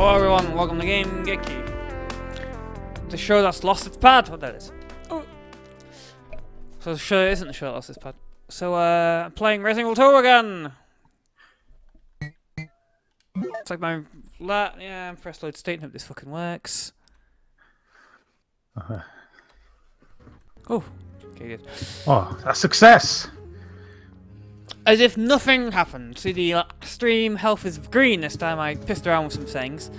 Hello everyone, welcome to Game-Geki. The show that's lost its pad. Oh, there it is. Oh. So the show isn't the show that lost its pad. So I'm playing Resident Evil 2 again. It's like my yeah, I'm press load state, hope this fucking works. Oh, okay, good. Oh, a success! As if nothing happened. See, the stream health is green this time. I pissed around with some settings.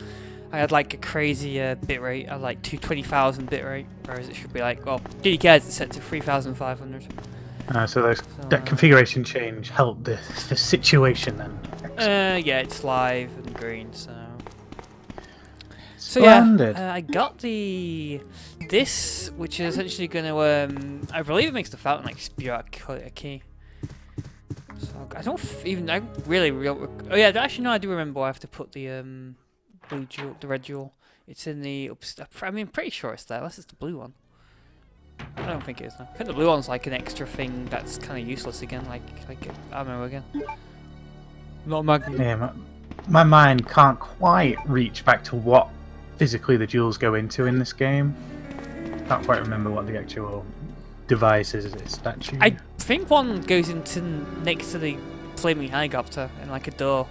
I had like a crazy bitrate. I had like 220,000 bitrate, whereas it should be like, well, DDK is set to 3,500. So that configuration change helped the situation then. Yeah, it's live and green, so. Splendid. So yeah, I got this, which is essentially going to I believe it makes the fountain like spew out a key. So I don't even. Oh yeah, actually no, I do remember. I have to put the blue jewel, the red jewel. It's in the I mean, I'm pretty sure it's there, unless it's the blue one. I don't think it is though. I think the blue one's like an extra thing that's kind of useless again, like ammo again. Not magnet. Yeah, my mind can't quite reach back to what physically the jewels go into in this game. Can't quite remember what the actual device is. Is it a statue? I think one goes into next to the flaming helicopter in like a door.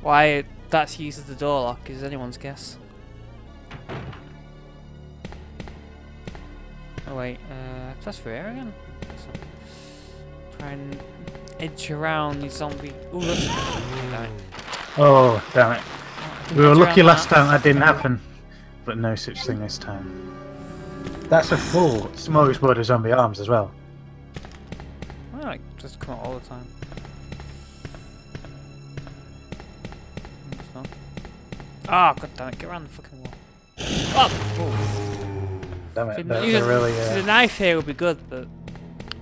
Why that's used as the door lock is anyone's guess. Oh wait, press for air again. So, try and edge around these zombie. Ooh, look. Damn it. Oh, damn it. We were lucky last time that didn't happen, but no such thing this time. That's a full smorgasbord of zombie arms as well. I like just come out all the time. Ah, god damn it, get around the fucking wall. Oh! Damn it, the knife here would be good, but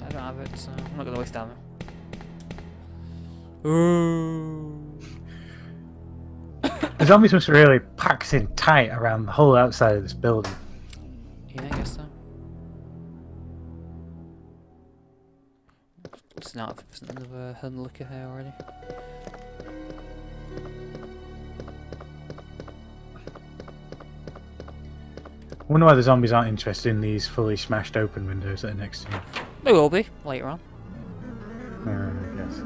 I don't have it, so I'm not gonna waste ammo. Ooh. The zombies must be really packed in tight around the whole outside of this building. Yeah, I guess so. It's not 50% of a hidden liquor here already. I wonder why the zombies aren't interested in these fully smashed open windows that are next to you. They will be later on. I guess.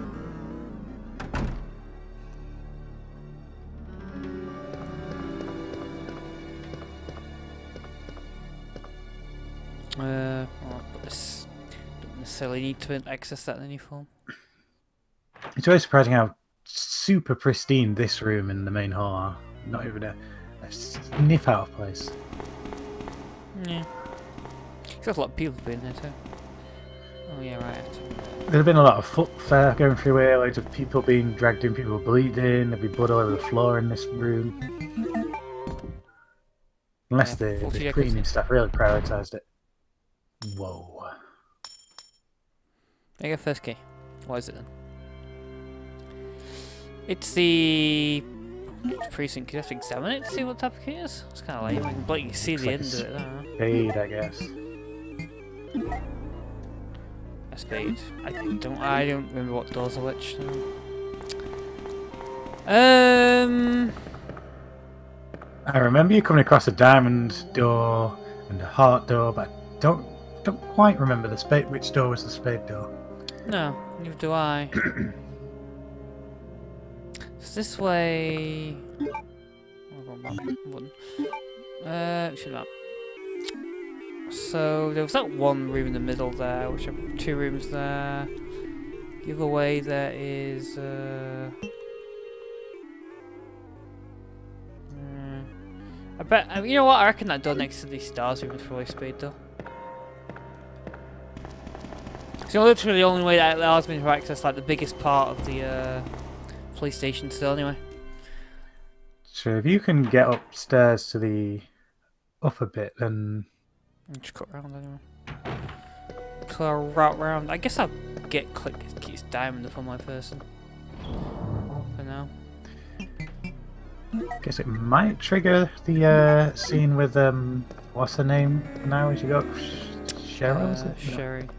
Well, this don't necessarily need to access that in any form. It's very surprising how super pristine this room and the main hall are. Not even a sniff out of place. Yeah. There's a lot of people being here too. Oh yeah, right. There's been a lot of footfare going through here, loads of people being dragged in, people bleeding, there'll be blood all over the floor in this room. Unless the cleaning staff really prioritised it. Whoa. I get first key. What is it then? It's the precinct. You have to examine it to see what type of key it is. It's kind of lame. I can blatantly see the end of it there. Spade, I guess. A spade. I don't remember what doors are which. I remember you coming across a diamond door and a heart door, but I don't quite remember the spade. Which door was the spade door? No, neither do I. It's this way. Should not. So there was that one room in the middle there, which have two rooms there. The other way there is. I bet. You know what? I reckon that door next to these stars room is probably a spade door. So literally the only way that allows me to access like the biggest part of the police station still anyway. So if you can get upstairs to the upper bit, then just cut around anyway. So I'll route round. I guess I'll get this diamond up on my person for now. I guess it might trigger the scene with what's her name now? As you go, Cheryl, is it? Sherry. No.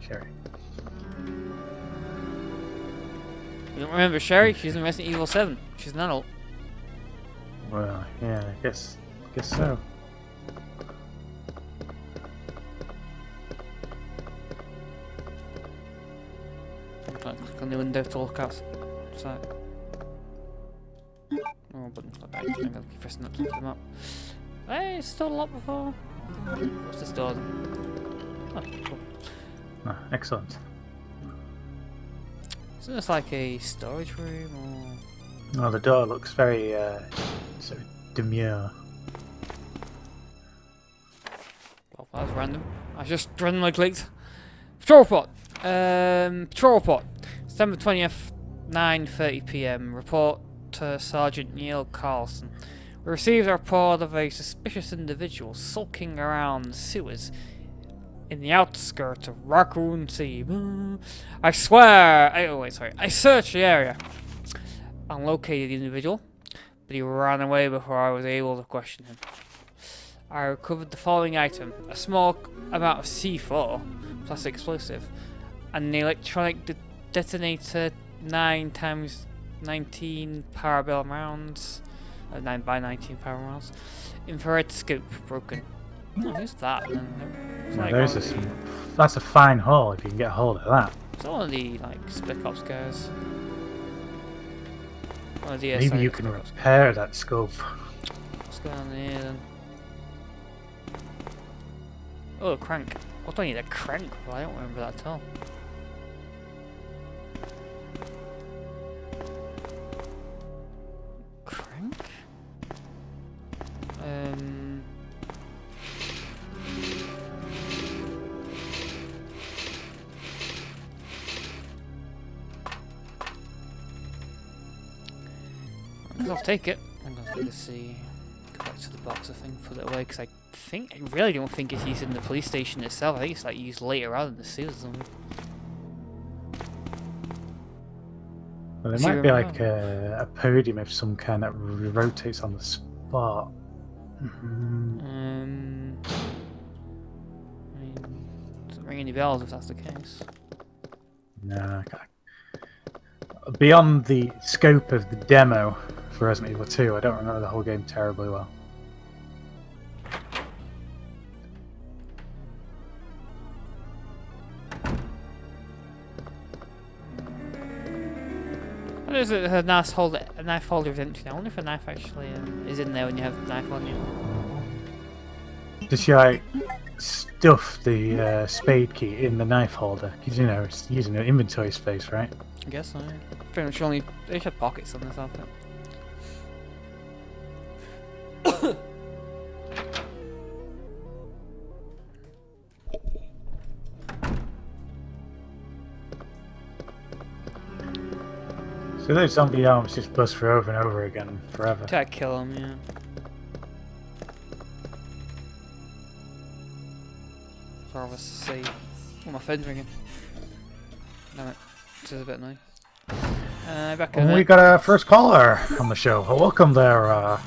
Sherry. You don't remember Sherry? She's in Resident Evil 7. She's an adult. Well, yeah, I guess so. Click on the window to look outside. Oh, button's not right. I'm gonna keep pressing that to come up. Hey, it's still locked before. What's this door? Oh, cool. Ah, excellent. Isn't this like a storage room or? Well, the door looks very sort of demure. Well, that was random. I just randomly clicked. Patrol report. Patrol report. December 20th, 9:30 PM. Report to Sergeant Neil Carlson. We received a report of a suspicious individual sulking around the sewers in the outskirts of Raccoon City. I swear, I searched the area and located the individual, but he ran away before I was able to question him. I recovered the following item: a small amount of C4, plastic explosive, and the electronic detonator 9x19 parabellum rounds, 9x19 parabellum rounds, infrared scope broken. Oh, who's that? Like that's a fine haul if you can get a hold of that. It's one of the like Spec Ops guys. One of the Maybe you can repair that scope. What's going on here then? Oh, a crank. What do I need a crank for? I don't remember that at all. Crank? I'll take it. I'm going to see. Go back to the box, I think, put it away, because I really don't think it's used in the police station itself. I think it's like used later on in the sewers or something. Well, there might be like a podium of some kind that rotates on the spot. I mean, doesn't ring any bells if that's the case. No, beyond the scope of the demo for Resident Evil 2, I don't remember the whole game terribly well. What is it? A knife holder is empty. I wonder if a knife actually is in there when you have the knife on you. Does she like stuff the spade key in the knife holder? Because you know it's using an inventory space, right? I guess so. Yeah. Pretty much only they have pockets on this outfit. So those zombie arms just bust for over and over again, forever. Try to kill them, yeah. For us to see. Oh, my phone's ringing. Damn it. This is a bit annoying. Back in we got our first caller on the show. Welcome there.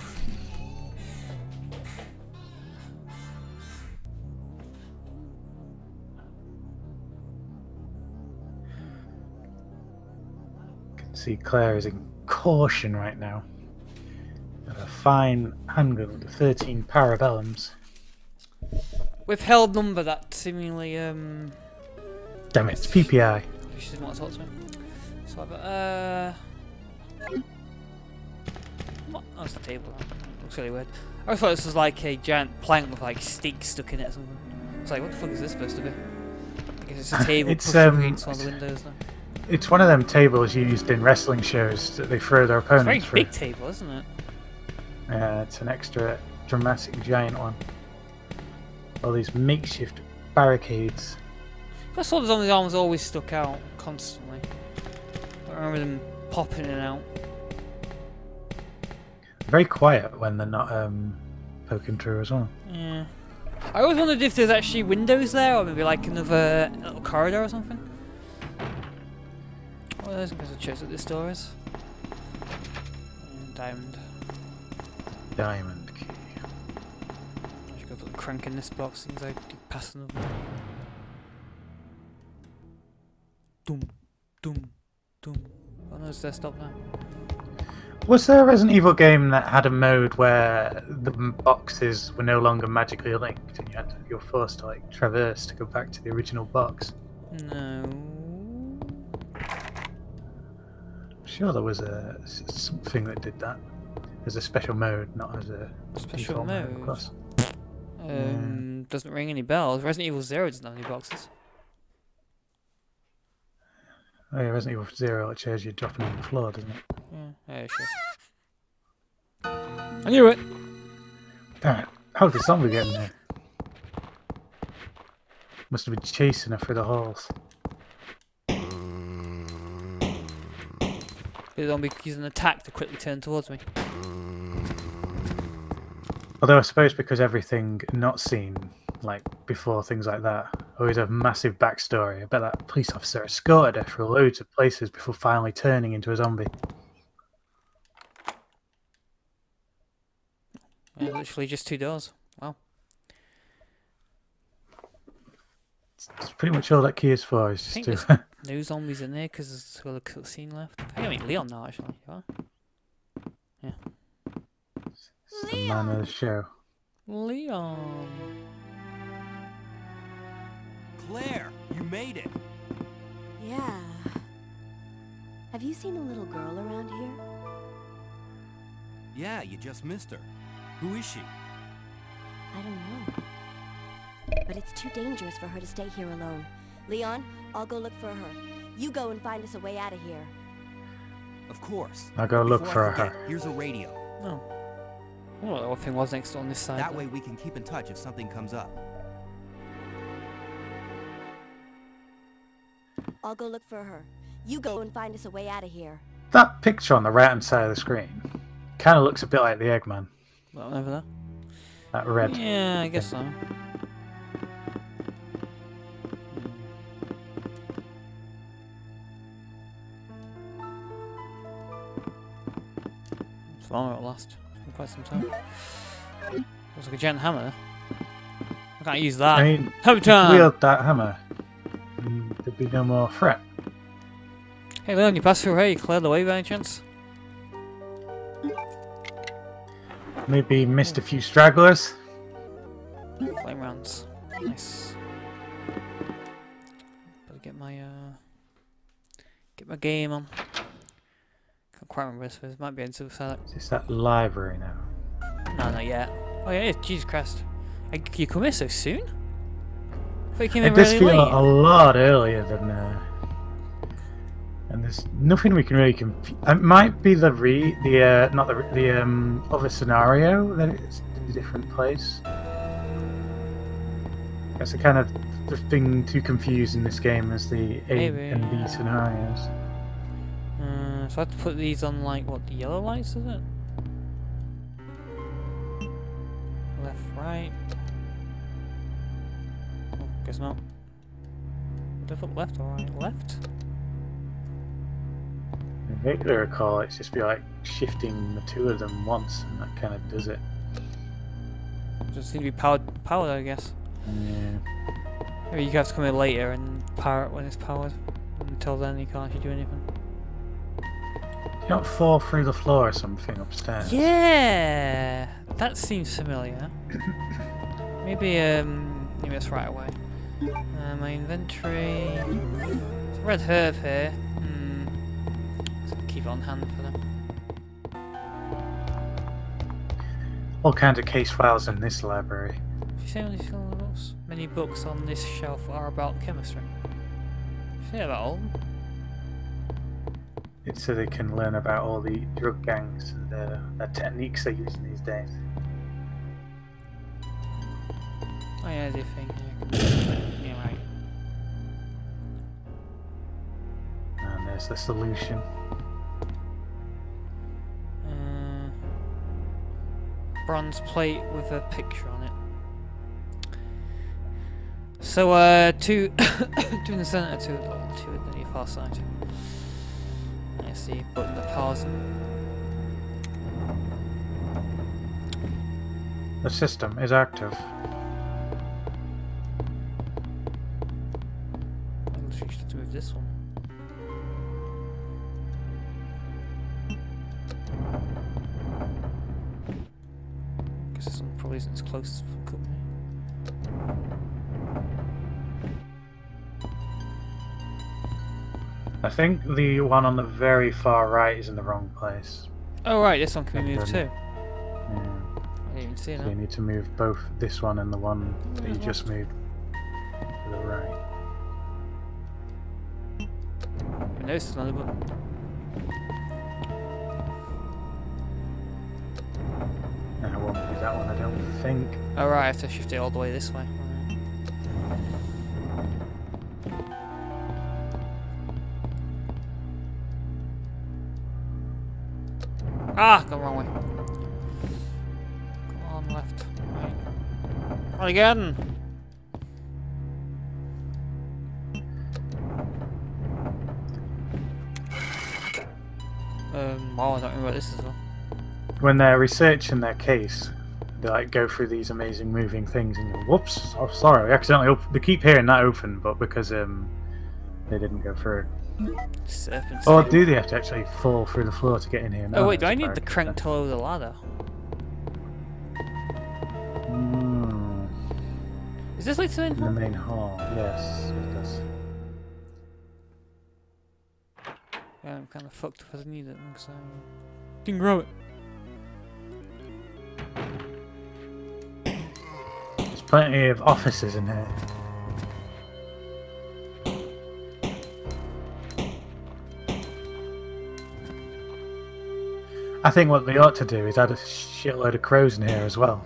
See, Claire is in caution right now. Got a fine handgun with 13 parabellums. withheld number that seemingly Damn it, it's PPI. She doesn't want to talk to me. So what? Oh, it's the table. Looks really weird. I thought this was like a giant plank with like sticks stuck in it or something. It's like, what the fuck is this supposed to be? I guess it's a table pushed against one of the windows now. It's one of them tables used in wrestling shows that they throw their opponents It's a very big table, isn't it? Yeah, it's an extra dramatic giant one. All these makeshift barricades. I saw the zombies' arms always stuck out constantly. I remember them popping in and out. Very quiet when they're not poking through as well. Yeah. I always wondered if there's actually windows there, or maybe like another little corridor or something. Well, there's a check what this door is. And diamond. Diamond key. I should go put the crank in this box, things I keep passing them. Doom, doom, doom. Oh no, it's their stop now. Was there a Resident Evil game that had a mode where the boxes were no longer magically linked and you were forced to like traverse to go back to the original box? No. I'm sure there was something that did that. As a special mode, not as a Special mode? of course. Doesn't ring any bells. Resident Evil 0 doesn't have any boxes. Oh yeah, Resident Evil 0, it shows you dropping on the floor, doesn't it? Yeah, it shows. I knew it! Damn it. How did the zombie get in there? Must have been chasing her through the halls. The zombie using an attack to quickly turn towards me. Although I suppose because everything not seen, like before things like that, always have massive backstory. I bet that police officer escorted her through loads of places before finally turning into a zombie. Yeah, literally just 2 doors. Wow. It's pretty much all that key is for. Is I just think to... there's no zombies in there because there's still a cutscene left. I think I mean Leon now, actually. You are? It's the man of the show. Leon. Claire, you made it. Yeah. Have you seen a little girl around here? Yeah, you just missed her. Who is she? I don't know. But it's too dangerous for her to stay here alone. Leon, I'll go look for her. You go and find us a way out of here. Of course. I'll go look Before for I forget, her. Here's a radio. Oh. I don't know what the thing was next on this side. That way we can keep in touch if something comes up. I'll go look for her. You go and find us a way out of here. That picture on the right hand side of the screen kind of looks a bit like the Eggman. Well, over there. That red. Yeah, I guess so. It's long at last. For quite some time. Looks like a giant hammer. I can't use that. I mean, Hammer if you time! wield that hammer, there'd be no more threat. Hey Leon, you passed through here, you cleared the way by any chance? Maybe missed a few stragglers. Flame rounds. Nice. Better get my game on. Can't quite remember this, but it might be into the side. Is this that library now? No, not yet. Oh yeah, Jesus Christ. You come here so soon? I thought you came in It does really feel late. a lot earlier than. And there's nothing we can really It might be the other scenario that it's in a different place. That's the kind of the thing to confuse in this game as the A Maybe, and B yeah. scenarios. So I have to put these on like what, the yellow lights, is it? Left, right. Oh, guess not. Did I put left or right? Left? I vaguely recall it's just be like shifting the two of them once, and that kind of does it. Just need to be powered, I guess. Yeah. Maybe you have to come in later and power it when it's powered. Until then, you can't actually do anything. You don't fall through the floor or something upstairs. Yeah, that seems familiar. Maybe that's right away. My inventory. There's a red herb here. So keep it on hand for them. All kinds of case files in this library. Did you say on these books? Many books on this shelf are about chemistry. Did you say about all? It's so they can learn about all the drug gangs and the techniques they're using these days. Oh yeah, the thing. Yeah, right. And there's the solution. Bronze plate with a picture on it. So, two in the center, two at the far side. I see, but the powers. The system is active. I literally just have to move this one. Guess this one probably isn't as close as it could be. I think the one on the very far right is in the wrong place. Oh right, this one can be moved too. Yeah. I didn't even see So that. you need to move both this one and the one that you just moved to the right. I noticed another one. And I won't use that one, I don't think. Oh right, I have to shift it all the way this way. Ah, gone wrong way. Come on, left. Right. On again. Oh, I don't remember what this is though. When they're researching their case, they like go through these amazing moving things and go, whoops, oh sorry, I accidentally they keep hearing that open, but because they didn't go through. Serpent. Or do they have to actually fall through the floor to get in here? Oh No, wait, do I that's need the barricade crank to lower the ladder? then. Is this like something? In the main hall, yes, it does. Yeah, I'm kind of fucked if I need it, because I can grow it. There's plenty of offices in here. I think what they ought to do is add a shitload of crows in here as well.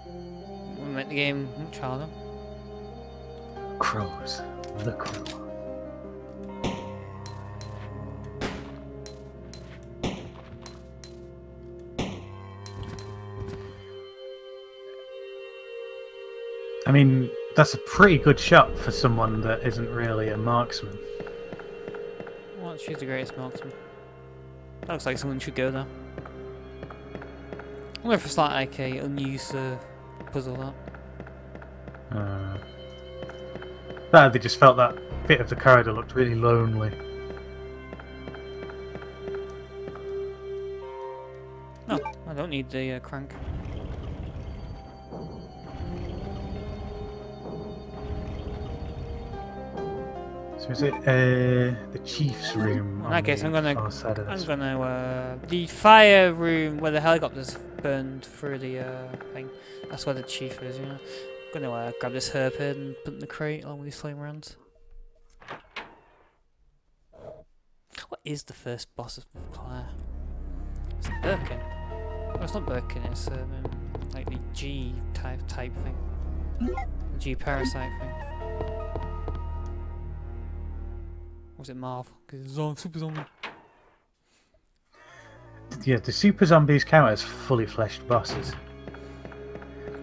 We'll make the game much harder. Crows. The crow. I mean, that's a pretty good shot for someone that isn't really a marksman. Well, she's the greatest marksman. That looks like someone should go there. I wonder if it's like a unused puzzle that. That they just felt that bit of the corridor looked really lonely. No, I don't need the crank. So is it the chief's room? In that case, I'm gonna gonna. the fire room where the helicopters burned through the thing. That's where the chief is. Yeah, I'm gonna grab this herb head and put it in the crate along with these flame rounds. What is the first boss of Claire? Is it Birkin? Oh, it's not Birkin. It's like the G type thing. The G parasite thing. Or was it Marv? Because it's super zombie. Yeah, the super zombies count as fully fleshed bosses.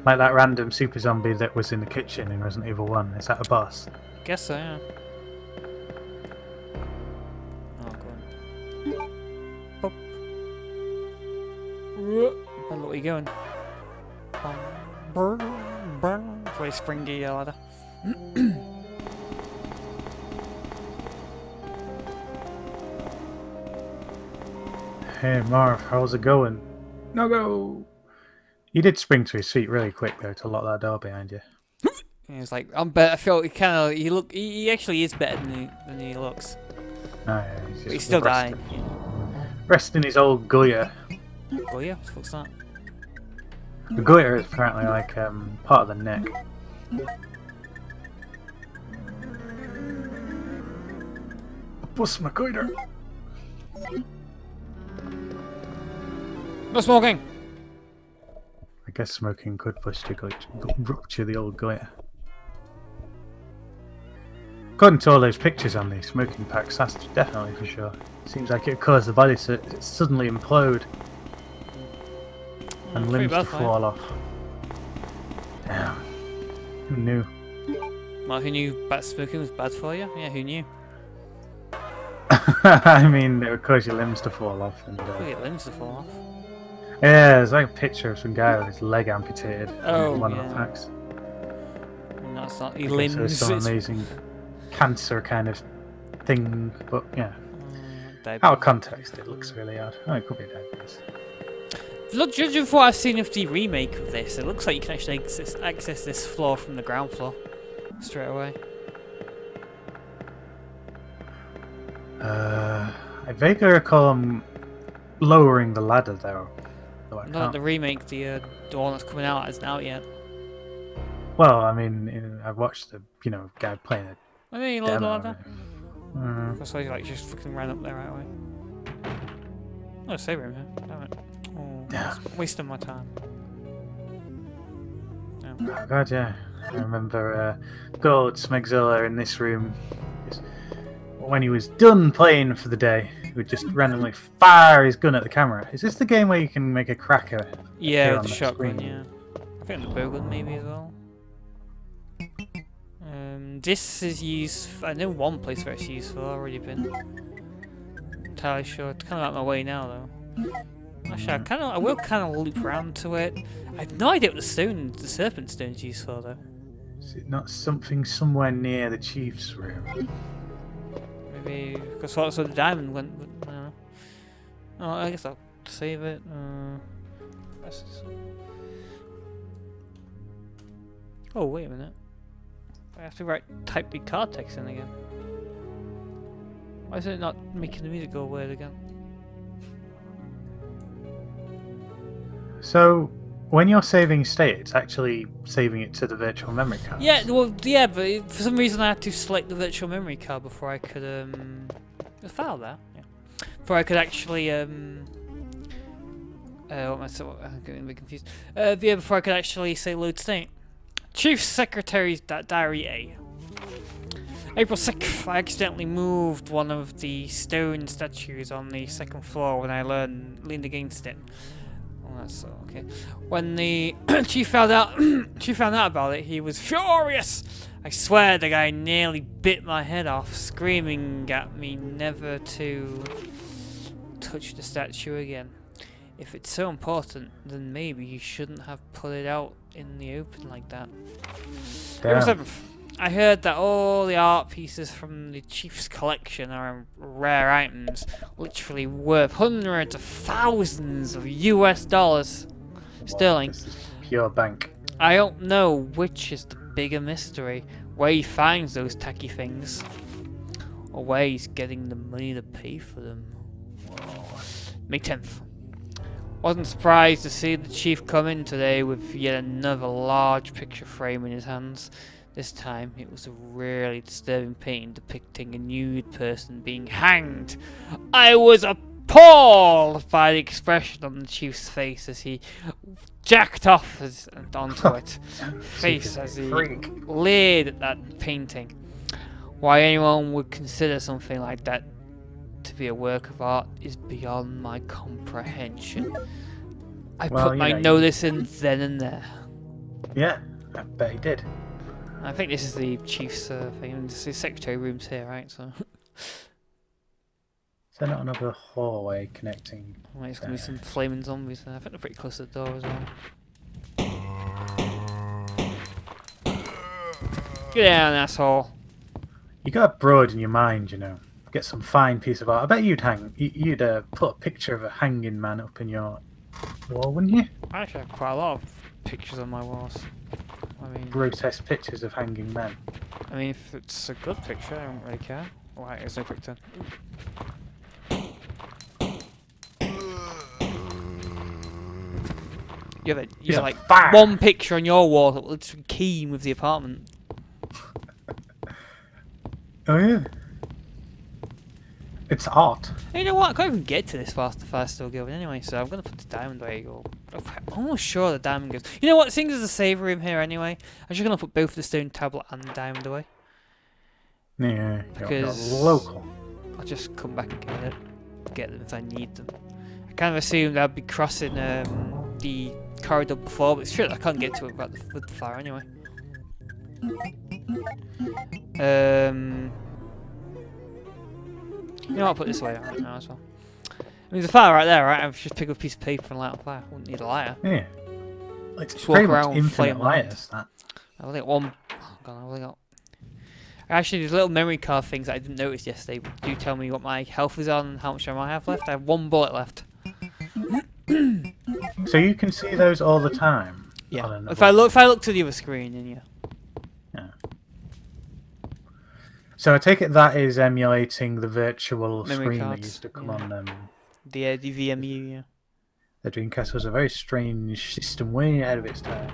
Like that random super zombie that was in the kitchen in Resident Evil 1. Is that a boss? Guess so, yeah. Oh, go on. Pop. And look where you going. Very springy ladder. Hey Marv, how's it going? No go! You did spring to his feet really quick though to lock that door behind you. He was like, I'm better. I felt he kind of. He actually is better than he looks. Oh, yeah, But he's still dying. Resting his old goiter. Oh yeah, what the fuck's that? The goiter is apparently like part of the neck. Bust my goiter. No smoking. I guess smoking could rupture the old goiter. According to all those pictures on these smoking packs, that's definitely for sure. Seems like it would cause the body to suddenly implode and limbs to fall off. Damn. Who knew? Well, who knew smoking was bad for you? Yeah, who knew? I mean, it would cause your limbs to fall off. And, Look at limbs to fall off. yeah, there's like a picture of some guy with his leg amputated Oh, in one yeah. of the packs. And that's not the So it's limbs. some It's amazing cancer kind of thing, but yeah. diabetes. Out of context, it looks really odd. Oh, it could be diabetes. Look, judging from what I've seen of the remake of this, it looks like you can actually access this floor from the ground floor straight away. I vaguely recall them lowering the ladder though. Not the remake, the one that's coming out isn't out yet. Well, I mean, I watched the guy playing it. I think you load the ladder. Mm. That's why you like just fucking ran up there right away. Oh, save room here. Damn it. Oh, Yeah. wasting my time. Yeah. Oh god, yeah. I remember Gold Smegzilla in this room. When he was done playing for the day, he would just randomly fire his gun at the camera. Is this the game where you can make a cracker? Yeah, appear with on the shotgun, screen? yeah. I think the bowgun maybe as well. This is used. I know one place where it's used for. Already been. Entirely sure. It's kind of out my way now though. Actually, I will kind of loop around to it. I have no idea what the serpent stone's used for though. Is it not something somewhere near the chief's room? Maybe because what the diamond went. I don't know. Oh, I guess I'll save it. Oh wait a minute. I have to type the card text in again. Why is it not making the music go weird again? So, when you're saving state, it's actually saving it to the virtual memory card. Yeah, well, yeah, but for some reason I had to select the virtual memory card before I could the file there. Yeah. Before I could actually what am I so I'm getting a bit confused. Yeah, before I could actually say load state. Chief Secretary's Diary A. April 6th, I accidentally moved one of the stone statues on the second floor when I leaned against it. Oh, that's okay. When the chief found out about it, he was furious. I swear the guy nearly bit my head off, screaming at me never to touch the statue again. If it's so important, then maybe you shouldn't have put it out in the open like that. April 7th. I heard that all the art pieces from the chief's collection are rare items, literally worth hundreds of thousands of US dollars sterling. This is pure bank. I don't know which is the bigger mystery, where he finds those tacky things, or where he's getting the money to pay for them. May 10th. Wasn't surprised to see the chief come in today with yet another large picture frame in his hands. This time it was a really disturbing painting depicting a nude person being hanged. I was appalled by the expression on the chief's face as he jacked off onto it. Face as he leered at that painting. Why anyone would consider something like that to be a work of art is beyond my comprehension. I put my notice in then and there. Yeah, I bet he did. I think this is the chief's thing. This is secretary rooms here, right? So. Is there not another hallway connecting? Well, it's gonna be some flaming zombies there. I think they're pretty close to the door as well. Get down, asshole. You got broad in your mind, you know. Get some fine piece of art. I bet you'd put a picture of a hanging man up in your wall, wouldn't you? I actually have quite a lot of pictures on my walls. I mean, grotesque pictures of hanging men. I mean, if it's a good picture, I don't really care. Alright, there's no quick turn. You have like one picture on your wall that looks keen with the apartment. Oh yeah. It's art. You know what? I can't even get to this fast if I still going anyway, so I'm gonna put the diamond away. I'm almost sure the diamond goes. You know what? Seeing as there's a save room here anyway, I'm just gonna put both the stone tablet and the diamond away. Yeah, because you're local. I'll just come back and get them if I need them. I kind of assumed I'd be crossing the corridor before, but it's true I can't get to it with the fire anyway. You know, I'll put this away right now as well. I mean, there's a fire right there, right? I've just picked up a piece of paper and light on fire. Wouldn't need a lighter. Yeah. It's just pretty walk much around infinite flame lighters, that. I've only got one. Oh god, I've only got. Actually, these little memory card things that I didn't notice yesterday do tell me what my health is on and how much I might have left. I have 1 bullet left. So you can see those all the time. Yeah. If I look to the other screen, then yeah. Yeah. So I take it that is emulating the virtual Memory screen that cards, used to come yeah. on The VMU, yeah. the Dreamcast. Was a very strange system, way ahead of its time.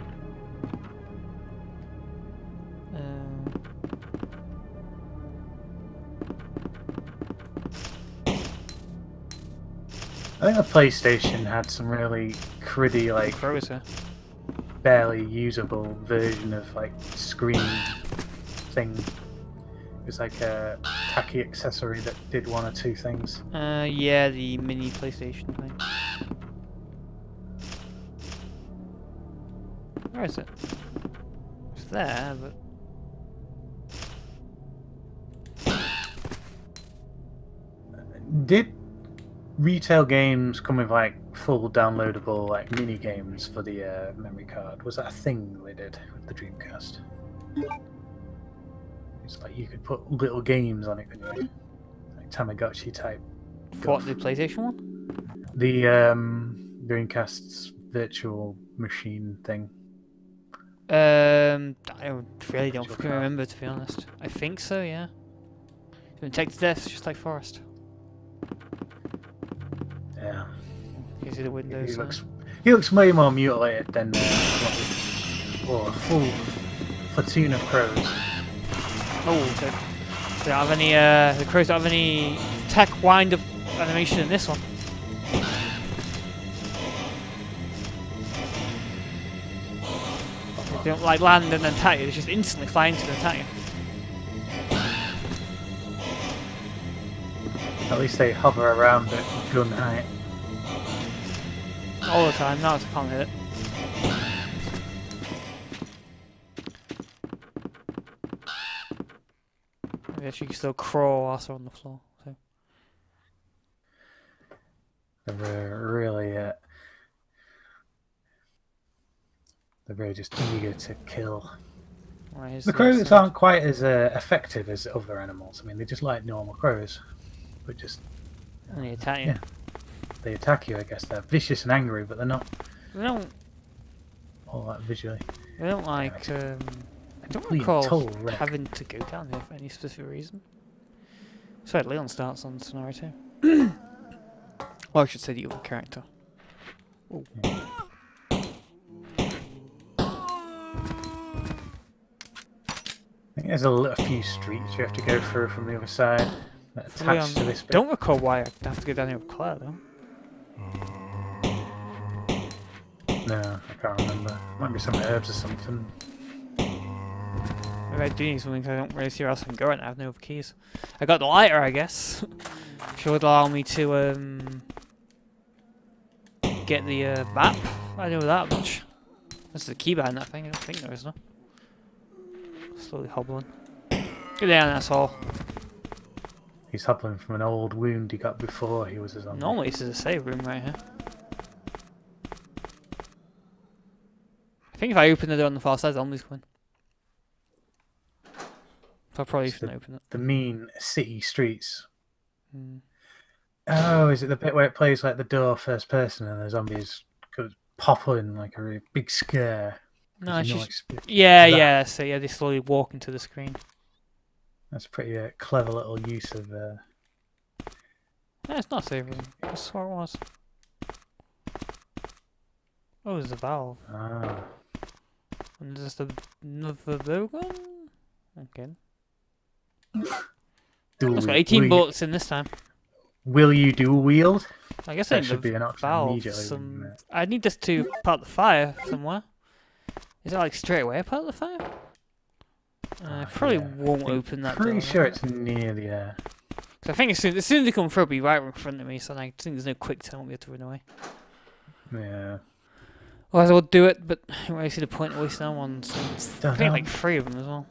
I think the PlayStation had some really cruddy, like Frozen. barely usable version of like screen thing. It was like a tacky accessory that did 1 or 2 things. Yeah, the mini PlayStation thing. Where is it? It's there, but... Did retail games come with like full downloadable like mini games for the memory card? Was that a thing they did with the Dreamcast? It's like you could put little games on it, couldn't you? Like Tamagotchi type. What, the PlayStation one? The Dreamcast's virtual machine thing. I really don't fucking remember, to be honest. I think so, yeah. It's been taken to death, just like Forrest. Yeah. You can see the windows. He looks way more mutilated than a full platoon of crows. Oh, they don't have any. The crows don't have any tech wind up animation in this one. They don't like land and then attack you. They just instantly fly into the attack you. At least they hover around at gun height. All the time. Now I can't hit it. I guess you can still crawl whilst they're on the floor. So. They're really, they're very just eager to kill. Right, The crows aren't quite as effective as other animals. I mean, they're just like normal crows, but just and they attack you. yeah, they attack you. I guess they're vicious and angry, but they're not They don't. all that visually. They don't like. I don't Complete recall total wreck. having to go down there for any specific reason. So Leon starts on scenario 2. Or I should say the other character. Ooh. I think there's a few streets you have to go through from the other side that attach to this bit. Don't recall why I have to go down here with Claire though. No, I can't remember. Might be some herbs or something. Maybe I do need something because I don't really see where else I can go right now. I have no other keys. I got the lighter, I guess. Which would allow me to get the map. I know that much. That's the key behind that thing. I don't think there is, no. Slowly hobbling. Get down, that's all. He's hobbling from an old wound he got before he was a zombie. Normally this is a save room right here. I think if I open the door on the far side, zombies come in. So I'll probably shouldn't open it. The mean city streets. Hmm. Oh, is it the bit where it plays like the door first person and the zombies could pop in like a really big scare? No, it's You know, just... like, Yeah, that. yeah, so yeah, they slowly walk into the screen. That's pretty clever little use of... No, it's not a save room. I swore it was. Oh, there's a valve. Ah. And there's just another big one? Okay. It's got 18 bullets in this time. Will you dual wield? I guess That should be an option immediately. Some... wouldn't it? I need this to put out the fire somewhere. Is it like straight away put out the fire? I probably Yeah, won't I think- open that Pretty door. sure it's near the air. Cause I think as soon as they come through, it'll be right in front of me, so I think there's no quick turn, I won't be able to run away. Yeah. Otherwise I would do it, but I don't really see the point of wasting that one. So I Don't think know. like 3 of them as well.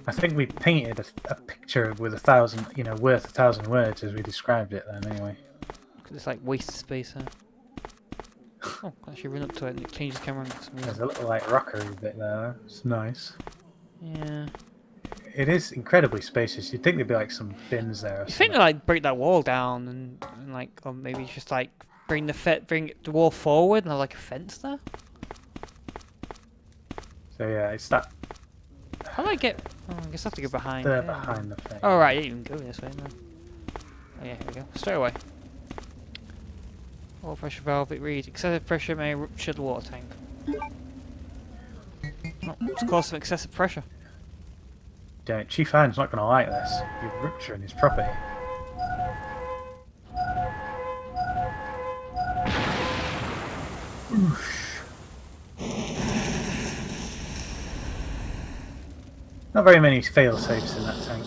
I think we painted a picture with 1,000, you know, worth 1,000 words as we described it then anyway. Cause it's like wasted space there. Oh, I can actually run up to it and it changes camera angle for some There's reason. a little like rockery bit there. It's nice. Yeah. It is incredibly spacious. You'd think there'd be like some bins there. Or You think something. they like break that wall down and like, or maybe just like bring the wall forward and have like a fence there? So yeah, it's that How do I get? Oh, I guess I have to go behind. there here. behind the thing. Oh right, I didn't even go this way. No. Oh yeah, here we go. Straight away. Water pressure valve. It reads excessive pressure may rupture the water tank. Oh, it's caused some excessive pressure. Yeah, Chief Iron's not going to like this. You're rupturing his property. Oof. Not very many fail-safes in that tank.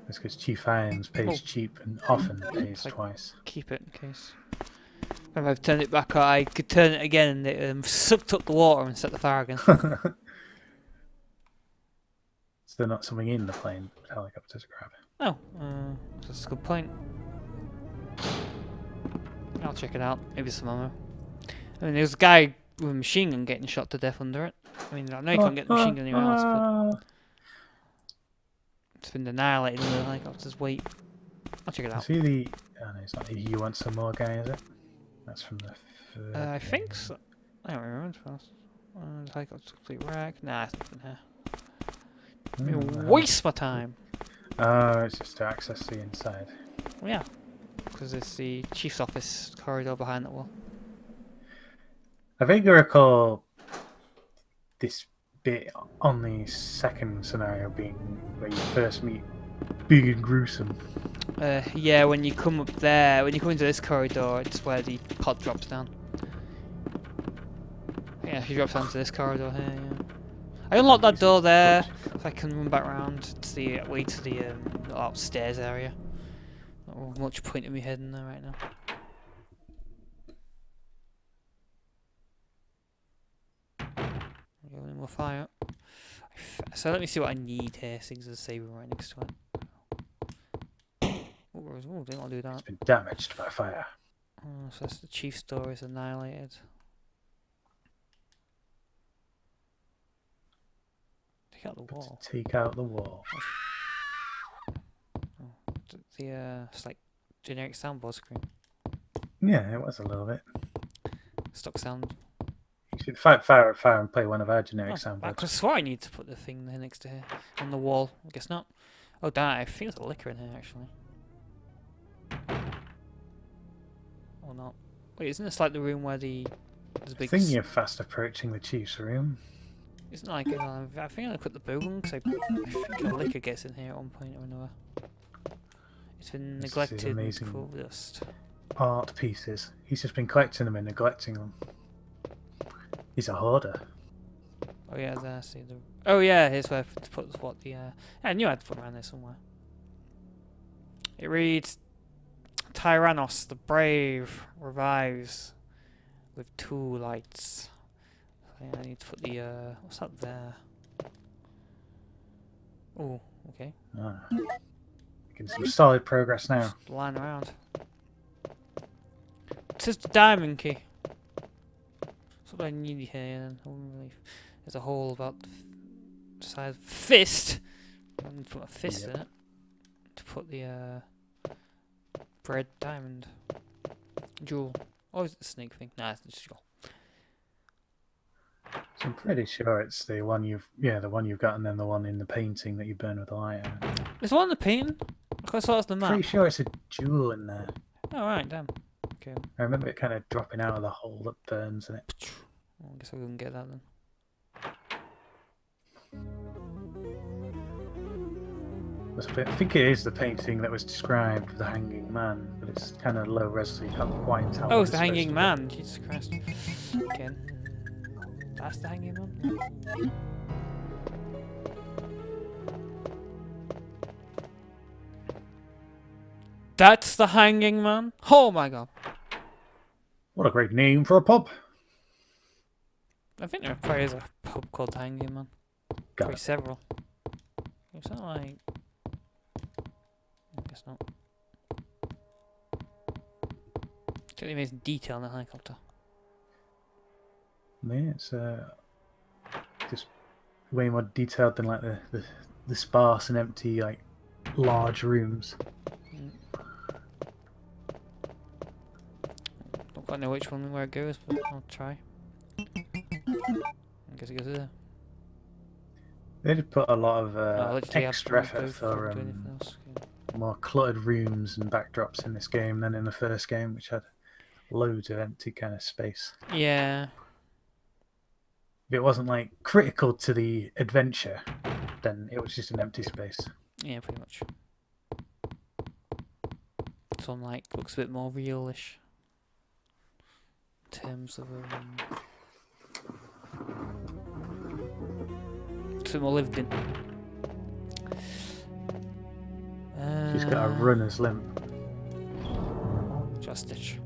That's because Chief Irons pays cheap and often pays Like- twice. Keep it in case. If I've turned it back, I could turn it again and it sucked up the water and set the fire again. Is there not something in the plane that helicopters grab? Oh, that's a good point. I'll check it out. Maybe some ammo. I mean, there's a guy with a machine gun getting shot to death under it. I mean, I know you can't get the machine gun anywhere else, but it's been annihilated under the helicopter's weight. I'll check it out. See the... Oh, no, it's not. You want some more, guy, is it? That's from the... I think so. I don't remember fast. The helicopter's complete wreck. Nah, it's nothing here. Waste my time. Oh, it's just to access the inside. Well, yeah, because it's the chief's office corridor behind that wall. I vaguely recall this bit on the second scenario being where you first meet Big and Gruesome. Yeah, when you come up there, when you come into this corridor, it's where the pod drops down. Yeah, she drops down to this corridor here, yeah. I unlocked that door there, so I can run back around to the way to the upstairs area. Not much point in me heading there right now. We'll fire. So let me see what I need here. Things are saving right next to it. Oh, didn't want to do that. It's been damaged by fire. Oh, so that's the chief's door is annihilated. Take out the wall. Take out the wall. Oh, it's like generic soundboard screen. Yeah, it was a little bit. Stock sound. You should fire and play one of our generic I soundboards. could have swore I need to put the thing there next to here on the wall. I guess not. Oh, damn! I think there's a liquor in here actually. Or not? Wait, isn't this like the room where there's a I big? think you're fast approaching the chief's room. Isn't it like I think I put the boot on because I think a liquor gets in here at one point or another. It's been This is neglected and amazing. full of dust. Art pieces. He's just been collecting them and neglecting them. He's a hoarder. Oh yeah, there. See the. Oh yeah, here's where to put what the. I knew I had to put around there somewhere. It reads, "Tyrannos the Brave revives with 2 lights." I need to put the. What's up there? Oh, okay. Ah. Making some solid progress now. Just lying around. It says the diamond key. That's what I need here. Then. There's a hole about the size of a fist. I need to put a fist in it to put the bread diamond jewel. Oh, is it the snake thing? Nah, it's just jewel. So I'm pretty sure it's the one the one you've got, and then the one in the painting that you burn with a lighter. There's one in the painting. I saw it's the map. Pretty sure it's a jewel in there. Oh right, damn. Okay. I remember it kind of dropping out of the hole that burns in it. Well, I guess I wouldn't get that then. I think it is the painting that was described with the hanging man, but it's kind of low res, so you can't quite tell. Oh, what it's the supposed hanging to be. man. Jesus Christ. Again. That's the hanging man. That's the hanging man. Oh my god. What a great name for a pub. I think there probably is a pub called the Hanging Man. Got Probably it. several. It's not like. I guess not. Totally amazing detail in the helicopter. Yeah, it's just way more detailed than like the sparse and empty like large rooms. Don't quite know which one where it goes, but I'll try. I guess it goes there. They did put a lot of literally extra have to effort go for do anything else. Yeah. more cluttered rooms and backdrops in this game than in the first game, which had loads of empty kind of space. Yeah. If it wasn't like critical to the adventure, then it was just an empty space. Yeah, pretty much. This one like looks a bit more realish in terms of it's a bit more lived in. She's got a runner's limp. Just stitch.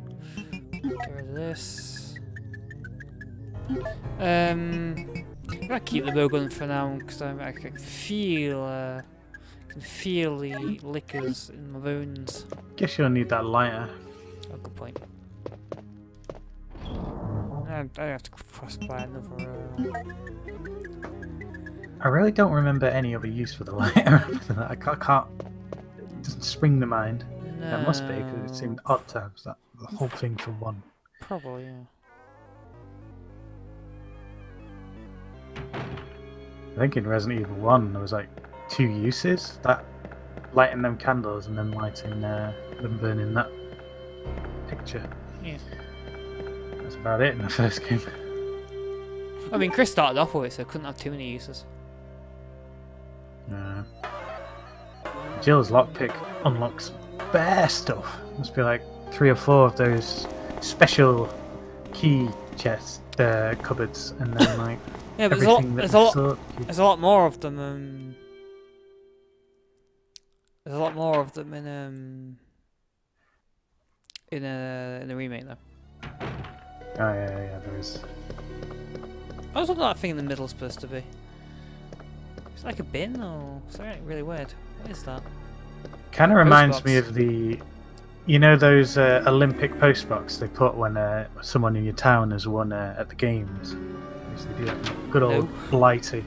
Get rid of this. I'm gonna keep the bow gun for now because I can feel the liquors in my bones. Guess you'll need that lighter. Oh, good point. I have to cross by another. I really don't remember any other use for the lighter. I can't. It doesn't spring to mind. No. That must be because it seemed odd to have that the whole thing for one. Probably, yeah. I think in Resident Evil 1 there was like 2 uses. That lighting them candles and then lighting them burning that picture. Yeah. That's about it in the first game. I mean, Chris started off with it, so couldn't have too many uses. Jill's lockpick unlocks bare stuff. Must be like 3 or 4 of those special key chest cupboards, and then like Yeah, but everything there's a lot more of them. There's a lot more of them in the remake though. Oh yeah, there is. I was wondering what that thing in the middle is supposed to be. It's like a bin or something really weird. What is that? Kind of reminds me of you know those Olympic post box they put when someone in your town has won at the games. They used to do that good old blighty.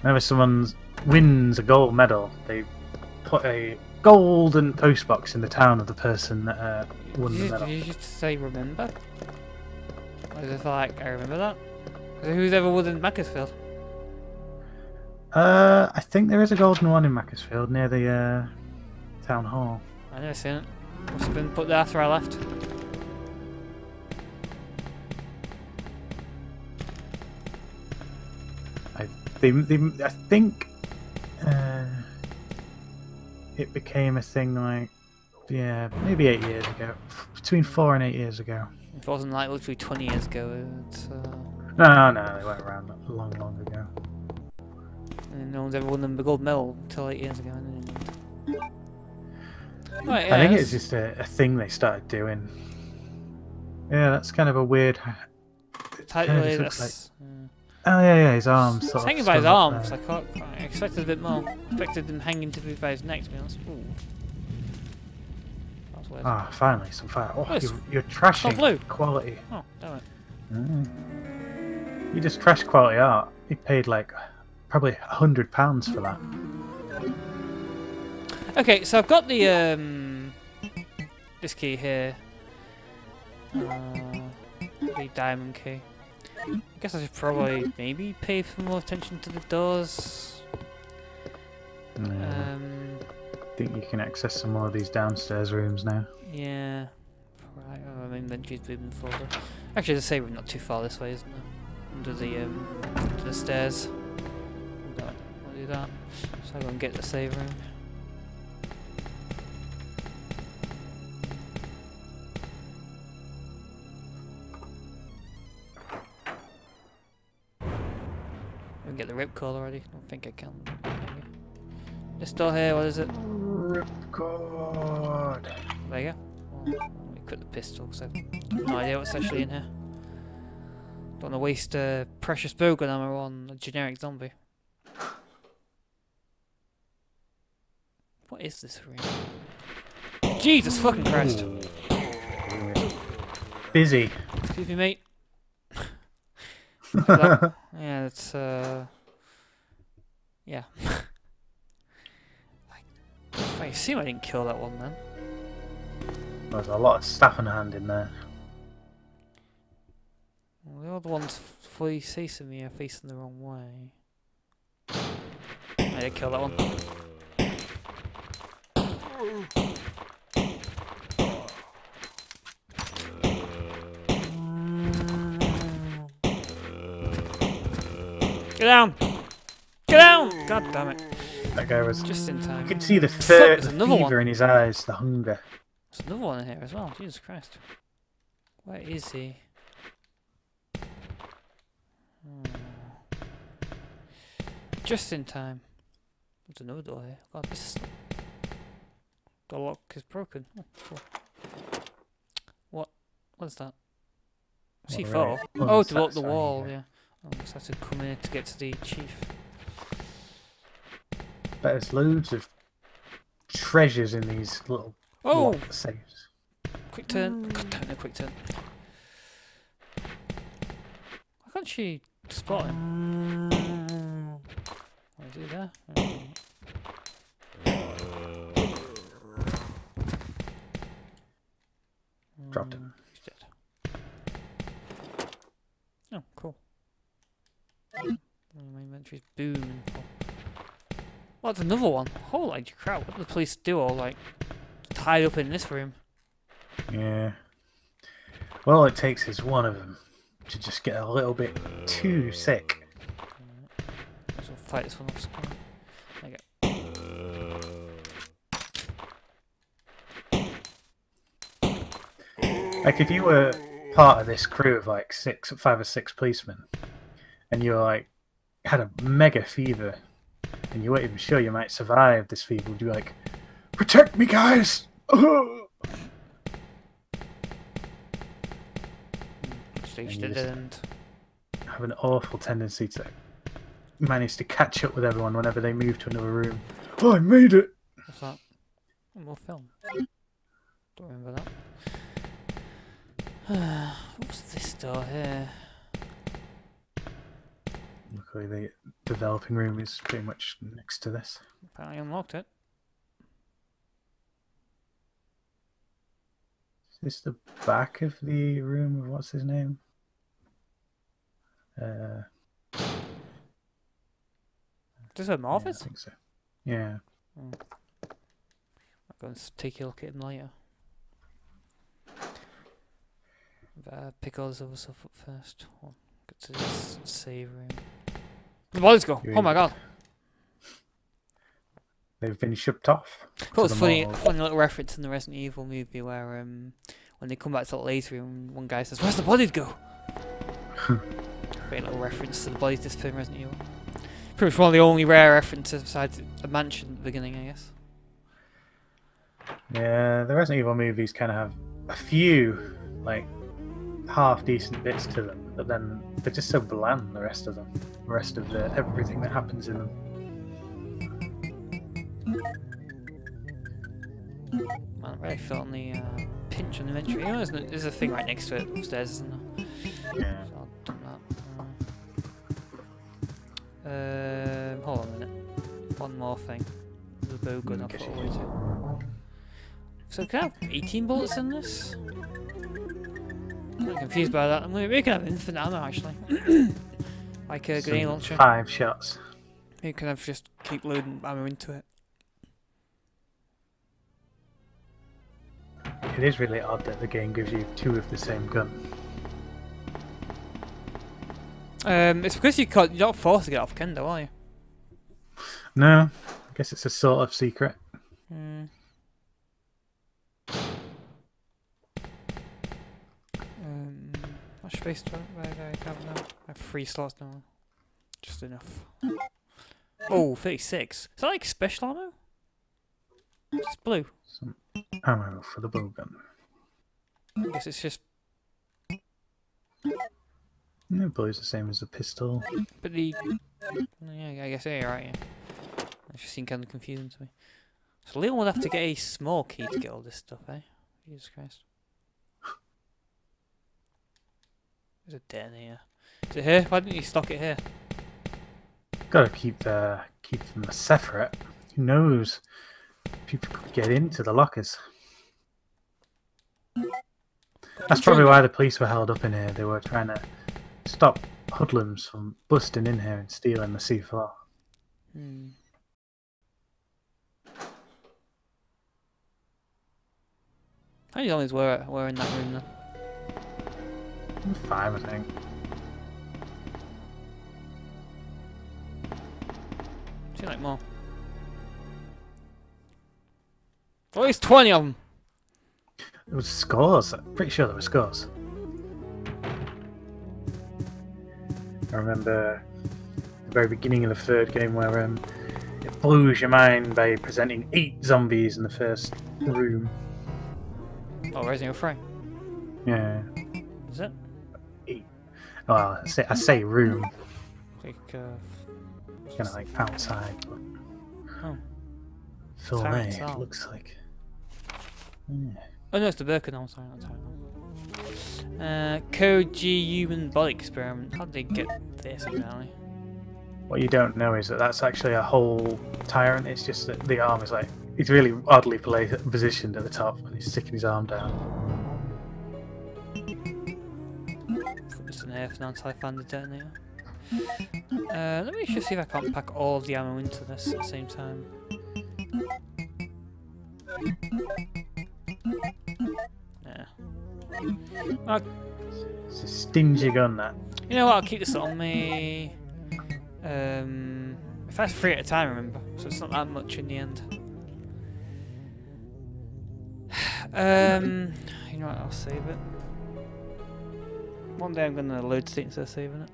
Whenever someone wins a gold medal, they put a golden post box in the town of the person that won the medal. Did you just say remember? Or is it like I remember that? Who's ever won in Macclesfield? I think there is a golden one in Macclesfield near the town hall. I never seen it. Must have been put there after I left. I think it became a thing like maybe 8 years ago, between 4 and 8 years ago. If it wasn't like literally 20 years ago, it's No, they went around long ago. and no one's ever won the gold medal until 8 years ago. Right, I think it's just a thing they started doing. Yeah, that's kind of a weird. Tightly, that's. Oh yeah, his arms. It's Sort hanging of by his swung up arms. there. I expected a bit more. I expected them hanging to by his neck, to be honest. Ooh. That was weird. Ah, finally some fire. Oh, it's you're trashing blue. quality. Oh, damn it. You just trash quality art. He paid like probably £100 for that. Okay, so I've got the this key here. The diamond key. I guess I should probably maybe pay for more attention to the doors. I think you can access some more of these downstairs rooms now. Yeah. Right, oh, my inventory's moving forward. Actually, the save room not too far this way, isn't it? Under the stairs. I'll do that. So I'll go and get the save room. Get the ripcord already? I don't think I can. Maybe. This door here, what is it? Ripcord. There you go. Well, let me quit the pistol because I've no idea what's actually in here. Don't want to waste precious bowgun ammo on a generic zombie. What is this room? Jesus fucking Christ! busy. Excuse me, mate. Yeah, that's yeah. I assume I didn't kill that one then. There's a lot of staff on hand in there. Well, the other ones fully facing me are facing the wrong way. I did kill that one. Get down! Get down! God damn it. That guy was... Just in time. You could see the, There's the another fever one. in his eyes, the hunger. There's another one in here as well. Jesus Christ. Where is he? Just in time. There's another door here. God, this door lock is broken. Oh, cool. What is that? C4. Right. Oh, to block That's the fine, wall, yeah. yeah. Oh, I just have to come in to get to the chief. But there's loads of treasures in these little Oh! lock safes. Quick turn. God damn it, quick turn. Why can't she spot him? What do there? Dropped him. He's dead. Oh, cool. My inventory's booming. Oh, that's another one. Holy crap, what did the police do all like tied up in this room? Yeah. Well, all it takes is one of them to just get a little bit too sick. Let's fight this one off screen. There you go. Like, if you were part of this crew of like 5 or 6 policemen, and you were like had a mega fever, and you weren't even sure you might survive this fever, would you be like, "Protect me, guys!" Stage And you dead end. Have an awful tendency to manage to catch up with everyone whenever they move to another room. Oh, I made it! What's that? Oh, more film. Don't remember that. What's this door here? Luckily, the developing room is pretty much next to this. Apparently unlocked it. Is this the back of the room of what's his name? Is this a Yeah, I office? think so. Yeah. I'm going to take a look at him later. Better pick all this other stuff up first. Well, get to this save room. The bodies go! Oh my god! They've been shipped off. Cool, it's the funny mall. little reference in the Resident Evil movie where when they come back to the later room, one guy says, "Where's the bodies go?" Great little reference to the bodies disappearing in Resident Evil. Pretty much one of the only rare references besides a mansion at the beginning, I guess. Yeah, the Resident Evil movies kind of have a few, like, half decent bits to them, but then they're just so bland, the rest of them. The rest of everything that happens in them. Man, I really felt the pinch on the inventory. You know, there's a thing right next to it upstairs, isn't there? Yeah. So I'll dump that. Hold on a minute. One more thing. The bow gun I'll put away too. So can I have 18 bullets in this? I'm confused by that. Maybe we can have infinite ammo actually. Like a grenade launcher. 5 shots. You can have just keep loading ammo into it. It is really odd that the game gives you 2 of the same gun. It's because you're not forced to get off Kendo, are you? No, I guess it's a sort of secret. How much space do I have now? I have 3 slots now. Just enough. Oh, 36. Is that like special ammo? It's blue. Some ammo for the bow gun. I guess it's just. No, blue's the same as the pistol. But the. Yeah, I guess yeah, you're right, yeah. It just seemed kind of confusing to me. So Leon would have to get a small key to get all this stuff, eh? Jesus Christ. There's a detonator. Is it here? Why didn't you stock it here? Gotta keep them separate. Who knows? People could get into the lockers. That's probably why the police were held up in here. They were trying to stop hoodlums from busting in here and stealing the C4. Hmm. How many zombies were in that room then? 5, I think. Seems like more. At least 20 of them. There was scores. I'm pretty sure there were scores. I remember the very beginning of the third game where it blows your mind by presenting 8 zombies in the first room. Oh, Resident Evil 3. Yeah. Is it? 8. Well, I say room. Like, Kind of like outside. But oh. Full Tyrant A, Cell. it looks like. Yeah. Oh no, it's the Birkin. I'm sorry, not Tyrant. Code G human body experiment. How did they get this apparently? What you don't know is that that's actually a whole tyrant. It's just that the arm is like, he's really oddly positioned at the top and he's sticking his arm down. Just an F now until I find the detonator. Let me just see if I can't pack all of the ammo into this at the same time. Yeah. It's a stingy gun, that. You know what? I'll keep this on me. If that's 3 at a time, remember, so it's not that much in the end. You know what? I'll save it. One day I'm gonna load state instead of saving it.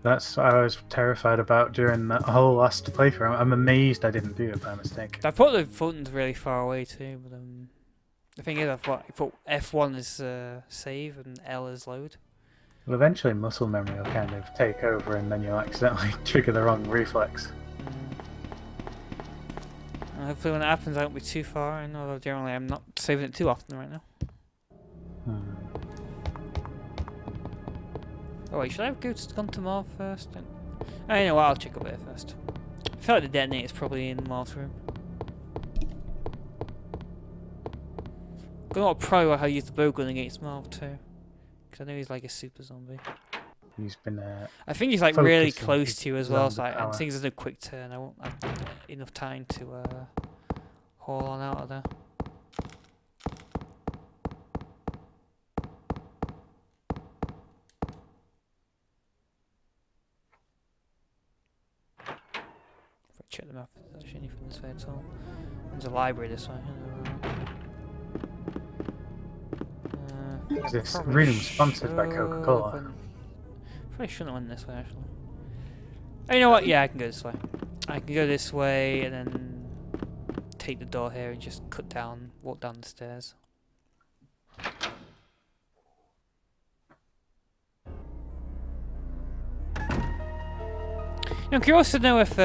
That's what I was terrified about during that whole last playthrough. I'm amazed I didn't do it by mistake. I put the buttons really far away too, but the thing is, I thought F1 is save and L is load. Well, eventually muscle memory will kind of take over and then you'll accidentally trigger the wrong reflex. Hopefully when that happens I won't be too far, and although generally I'm not saving it too often right now. Oh wait, should I have gone to Marv first? Oh, you know what, I'll check up there first. I feel like the detonator is probably in Marv's room. I'm not pro how to use the bow gun against Marv too. Because I know he's like a super zombie. He's been I think he's like really focused on close his to you as well, so I power. think there's no quick turn. I won't have enough time to haul on out of there. If I check the map, if there's actually anything this way at all. There's a library this way. This room sponsored by Coca-Cola. Probably shouldn't have went this way actually. Oh, you know what? Yeah, I can go this way. I can go this way and then take the door here and just walk down the stairs. I'm curious to know if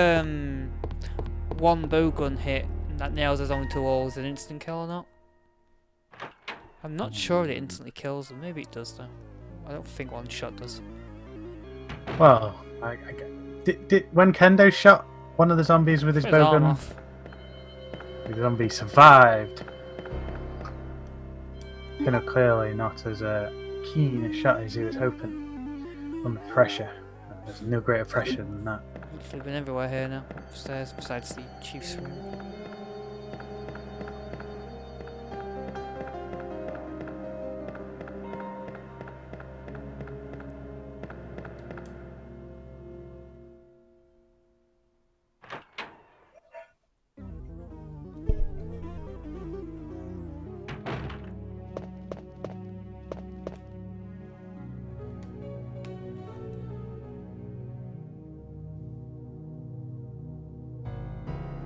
one bowgun hit and that nails us onto walls an instant kill or not. I'm not sure if it instantly kills them. Maybe it does though. I don't think one shot does. Well, when Kendo shot one of the zombies with his bowgun, the zombie survived. You know, clearly not as keen a shot as he was hoping. Under pressure. There's no greater pressure than that. We've been everywhere here now, upstairs, besides the chief's room.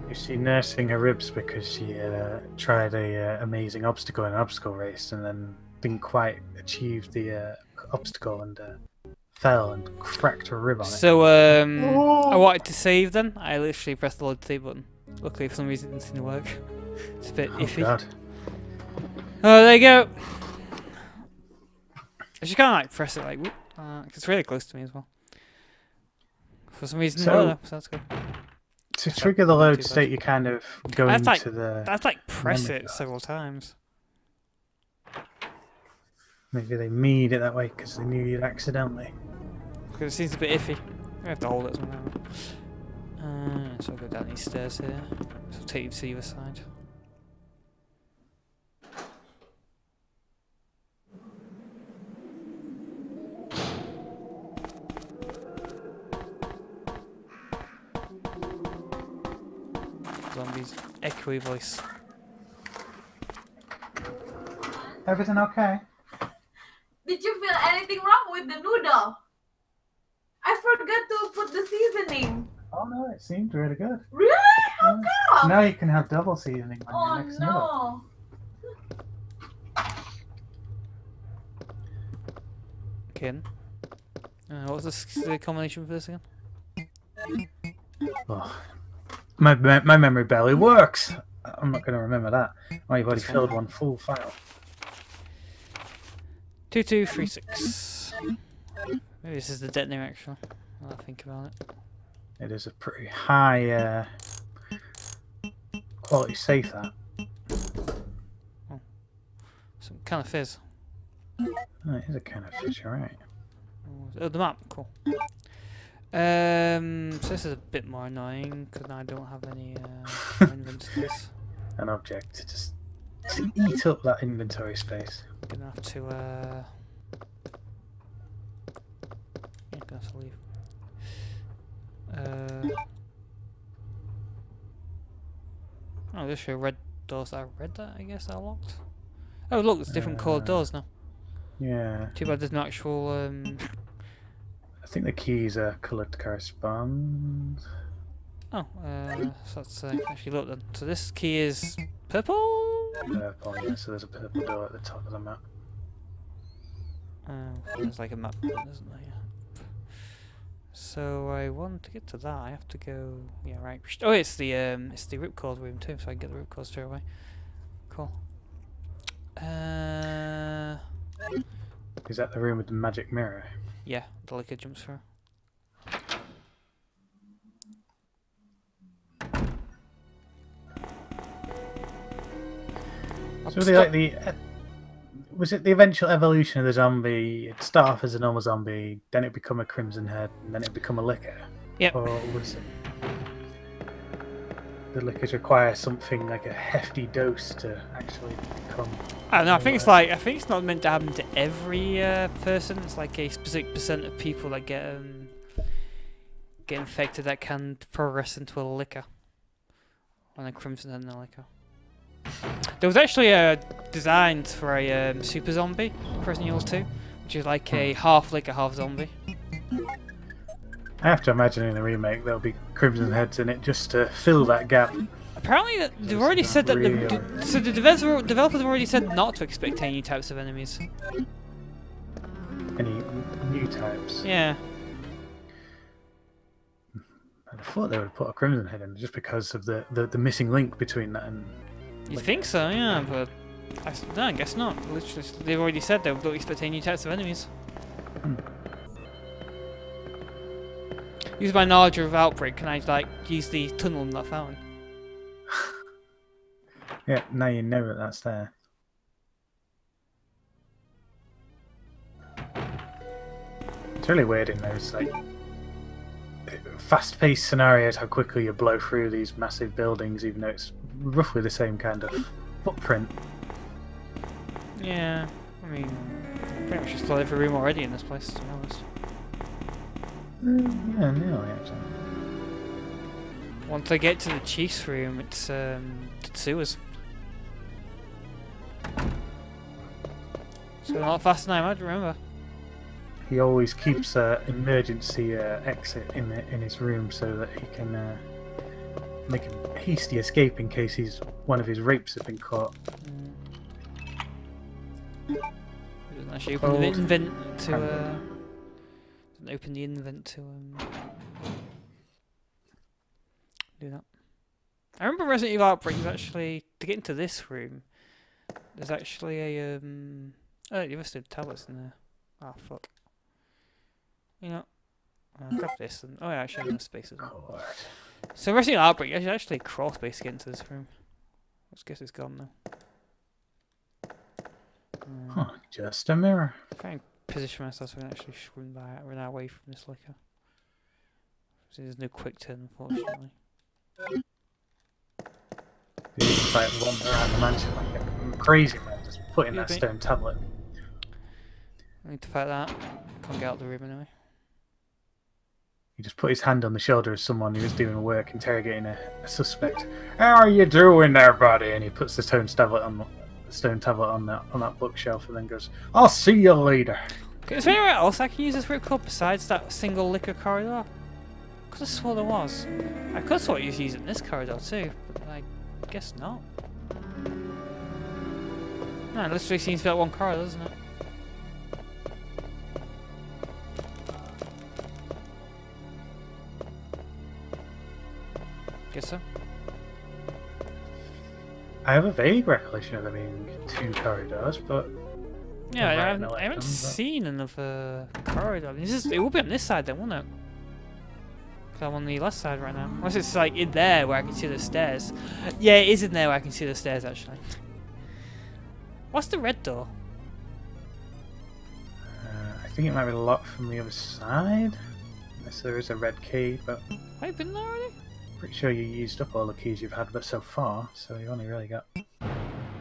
You see nursing her ribs because she tried a amazing obstacle in an obstacle race and then didn't quite achieve the obstacle and fell and cracked her rib on it. So, I wanted to save then. I literally pressed the load save button. Luckily, for some reason, it didn't seem to work. It's a bit iffy. God. Oh, there you go. I should kind of like press it like, whoop, 'cause it's really close to me as well. For some reason, So- no, so that's good. To trigger the load too bad. state, you kind of go That's like- into the. That's like press memory it card. several times. Maybe they made it that way because they knew you'd accidentally. Because it seems a bit iffy. I have to hold it somehow. So I'll go down these stairs here. So I'll take you to the other side. Zombies. Echoey voice. Everything okay? Did you feel anything wrong with the noodle? I forgot to put the seasoning. Oh no, it seemed really good. Really? How Yeah. come? Now you can have double seasoning on Oh your next noodle. no. Kin. What's the combination for this again? Oh, my memory barely works. I'm not going to remember that. Oh, you've already filled one full file. 2236. Maybe this is the detonator actually. I'll think about it. It is a pretty high quality safe, that. Some kind of fizz. Oh, it is a kind of fish, alright. Oh, the map, cool. So this is a bit more annoying because I don't have any inventories. An object to just to eat up that inventory space. Gonna have to yeah, gonna have to leave. Oh, there's your red doors. I read that. I guess are locked. Oh, look, it's different coloured doors now. Yeah. Too bad there's no actual. I think the keys are coloured to correspond. Oh, so that's actually look then. So this key is purple. Purple, yeah, so there's a purple door at the top of the map. There's like a map, isn't there? Yeah. So I want to get to that. I have to go. Yeah, right. Oh, it's the ripcord room too, so I can get the ripcord straight away. Cool. Is that the room with the magic mirror? Yeah, the liquor jumps through. So really like the was it the eventual evolution of the zombie? It'd start off as a normal zombie, then it'd become a crimson head, and then it'd become a liquor. Yep. Or was it the liquors require something like a hefty dose to actually become? I don't know. I think it's like it's not meant to happen to every person. It's like a specific percent of people that get infected that can progress into a liquor. And a crimson and a liquor. There was actually a designed for a super zombie for Resident Evil 2, which is like a half liquor, half zombie. I have to imagine in the remake there'll be crimson heads in it just to fill that gap. Apparently, they've already said that so the developers have already said not to expect any types of enemies. Any new types? Yeah. I thought they would put a crimson head in just because of the missing link between that and. You think so, yeah, but no, I guess not. Literally, they've already said they don't expect any new types of enemies. Use my knowledge of Outbreak, can I like use the tunnel in that fountain? Yeah, now you know that that's there. It's really weird in those like fast-paced scenarios how quickly you blow through these massive buildings, even though it's roughly the same kind of footprint. Yeah, I mean, pretty much just flood every room already in this place, to be honest. Yeah, nearly actually. Once I get to the chief's room, it's sewers. So not faster than I might remember. He always keeps an emergency exit in his room so that he can make a hasty escape in case one of his rapes have been caught. He doesn't actually open the invent to doesn't open the invent to do that. I remember Resident Evil Outbreak was actually to get into this room. There's actually a oh, you must have tablets in there. Oh fuck. You know, grab this and oh yeah, actually I have no space as well. Cord. So Resident Outbreak, I should actually crawl space to get into this room. Let's guess it's gone now. Huh, just a mirror. Try and position myself so I can actually run away from this liquor. So there's no quick turn, unfortunately. You just like wander around the mansion like a crazy man, just putting that stone tablet. I need to fight that. Can't get out of the room anyway. He just put his hand on the shoulder of someone who was doing work, interrogating a suspect. How are you doing there, buddy? And he puts the stone tablet on that bookshelf, and then goes, "I'll see you later." Okay, is there anywhere else I can use this route code besides that single liquor corridor? I could have swore there was. I could have swore you was using this corridor too, but I guess not. No, it literally seems to be that one corridor, doesn't it? Guess so. I have a vague recollection of there being 2 corridors, but Yeah, Right, I haven't seen another corridor. I mean, it will be on this side then, won't it? Because I'm on the left side right now. Unless it's like in there where I can see the stairs. Yeah, it is in there where I can see the stairs actually. What's the red door? I think it might be locked from the other side. Unless there is a red key, but Have you been there already? pretty sure you used up all the keys you've had but so far, so you've only really got...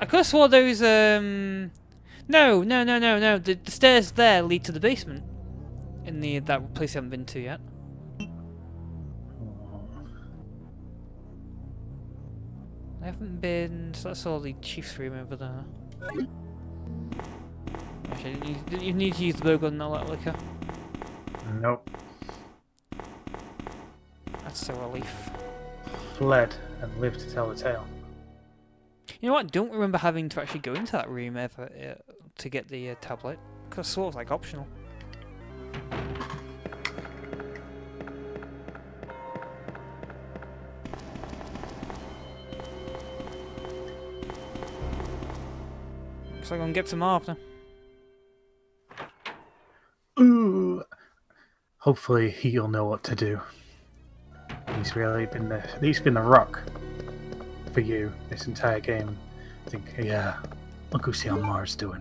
I could have swore those, No. The stairs there lead to the basement. In that place I haven't been to yet. I haven't been... So that's all the chief's room over there. Actually, you need to use the bowgun and all that liquor. Nope. That's a relief. Fled and lived to tell the tale. You know what? I don't remember having to actually go into that room ever to get the tablet. Because sort of like optional. Looks like I'm gonna get some after. Ooh. Hopefully he'll know what to do. He's really been the rock for you this entire game. I think, yeah, look who see how Mars doing.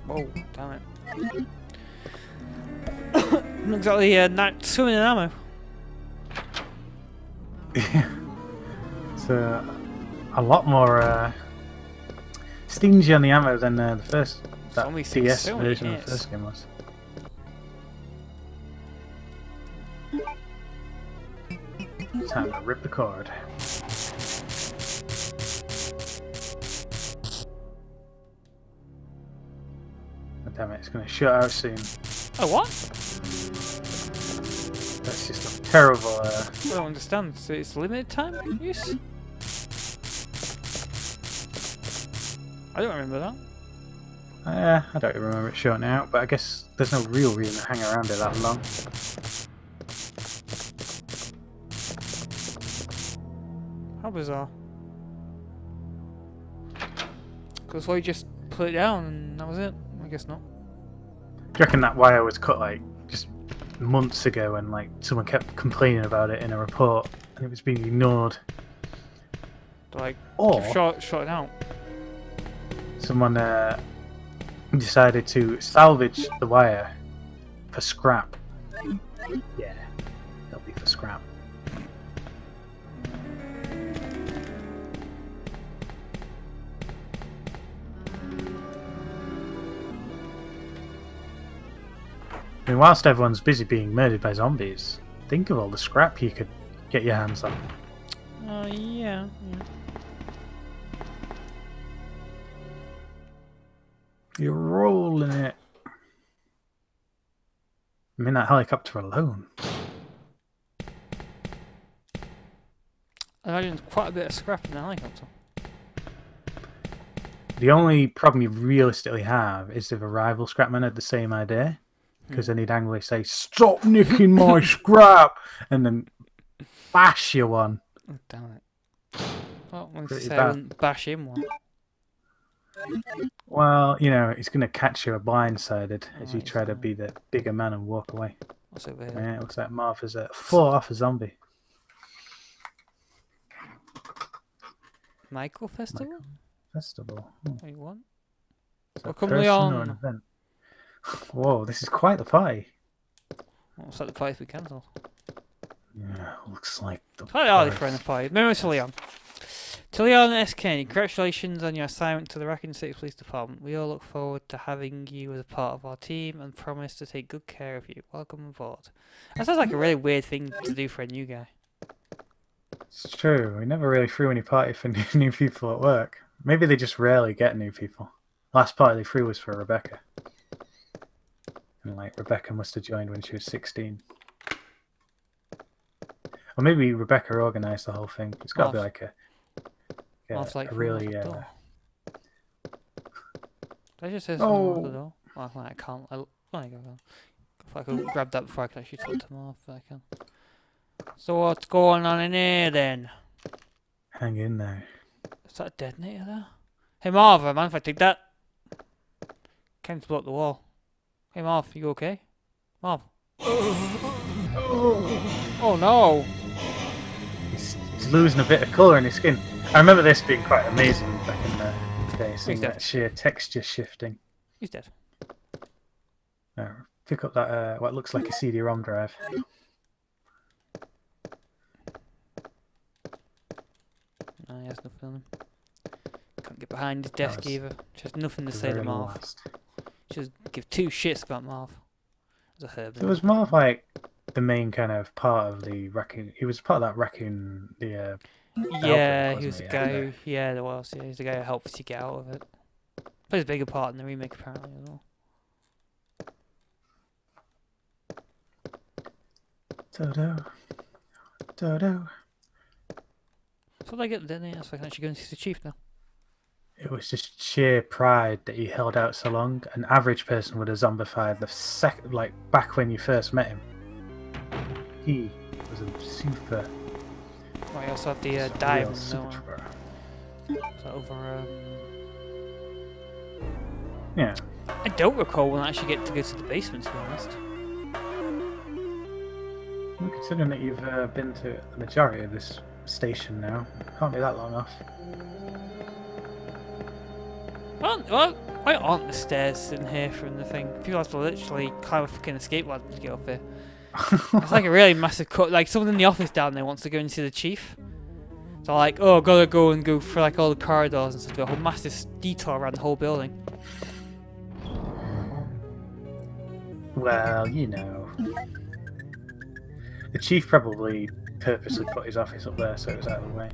Whoa, damn it. Looks like the night swimming in ammo. It's a lot more stingy on the ammo than the first Only DS so many version of hits. the first game was. Time to rip the cord. Oh, damn it, it's going to shut out soon. Oh, what? That's just a terrible... I don't understand. So it's limited time use? I don't remember that. I don't even remember it shutting out, but I guess there's no real reason to hang around it that long. How bizarre. Because we just put it down and that was it? I guess not. Do you reckon that wire was cut like just months ago and like someone kept complaining about it in a report and it was being ignored? Like, Or short it out. someone decided to salvage the wire for scrap. Yeah, it'll be for scrap. I mean, whilst everyone's busy being murdered by zombies, think of all the scrap you could get your hands on. Yeah. You're rolling it. I'm in that helicopter alone. I imagine quite a bit of scrap in the helicopter. The only problem you realistically have is if a rival scrapman had the same idea, because then he'd angrily say, "Stop nicking my scrap!" and then bash you one. Oh, damn it. Well, I Pretty say I bad. wouldn't bash him one. Well, you know, it's going to catch you blindsided as you Right, try to so- be the bigger man and walk away. What's over here? Yeah, it looks like Martha's at 4 off a zombie. Michael Festival? Festival. Oh, Wait, what? is that a Welcome, person or an Leon. event? Whoa, this is quite the party. What's that the price we cancelled? Yeah, looks like the Hi, Ollie, price. friend of the party. Remember to Leon. To Leon S. Kennedy, congratulations on your assignment to the Raccoon City Police Department. We all look forward to having you as a part of our team and promise to take good care of you. Welcome aboard. That sounds like a really weird thing to do for a new guy. It's true. We never really threw any party for new people at work. Maybe they just rarely get new people. Last party they threw was for Rebecca. And like Rebecca must have joined when she was 16. Or maybe Rebecca organised the whole thing. It's got to be like Marv's like, a really... Did I just say Oh. something at the door? Well, I can't. Oh my god. If I could grab that before I can actually talk to Marv, but I can. So what's going on in here then? Hang in there. Is that a detonator there? Hey Marv, I mind if I take that? Came to block the wall. Hey Marv, you okay? Marv. Oh no! He's losing a bit of colour in his skin. I remember this being quite amazing back in the day, seeing dead. that sheer texture shifting. He's dead. Pick up that what looks like a CD-ROM drive. No, he has nothing on him. Can't get behind his desk was either. Just nothing to The say to very Marv. last. Just give two shits about Marv. As a herb. So it was more of like the main kind of part of the raccoon. He was part of that raccoon. The Yeah, wasn't he was he? the guy who, yeah, there was, yeah, he's the guy who helps you get out of it. Plays a bigger part in the remake apparently as well. Dodo, Dodo. So they get the detonator so I can actually go and see the chief now. It was just sheer pride that he held out so long. An average person would have zombified the second, like back when you first met him. He was a super. Oh, I also have the real diamond. super No, trooper. so over. Yeah. I don't recall when I actually get to go to the basement. To be honest. Well, considering that you've been to the majority of this station now, can't be that long off. Well, why aren't the stairs in here from the thing? People have to literally climb a fucking escape ladder to get up there. It's like a really massive cut. Like someone in the office down there wants to go and see the chief. So like, oh, gotta go through like all the corridors and stuff. Do a whole massive detour around the whole building. Well, you know, the chief probably purposely put his office up there so it was out of the way.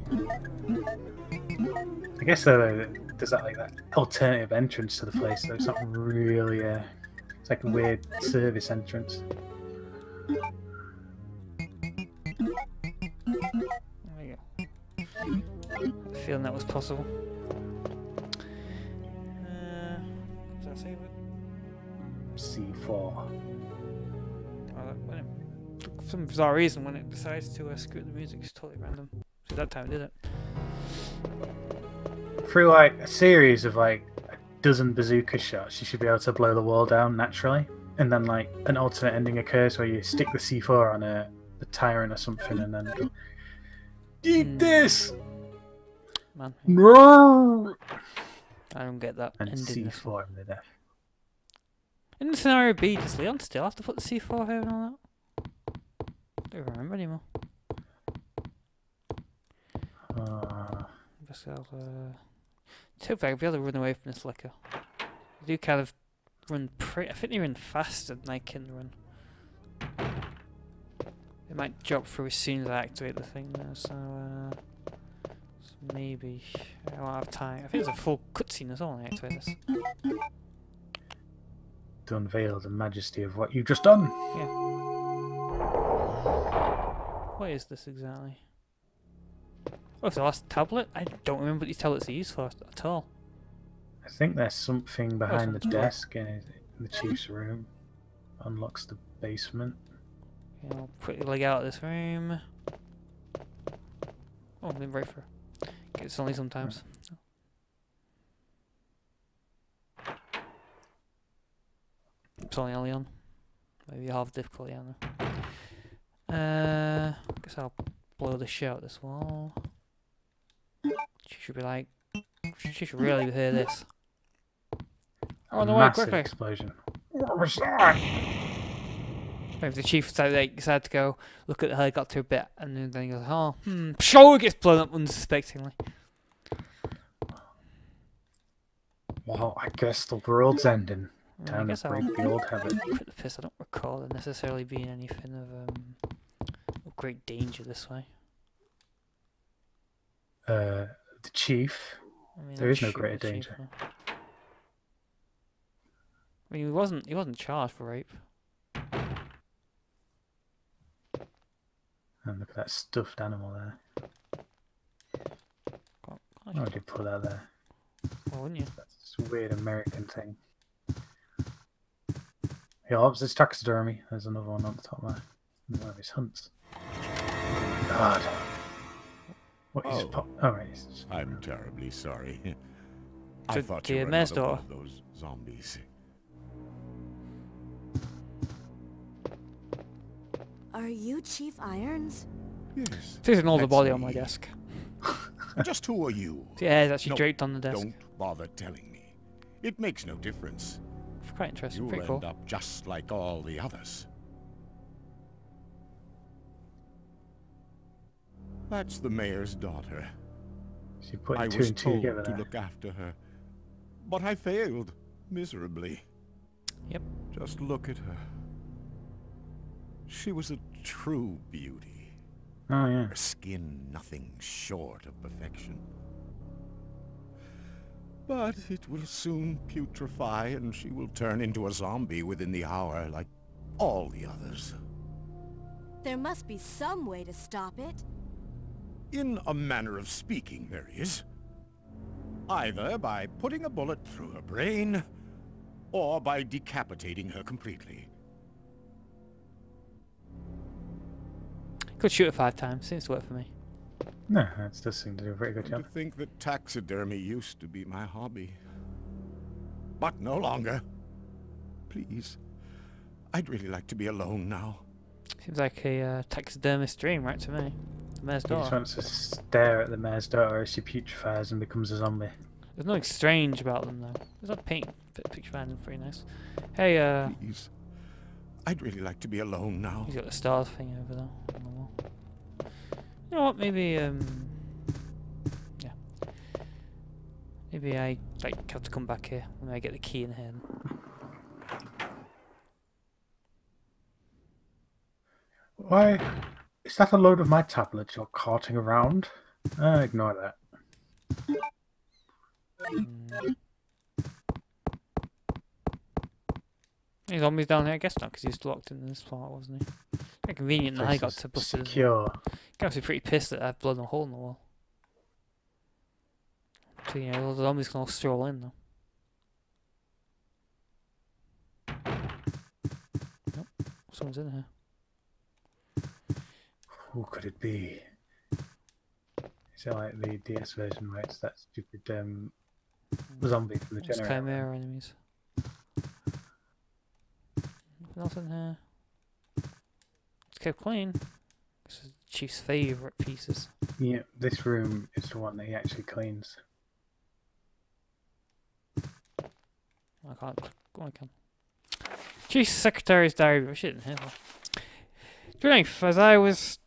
I guess there's that like that alternative entrance to the place, so it's not really it's like a weird service entrance. There you go. Feeling that was possible. Did I save it? C4. Oh, when it, for some bizarre reason, when it decides to screw the music, it's totally random. So that time it did it. Through like a series of like a dozen bazooka shots, you should be able to blow the wall down naturally. And then like an alternate ending occurs where you stick the C4 on a tyrant or something and then go, eat this! Man, No! I don't get that. And ending. C4 him to death. In the scenario B, does Leon still have to put the C4 here and all that? I don't remember anymore. Guess I'll too bad I'll be able to run away from this liquor. I do kind of run I think they run faster than I can run. It might drop through as soon as I activate the thing now, so maybe I won't have time. I think there's a full cutscene as well when I activate this. To unveil the majesty of what you've just done. Yeah. What is this exactly? Oh, it's the last tablet? I don't remember what these tablets are used for at all. I think there's something behind the something. desk in the chief's room. Unlocks the basement. Yeah, I'll quickly leg out of this room. Oh, I'm in right for it. It's only sometimes. It's only on. Maybe I'll have difficulty on it. Guess I'll blow the shit out this wall. She should be like, she should really hear this. Oh, on the way, Massive quickly! explosion. What was that? Maybe the chief decided to go look at the helicopter a bit, and then he goes, oh, Show gets blown up unsuspectingly. Well, I guess the world's ending. I Time to guess I'll break the old habit. quit the piss. I don't recall there necessarily being anything of great danger this way. The chief. I mean, There I'll is no shoot greater the chief, danger. though. I mean, he wasn't charged for rape. And look at that stuffed animal there. Why would you put that there? Why wouldn't you? That's just a weird American thing. He loves his taxidermy. There's another one on the top there. One of his hunts. God. What is oh, right. I'm terribly sorry. I So thought the you were mayor's another one daughter. of those zombies. Are you Chief Irons? Yes. There's an older that's body on my me. desk. Just who are you? Yeah, it's actually No, draped on the desk. Don't bother telling me. It makes no difference. It's quite interesting. You'll Pretty end cool. up just like all the others. That's the mayor's daughter. She put I two was and two told together to there. look after her, but I failed miserably. Yep. Just look at her. She was a true beauty. Oh, yeah. Her skin nothing short of perfection. But it will soon putrefy, and she will turn into a zombie within the hour, like all the others. There must be some way to stop it. In a manner of speaking, there is. Either by putting a bullet through her brain, or by decapitating her completely. Could shoot it 5 times. Seems to work for me. No, that does seem to do a very good To job. think that taxidermy used to be my hobby. But no longer. Please. I'd really like to be alone now. Seems like a taxidermist dream, right to me. The mayor's He just daughter. wants to stare at the mayor's daughter as she putrefies and becomes a zombie. There's nothing strange about them though. There's that paint picture behind them, pretty nice. Hey, Please. I'd really like to be alone now. he's got the stars thing over there on the wall. You know what? Maybe yeah. Maybe I like have to come back here when I get the key in here. Why? Is that a load of my tablets you're carting around? Ignore that. He's zombies down here, I guess not, because he's locked in this part, wasn't he? Quite convenient that I got Place to is bust it. secure. I was pretty pissed that I've blown a hole in the wall. So, you know, all the zombies can all stroll in though. Nope, someone's in here. Who could it be? Is it like the DS version where it's that stupid zombie from the It's generator? chimera enemies. Nothing else in here. It's kept clean. This is the chief's favourite pieces. Yeah, this room is the one that he actually cleans. I can't click. Oh, I can. Chief's secretary's diary. I shit in here. Strength. As I was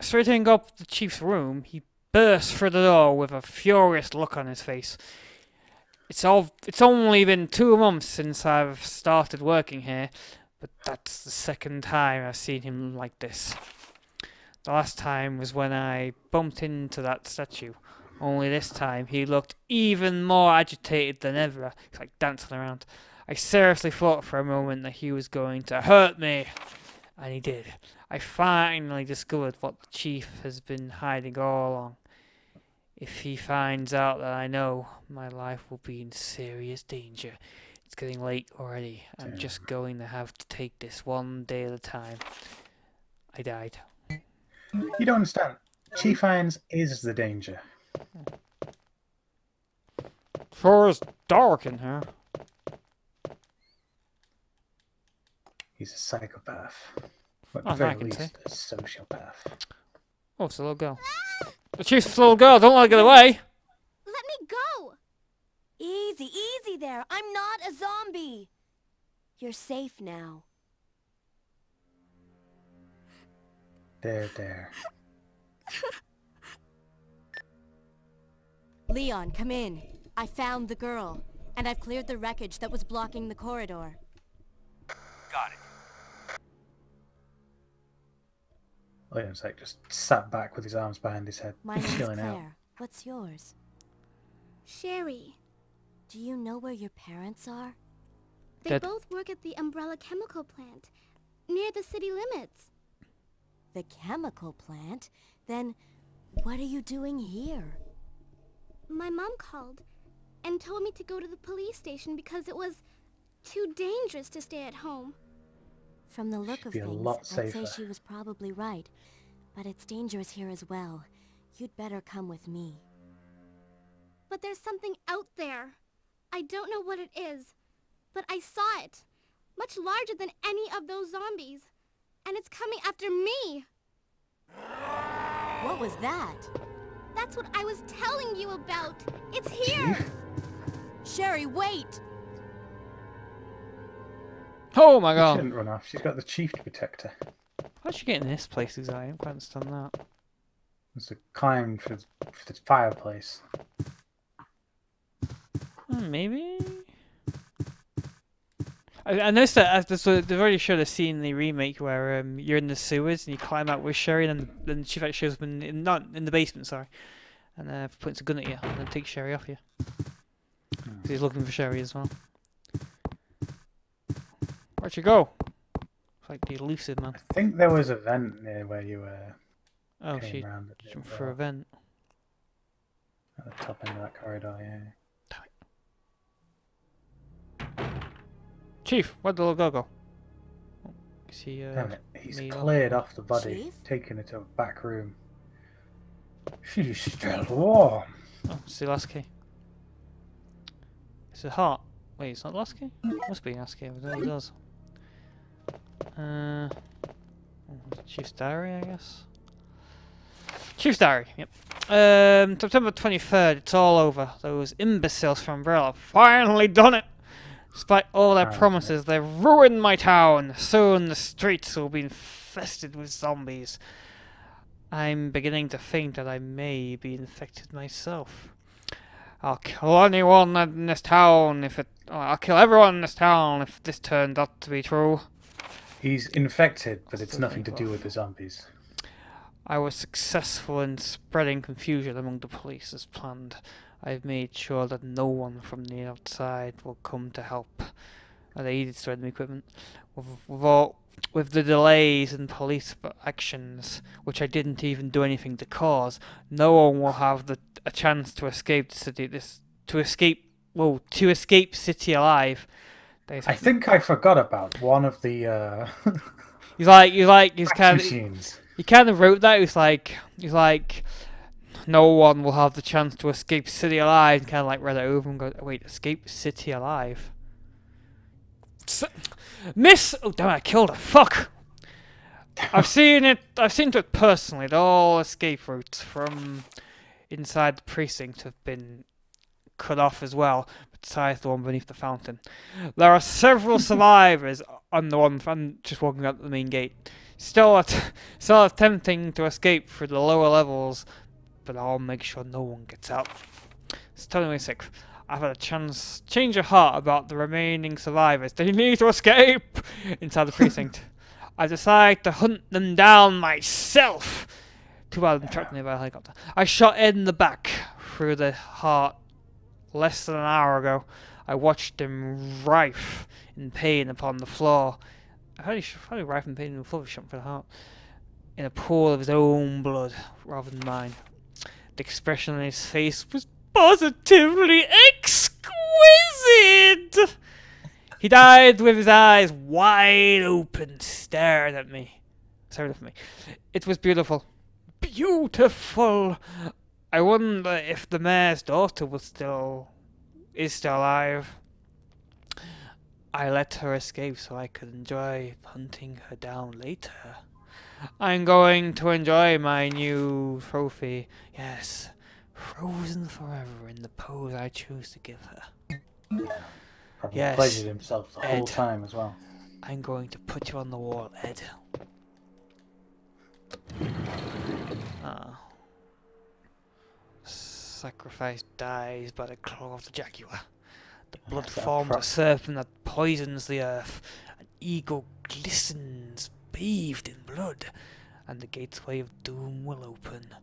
straightening up the chief's room, he burst through the door with a furious look on his face. It's only been 2 months since I've started working here, but that's the second time I've seen him like this. The last time was when I bumped into that statue. Only this time he looked even more agitated than ever. He's like dancing around. I seriously thought for a moment that he was going to hurt me. And he did. I finally discovered what the chief has been hiding all along. If he finds out that I know, my life will be in serious danger. It's getting late already. I'm just going to have to take this one day at a time. I died. You don't understand. Chief Irons is the danger. Sure is dark in here. He's a psychopath. But Oh, at the I very can see. least, a sociopath. Oh, it's a little girl. The chief's little girl. Don't let her get away. Let me go! Easy, easy there. I'm not a zombie. You're safe now. There. Leon, come in. I found the girl, and I've cleared the wreckage that was blocking the corridor. Got it. Leon's like just sat back with his arms behind his head, My name's chilling out. Claire. What's yours? Sherry. Do you know where your parents are? They Dead. both work at the Umbrella Chemical Plant, near the city limits. The chemical plant? Then, what are you doing here? My mom called and told me to go to the police station because it was too dangerous to stay at home. From the look Should of be a things, lot I'd say safer. she was probably right. But it's dangerous here as well. You'd better come with me. But there's something out there. I don't know what it is, but I saw it. Much larger than any of those zombies. And it's coming after me. What was that? That's what I was telling you about. It's here. Chief? Sherry, wait! Oh my She god. shouldn't run off. She's got the chief to protect her. How'd she get in this place exactly? I don't quite understand that. There's a climb for the fireplace. Maybe. I noticed that so they've already showed a scene in the remake where you're in the sewers and you climb out with Sherry, and then the chief actually shows up not in the basement, sorry, and points a gun at you and then takes Sherry off you. 'Cause he's looking for Sherry as well. Where'd you go? It's like the elusive man. I think there was a vent near where you Oh, came she round at the, jumped for a vent. at the top end of that corridor, yeah. Chief, where'd the little girl go? Oh, is he, Damn it, he's made cleared off the body, Chief? taken it to a back room. She's still warm. Oh, it's the last key. It's a heart. Wait, it's not the last key? Must be the last key. It does. Oh, Chief's diary, I guess. Chief's diary. Yep. September 23rd. It's all over. Those imbeciles from Umbrella have finally done it. Despite all their promises, they've ruined my town. Soon the streets will be infested with zombies. I'm beginning to think that I may be infected myself. I'll kill anyone in this town if it. I'll kill everyone in this town if this turned out to be true. He's infected, but it's Still nothing to think do off. with the zombies. I was successful in spreading confusion among the police as planned. I've made sure that no one from the outside will come to help. They destroyed the equipment. With the delays in police actions, which I didn't even do anything to cause, no one will have a chance to escape the city. To escape city alive. I think I forgot about one of the He's kind of. machines. He kind of wrote that. He's like, no one will have the chance to escape city alive. And kind of like read it over and go, wait, escape city alive. Miss, oh damn it, I killed her. Fuck. I've seen to it personally. That all escape routes from inside the precinct have been cut off as well, besides the one beneath the fountain. There are several survivors on the one I'm just walking out the main gate. Still attempting to escape through the lower levels, but I'll make sure no one gets out. It's 26. I've had a change of heart about the remaining survivors. They need to escape inside the precinct. I decide to hunt them down myself. Too bad I'm trapped nearby a helicopter. I shot Ed in the back through the heart less than an hour ago. I watched him writhe in pain upon the floor. I heard he writhed in pain on the floor, shot for the heart. In a pool of his own blood, rather than mine. The expression on his face was positively exquisite! He died with his eyes wide open, staring at me. It was beautiful. Beautiful! I wonder if the mayor's daughter is still alive. I let her escape so I could enjoy hunting her down later. I'm going to enjoy my new trophy. Yes, frozen forever in the pose I choose to give her. Probably Yes, pleasured himself the whole Ed. time as well. I'm going to put you on the wall, Ed. Ah. Sacrifice dies by the claw of the jaguar. The blood Yes, that forms pro- a serpent that poisons the earth. An eagle glistens, bathed in blood, and the gateway of doom will open.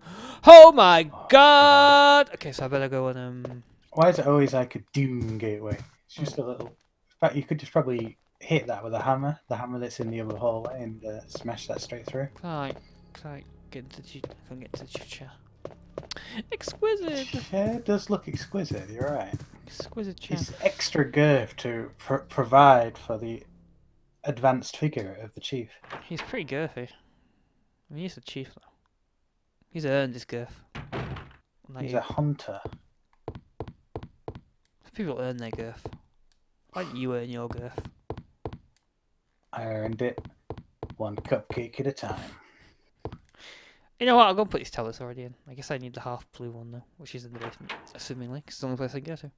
Oh my god! Okay, so I better go and Why is it always like a doom gateway? It's just a little. In fact, you could just probably hit that with a hammer, the hammer that's in the other hallway, and smash that straight through. Can I get into the I can get to the chair. Exquisite! Chair does look exquisite. You're right. Exquisite chair. It's extra girth to provide for the advanced figure of the chief. He's pretty girthy. I mean, he's a chief though. He's earned his girth. Like He's a hunter. people earn their girth. Why don't you earn your girth? I earned it one cupcake at a time. You know what? I'll go and put these towers already in. I guess I need the half blue one though, which is in the basement, assumingly, because it's the only place I can go to.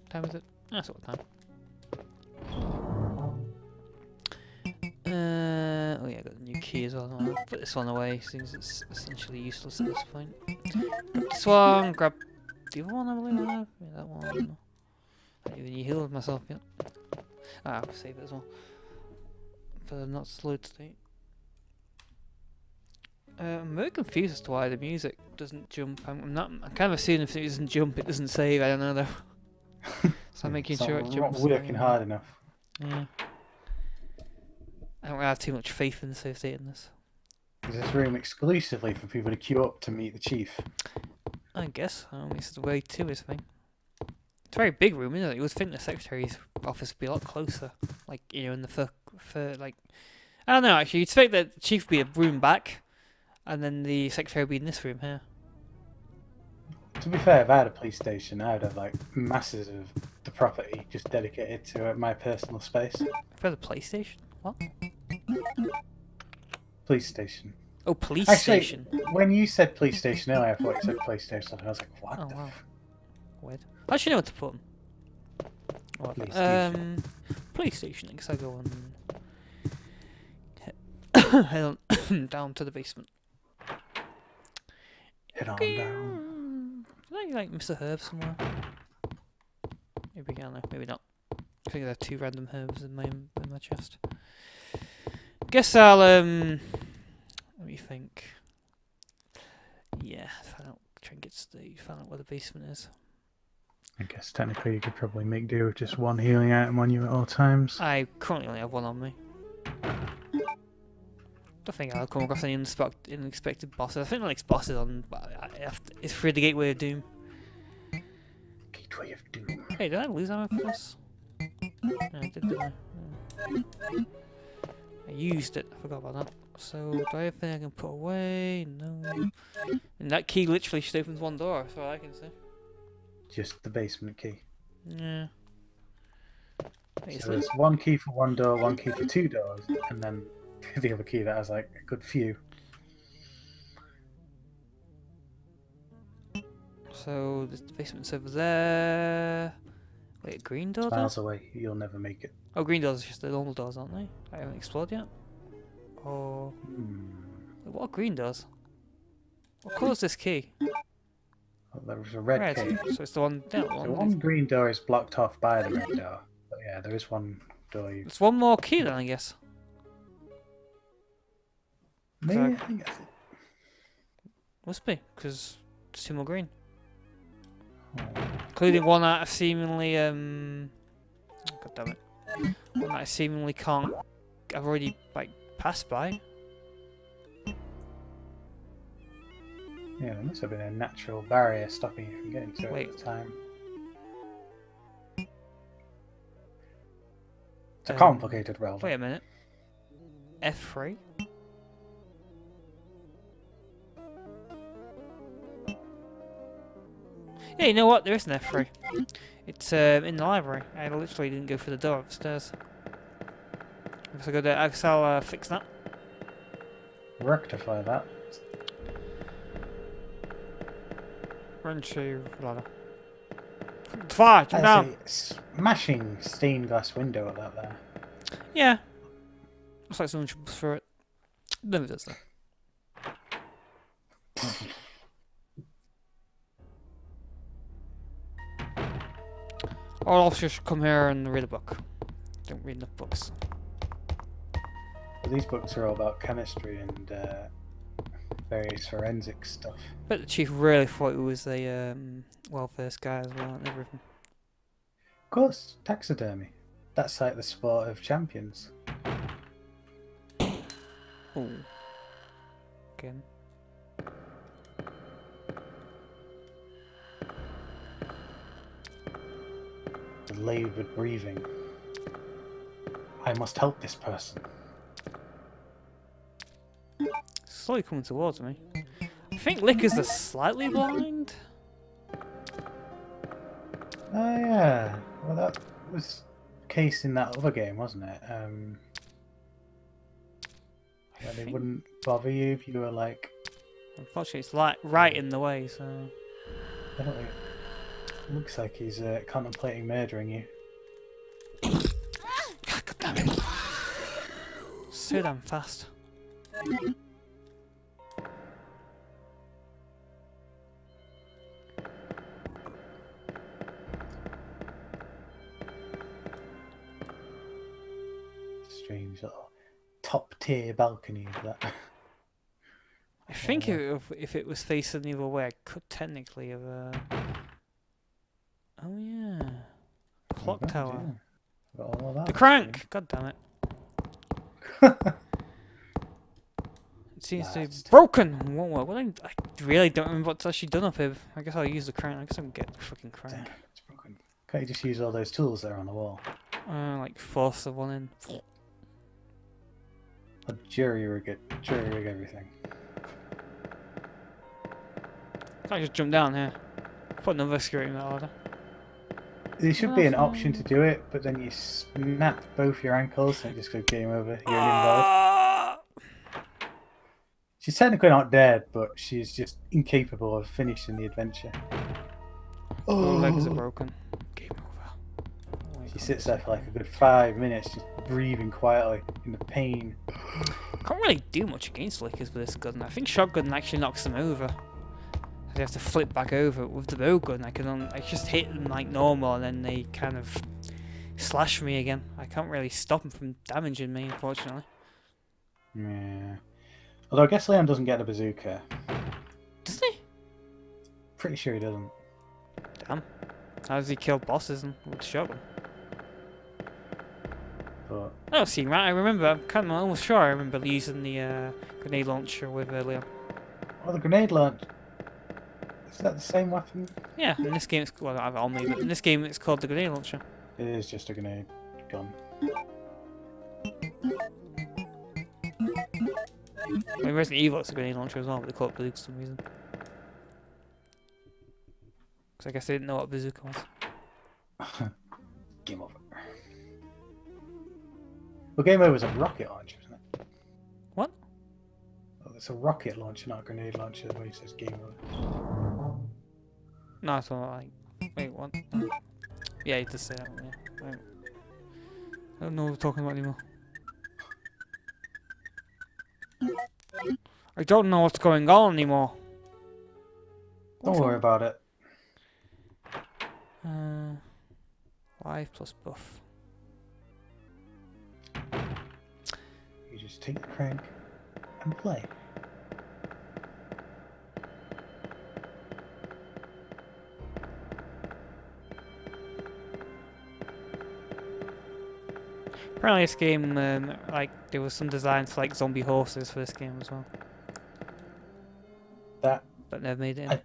Time is it? That's what time. Oh yeah, I got the new key as well. I'll put this one away since it's essentially useless at this point. Grab this one, grab the other one I believe I have. Yeah, that one. I haven't even healed myself yet. I'll save it as well. For the not slowed state. I'm very confused as to why the music doesn't jump. I'm kind of assuming if it doesn't jump, it doesn't save. I don't know though. So I'm making sure it jumps. Not working hard enough. Yeah. I don't really have too much faith in the save state in this. Is this room exclusively for people to queue up to meet the chief? I guess. This is the way to his thing. It's a very big room, isn't it? You would think the secretary's office would be a lot closer. Like, you know, in the for like... I don't know, actually. You'd expect that the chief would be a room back, and then the secretary would be in this room here. To be fair, if I had a police station, I'd have like masses of the property just dedicated to my personal space. For the PlayStation? What? Police station. Oh, police Actually, station. when you said police station earlier, I thought you said PlayStation. I was like, what Oh, the wow. f... Weird. I actually know what to put them. PlayStation. PlayStation. I guess I'll go on... head on down to the basement. Head on down. Did I like Mr. Herb somewhere? Maybe I don't know. Maybe not. I think there are 2 random herbs in my chest. Guess I'll let me think. Yeah, try and find out where the basement is. I guess technically you could probably make do with just one healing item on you at all times. I currently only have one on me. Don't think I'll come across any unexpected bosses. I think the next boss is on, but it's through the Gateway of Doom. Gateway of Doom. Hey, did I lose ammo for this? No, I didn't. I used it. I forgot about that. So, do I have anything I can put away? No. And that key literally just opens one door, that's all I can see. Just the basement key. Yeah. So there's one key for one door, one key for 2 doors, and then the other key that has like a good few. So, the basement's over there. Wait, green door there? Miles away, you'll never make it. Oh, green doors are just the normal doors, aren't they? I haven't explored yet. Oh. Wait, what are green doors? What colour's this key? Well, there was a red key. So it's the one down. The one green door is blocked off by the red door. But yeah, there is one door you... It's one more key then, I guess. Maybe, I think that's it. Must be, because there's 2 more green. Including one that I seemingly, God damn it. One that I seemingly can't... I've already, like, passed by. Yeah, there must have been a natural barrier stopping you from getting to it Wait. at the time. It's a complicated world. Wait a minute. F3? Yeah, you know what? There is an F3. It's in the library. I literally didn't go through the door upstairs. I guess I go there. I guess I'll fix that. Rectify that. Run to ladder. Fire! Jump down! That's a smashing stained glass window up there. Yeah. Looks like someone jumps through it. Never does though. All officers should come here and read a book. Don't read enough books. Well, these books are all about chemistry and various forensic stuff. Bet the chief really thought he was a well-versed guy as well and everything. Of course, taxidermy. That's like the sport of champions. Oh. Again. The laboured breathing. I must help this person. Slowly coming towards me. I think Lickers are slightly blind. Oh yeah. Well, that was the case in that other game, wasn't it? Yeah, they wouldn't bother you if you were like. Unfortunately, it's like right in the way, so. Definitely. Looks like he's contemplating murdering you. God damn it! So damn fast. Strange little top tier balcony of that. I think if it was facing the other way, I could technically have. Oh yeah, clock tower. Yeah. Got all of that. The crank. God damn it! It seems to be broken. What? I really don't remember what's actually done up here. I guess I'll use the crank. I guess I can get the fucking crank. Damn, it's broken. Can't you just use all those tools there on the wall? Like force the one in. Or jury rig everything. Can't I just jump down here? Put another security in that order. There should be an option to do it, but then you snap both your ankles and it just goes game over. You're invalid. She's technically not dead, but she's just incapable of finishing the adventure. All legs are broken. Game over. She sits there for like a good 5 minutes, just breathing quietly in the pain. Can't really do much against Lickers with this gun. I think shotgun actually knocks them over. They have to flip back over. With the bow gun, I just hit them like normal, and then they kind of slash me again. I can't really stop them from damaging me, unfortunately. Yeah. Although I guess Leon doesn't get a bazooka. Does he? Pretty sure he doesn't. Damn. How does he kill bosses with shotgun? But Oh, see, right, I remember. I'm almost sure I remember using the grenade launcher with Leon. well, the grenade launch. Is that the same weapon? Yeah, in this game it's well, I have it on me, but in this game it's called the grenade launcher. It is just a grenade gun. I mean, Resident Evil it's a grenade launcher as well, but they call it bazooka for some reason. Because I guess they didn't know what bazooka was. Game over. Well, game over is a rocket launcher, isn't it? What? Well, it's a rocket launcher, not a grenade launcher, the way it says game over. No, it's not like. Wait, what? Oh. Yeah, it does say that one, yeah. Right. I don't know what we're talking about anymore. I don't know what's going on anymore. Don't worry about it. Live plus buff. You just take the crank and play. Apparently this game, like, there was some designs for like zombie horses for this game as well. That. But never made it in.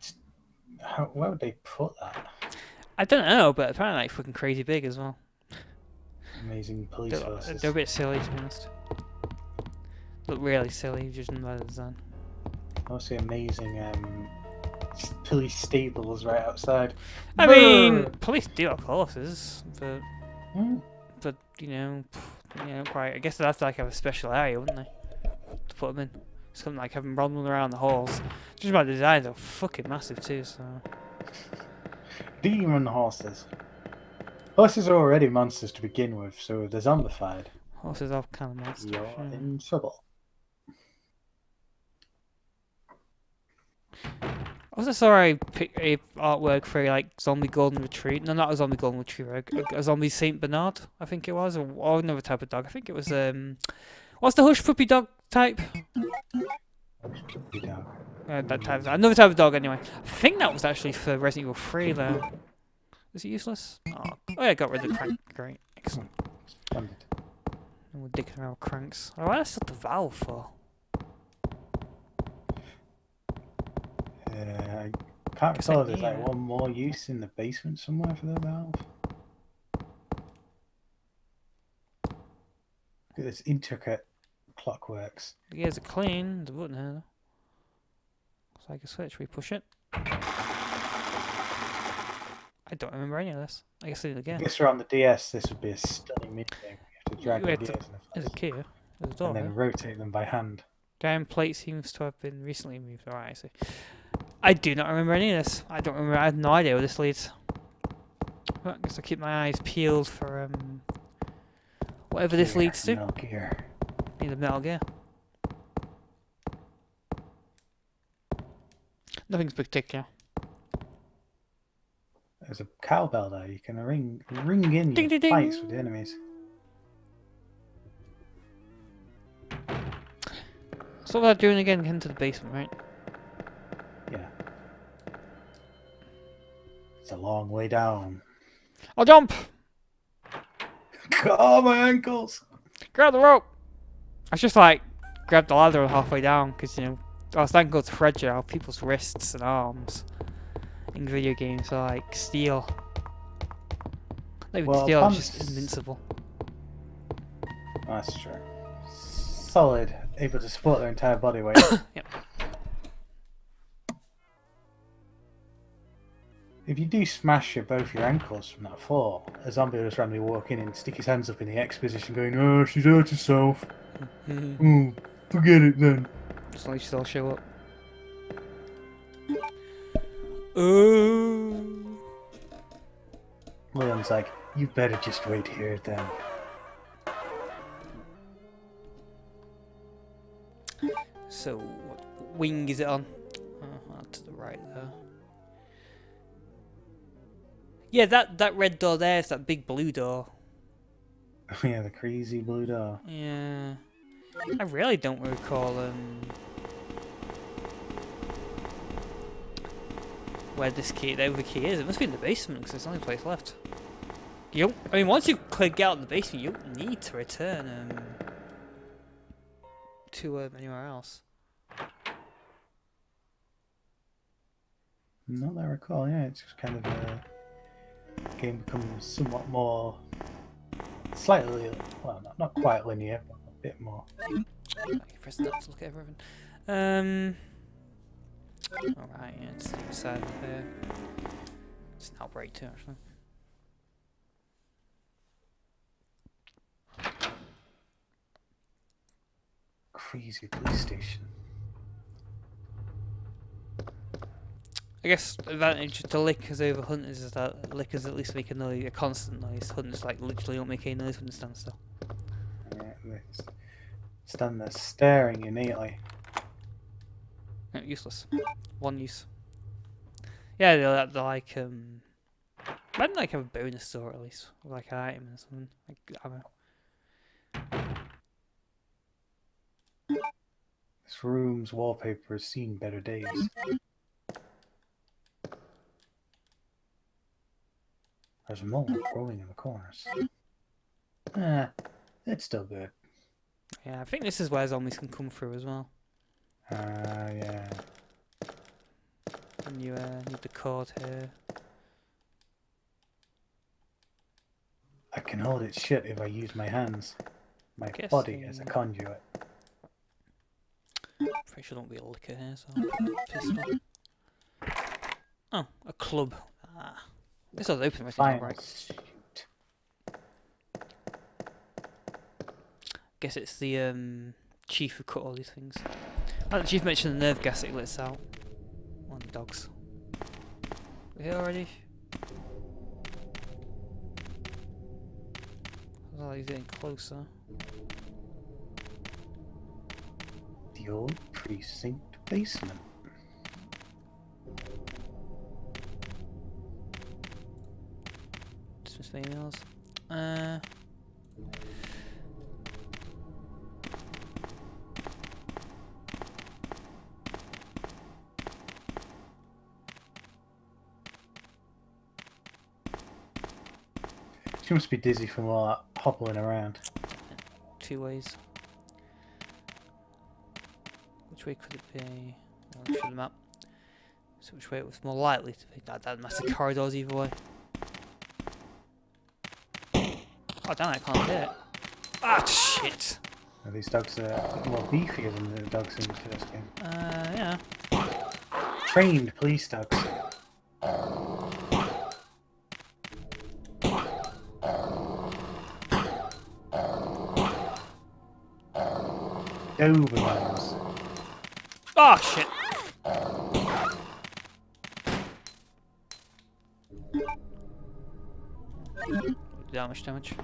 Where would they put that? I don't know, but apparently like fucking crazy big as well. Amazing police horses. They're a bit silly to be honest. Look really silly, judging by the design. Also amazing police stables right outside. I mean, police do have horses, but Hmm? quite. I guess they'd have to like have a special area, wouldn't they, to put them in? Something like having run around the halls. Just by the designs are fucking massive too. So Demon horses. Horses are already monsters to begin with, so if they're zombified, horses are kind of monsters. you're Yeah. in trouble. I also saw a artwork for like zombie golden retriever. No, not a zombie golden retriever. A zombie Saint Bernard, I think it was, or another type of dog. I think it was what's the hush puppy dog type? That type. Another type of dog, anyway. I think that was actually for Resident Evil 3, though. Is it useless? Oh yeah, I got rid of the crank. Great, excellent. Splendid. And we're dicking around with cranks. Oh, why is that the valve for? I can't Guess recall I- if there's like yeah. one more use in the basement somewhere for the valve. Look at this intricate clockworks. The gears are clean. There's a button here, though. Looks like a switch. We push it. I don't remember any of this. I guess I did If again. this were on the DS, this would be a stunning mini game. You have to drag You the have to- gears in There's a the key here. There's a door and here. then rotate them by hand. Down plate seems to have been recently moved. Alright, I see. I do not remember any of this. I don't remember. I have no idea where this leads. Well, I guess I'll keep my eyes peeled for whatever this leads to. Metal Gear. Need a Metal Gear. Nothing's particular. There's a cowbell there. You can ring in Ding, your ding, fights ding. with the enemies. So what we're doing again, get into the basement, right? Yeah. It's a long way down. I'll jump! Oh, my ankles! Grab the rope! I just like grabbed the ladder halfway down because I was thinking it's fragile. People's wrists and arms in video games are like steel. Not even Well, steel, it's just pumps- invincible. That's true. Solid, able to support their entire body weight. Yep. If you do smash both your ankles from that fall, a zombie will just randomly walk in and stick his hands up in the X position going, "Oh, she's hurt herself. Oh, forget it then." Just like she'll show up. Ooh. Leon's like, "You better just wait here then." So, what wing is it on? To the right there. Yeah, that red door there is that big blue door. Yeah, the crazy blue door. Yeah. I really don't recall where the key is. It must be in the basement because there's the only place left. You don't, I mean, once you get out of the basement, you don't need to return to anywhere else. Not that I recall, yeah, it's just kind of the game becomes somewhat more slightly, well, not quite linear, but a bit more. You press that to look at everything. Alright, yeah, it's the other side of there. It's an outbreak too, actually. Crazy police station. I guess the advantage to lickers over hunters is that lickers at least make a constant noise. Hunters like literally don't make any noise when they stand still. Yeah, they stand there staring innately. Yeah, useless. One use. Yeah, they're like I'd like have a bonus store at least, or like an item or something. Like ammo. This room's wallpaper has seen better days. There's a mole growing in the corners. It's still good. Yeah, I think this is where zombies can come through as well. Yeah. And you need the cord here. I can hold it shut if I use my hands. My Guess, body as a conduit. Pretty sure there won't be a licker here, so I'll put a pistol. Oh, a club. Ah. This is open right Fine. now, right? Guess it's the chief who cut all these things. Oh, the chief mentioned the nerve gas that he lets out. One of the dogs. We're here already? Oh, he's getting closer. The old precinct basement. Dismiss emails. She must be dizzy from all that hobbling around. 2 ways. Which way could it be? I'll show the map. So which way it was more likely to be? That doesn't matter. Corridors either way. Oh damn! I can't hit it. Ah shit! Well, these dogs are more beefier than the dogs in the first game. Yeah. Trained police dogs. Dobermans. Oh shit! That much damage.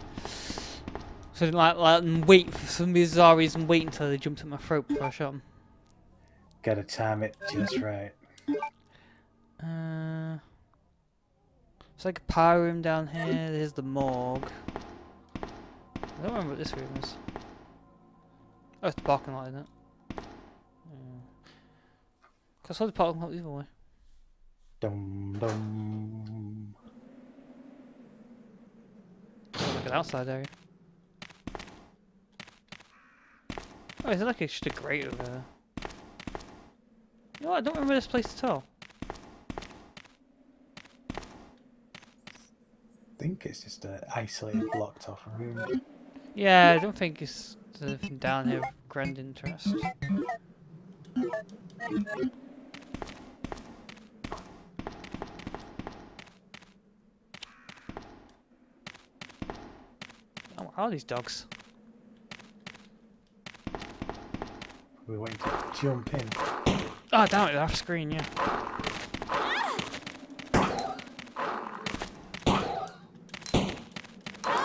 So I didn't like wait for some bizarre reason, wait until they jumped at my throat before I shot them. Gotta time it just right. It's like a power room down here. There's the morgue. I don't remember what this room is. Oh, it's the parking lot, isn't it? I saw the parking lot the other way. Dum dum. Sounds like an outside area. Oh, is it like just a grate over there? You know what? I don't remember this place at all. I think it's just an isolated, blocked off room. Yeah, I don't think it's there's anything down here of grand interest. Oh, where are these dogs? We're waiting to jump in. Oh, damn it, they're off screen, yeah.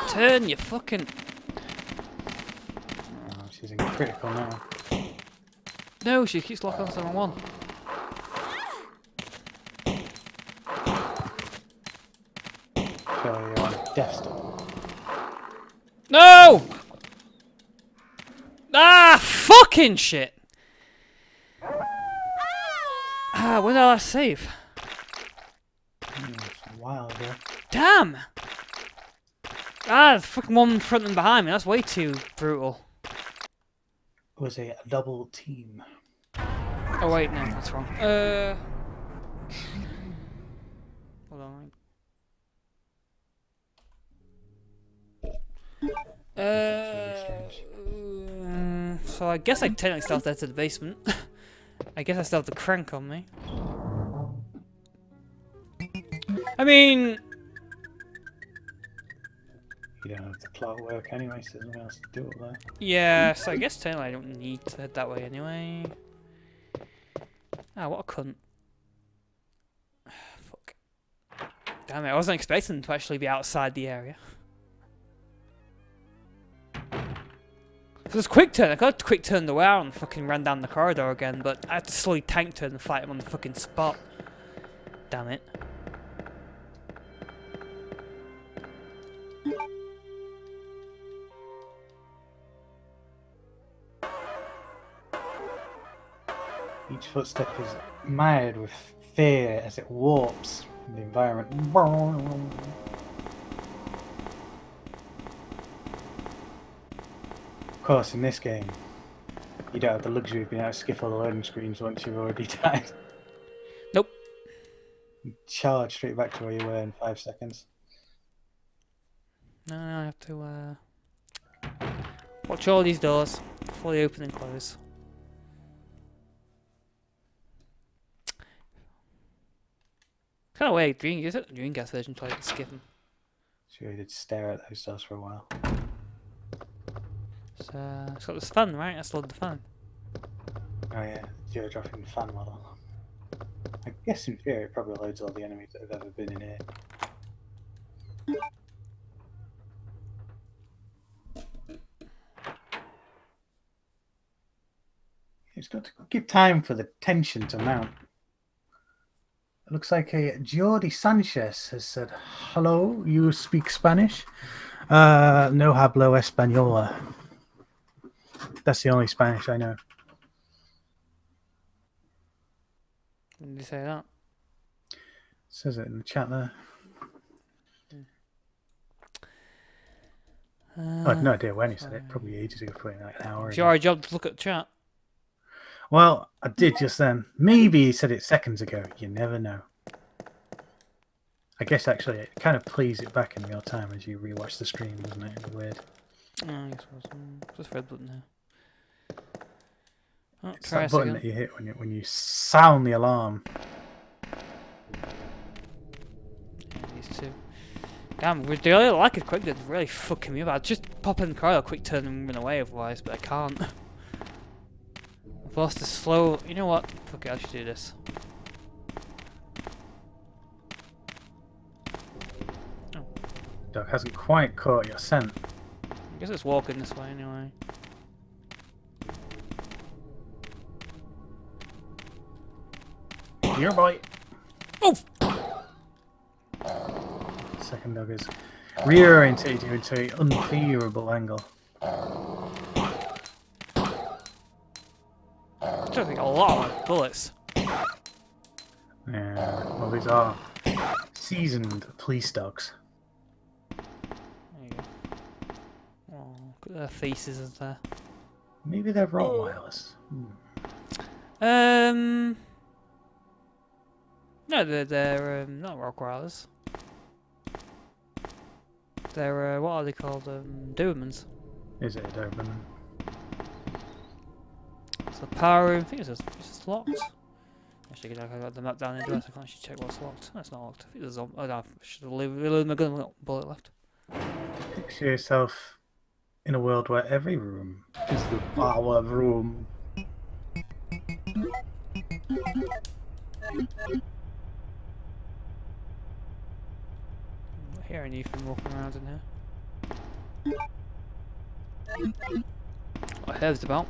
Turn, you fucking... Oh, she's in critical now. No, she keeps locking onto the wrong one. So you're on desktop. No! Ah, fucking shit! Ah, when did I last save? It's a while ago. Damn! Ah, the fucking one in front and behind me, that's way too brutal. It was a double team. Oh wait, no, that's wrong. Hold on. So I guess I technically still have to enter the basement. I guess I still have the crank on me. I mean... You don't have the clockwork anyway, so there's nothing else to do up there. Yeah, so I guess technically I don't need to head that way anyway. Ah, what a cunt. Fuck. Damn it, I wasn't expecting them to actually be outside the area. So it's quick turn. I could have quick turned around and fucking ran down the corridor again, but I had to slowly tank turn and fight him on the fucking spot. Damn it. Each footstep is mired with fear as it warps the environment. Of course, in this game, you don't have the luxury of being able to skip all the loading screens once you've already died. Nope. You charge straight back to where you were in 5 seconds. No, I have to watch all these doors fully open and close. Kind of weird. Is it the Dreamcast version? Try to skip them. Sure, he did stare at those doors for a while. So it's got this fun, right? That's a lot of fun. Oh yeah, Joe dropping the fan model. I guess in theory it probably loads all the enemies that have ever been in here. It's got to give time for the tension to mount. It looks like a Jordi Sanchez has said, "Hello, you speak Spanish?" No hablo española. That's the only Spanish I know. When did you say that? Says it in the chat there. I have no idea when he said it. Probably ages ago, probably like an hour It's ago. your job to look at the chat. Well, I did just then. Maybe he said it seconds ago. You never know. I guess actually it kind of plays it back in real time as you rewatch the stream, doesn't it? It's weird. Oh, I guess it was. Just red button there. Oh, It's try that us button again. that you hit when you sound the alarm. Yeah, these two. Damn, the only lack of quick that's really fucking me up. I'd just pop in the corridor, quick turn and run away otherwise, but I can't. I'm forced to slow. You know what? Fuck it, I should do this. Dog hasn't quite caught your scent. I guess it's walking this way anyway. Your boy. Oh! Second dog is reorientated you into an unfavorable angle. Took like a lot of my bullets. Yeah, well, these are seasoned police dogs. There you go. Oh, look at their faces is there. Maybe they're Rottweilers. No, they're not Rottweilers. They're what are they called? Dobermans. Is it a Doberman? It's a power room. I think it's just locked. Actually, I got the map down here. I can actually check what's locked. That's not locked. I think there's oh no, I should have reloaded my gun. I've got a bullet left. Picture yourself in a world where every room is the power room. I'm not hearing anything walking around in here. What here's about?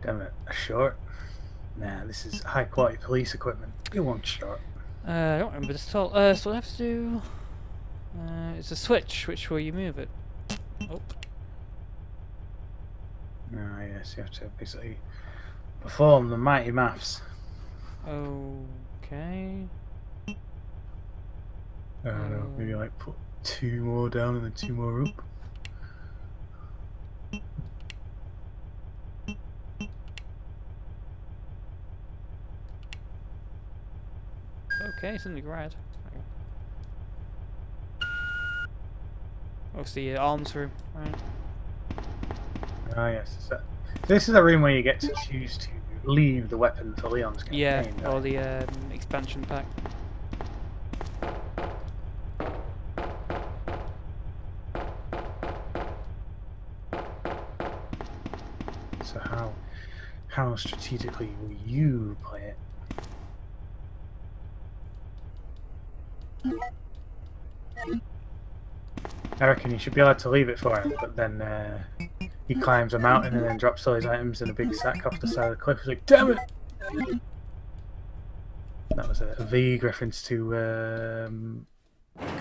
Damn it, a short? Nah, this is high quality police equipment. It won't short. I don't remember this at all. So what I have to do... it's a switch. Which way you move it? Oh. Ah, yes, you have to basically perform the mighty maths. Okay. I don't know, maybe like put 2 more down and then 2 more up. Okay, something red. Oh, it's the arms room. Right. Ah, yes. So this is a room where you get to choose to leave the weapon for Leon's campaign. Yeah, right? or the expansion pack. So how strategically will you play it? I reckon you should be allowed to leave it for him, but then he climbs a mountain and then drops all his items in a big sack off the side of the cliff. He's like, damn it! That was a vague reference to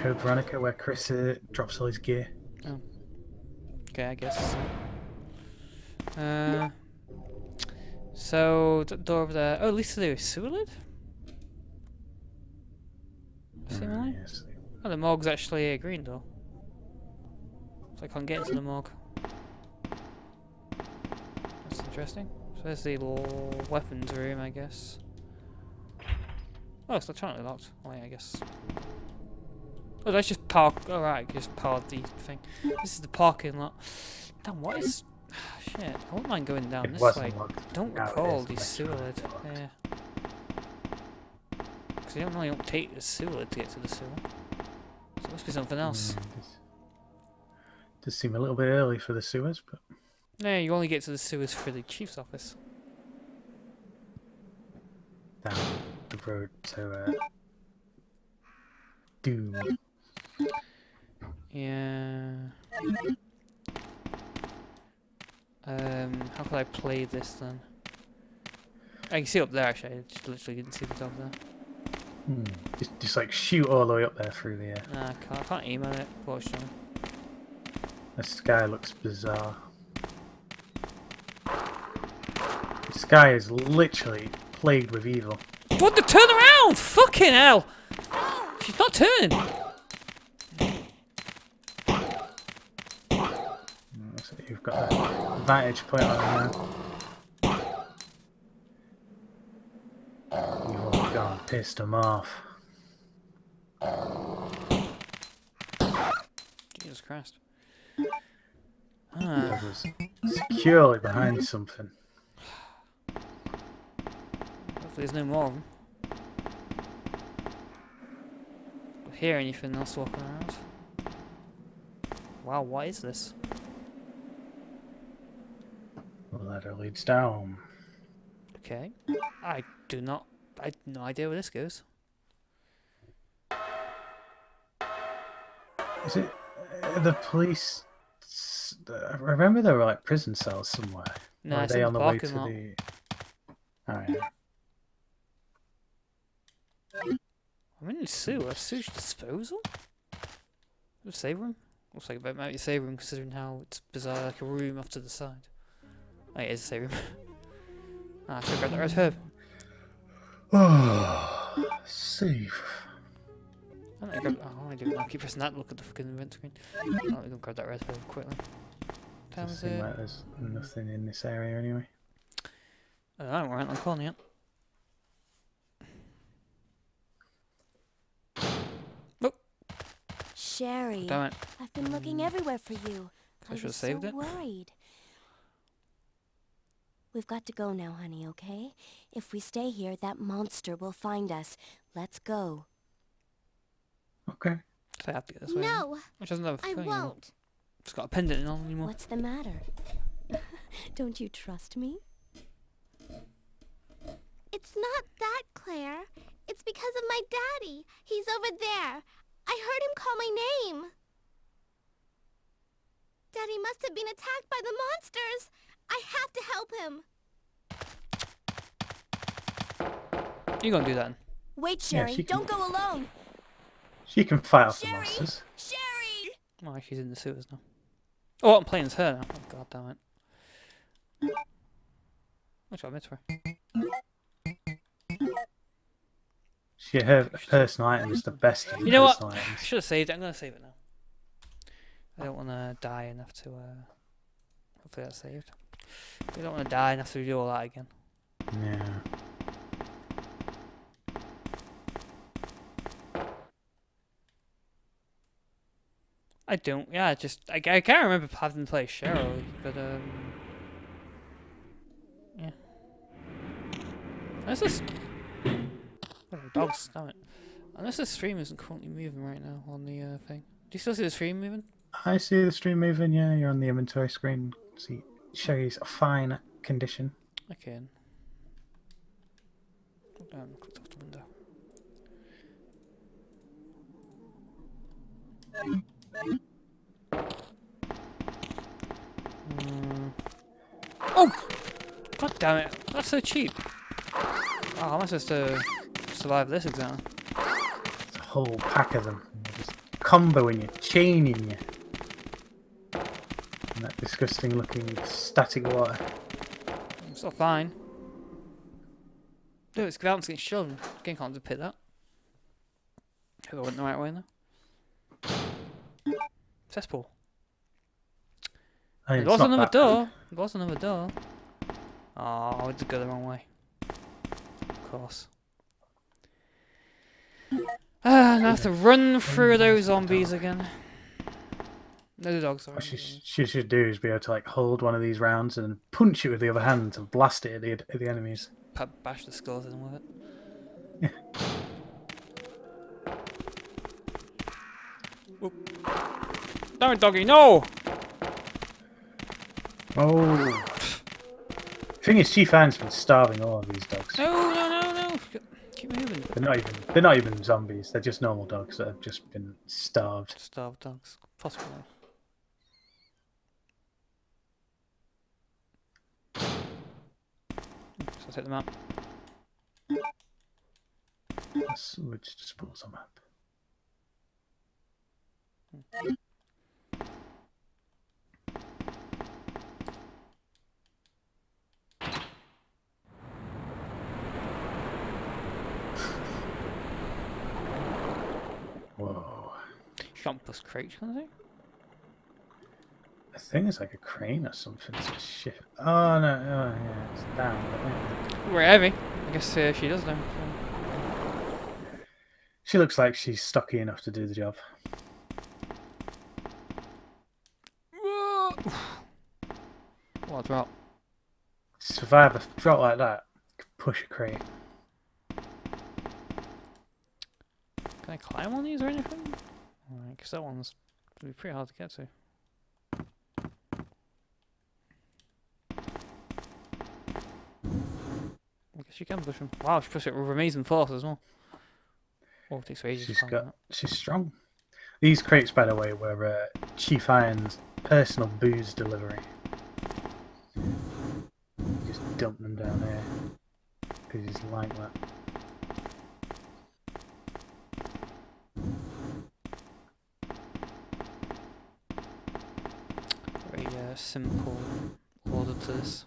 Code Veronica, where Chris drops all his gear. Oh. Okay, I guess. So, door over there. Oh, at least there is sewer lid? Seemingly? Yes. Oh, the morgue's actually green though. So I can't get into the morgue. That's interesting. So there's the little weapons room, I guess. Oh, it's electronically locked. Oh, yeah, I guess. Oh, let's just park. Alright, just park the thing. This is the parking lot. Damn, what is... Shit, I wouldn't mind going down It this wasn't way. locked. Don't Now it recall is, these sewer lid. Yeah. Because you don't really take the sewer lid to get to the sewer. So it must be something else. Does seem a little bit early for the sewers, but... No, you only get to the sewers through the chief's office. Down the road to Doom. Yeah. How could I play this then? I can see up there actually. I just literally didn't see the dog there. Just like shoot all the way up there through the air. Nah, I can't aim at it, fortunately. The sky looks bizarre. The sky is literally plagued with evil. What the turn around? Fucking hell! She's not turning. So you've got a vantage point on her now. You've all gone pissed them off. Jesus Christ. It was securely behind something. Hopefully there's no more of them. Don't hear anything else walking around. Wow, what is this? The ladder leads down. Okay. I have no idea where this goes. Is it the police? I remember there were like prison cells somewhere. No, Or are it's they in on the the way parking to lot. the? Oh yeah. I'm in the sewer. Sewage disposal? A save room? Looks like it might be a save room considering how it's bizarre, like a room off to the side. Oh, it is a save room. I should have grabbed that red herb. Oh, safe. I'll keep pressing that, look at the fucking event screen. Let me go grab that red herb quickly. Time Doesn't is seem it? like there's nothing in this area anyway. I don't know, we're right on the corner yet. Sherry, Damn it. I've been looking everywhere for you. I I should have was so saved it. worried. We've got to go now, honey, okay? If we stay here, that monster will find us. Let's go. Okay. So I have to get this way. No, Which doesn't have a I thing. won't. It's got a pendant on anymore. What's the matter? Don't you trust me? It's not that, Claire. It's because of my daddy. He's over there. I heard him call my name. Daddy must have been attacked by the monsters. I have to help him. You gonna do that then? Wait, Yeah, Sherry, she can- don't go alone. She can fight off the Sherry! monsters. Sherry! Oh, she's in the sewers now. Oh, I'm playing as her now. Oh, god damn it. What's I missed for? Her personal item is the best of the You know what? personal I items. should have saved it. I'm gonna save it now. I don't want to die enough to. Hopefully that's saved. I don't want to die enough to do all that again. Yeah. I don't. Yeah, I can't remember having to play Cheryl, but yeah. Unless this. Oh, dogs! Damn it. Unless the stream isn't currently moving right now on the thing. Do you still see the stream moving? I see the stream moving, yeah, you're on the inventory screen. See Sherry's fine condition. Okay. Clicked off the window. Oh! God damn it! That's so cheap. Oh, how am I supposed to survive this exam? It's a whole pack of them. Just comboing you, chaining you. And that disgusting looking static water. I'm still fine. Dude, it's about to get children. Game can't depict that. Hope I went the right way now. Cesspool. I mean, There it's was not another that door. There was another door. Oh, I did go the wrong way. Of course. And I have to run through those zombies again. No, the dogs. Sorry. What she should do is be able to like hold one of these rounds and punch it with the other hand and blast it at the enemies. Bash the skulls in with it. Damn it, doggy, no! Oh. Thing is, Chief Anne's been starving all of these dogs. No. Keep moving. They're not even zombies. They're just normal dogs that have just been starved. Starved dogs. Possibly. So I'll take them out. Which just pulls them up. Whoa. Can't plus crate, can't they? I think it's like a crane or something to shift. Oh no, oh, yeah, it's down. But yeah. We're heavy. I guess she does know. She looks like she's stocky enough to do the job. What a drop. To survive a drop like that, you can push a crate. Can I climb on these or anything? Because that one's gonna be pretty hard to get to. I guess you can push them. Wow, she pushed it with amazing force as well. Oh, it takes ages. She's strong. These crates, by the way, were Chief Iron's personal booze delivery. Just dump them down there because he's like that. Very simple order to this.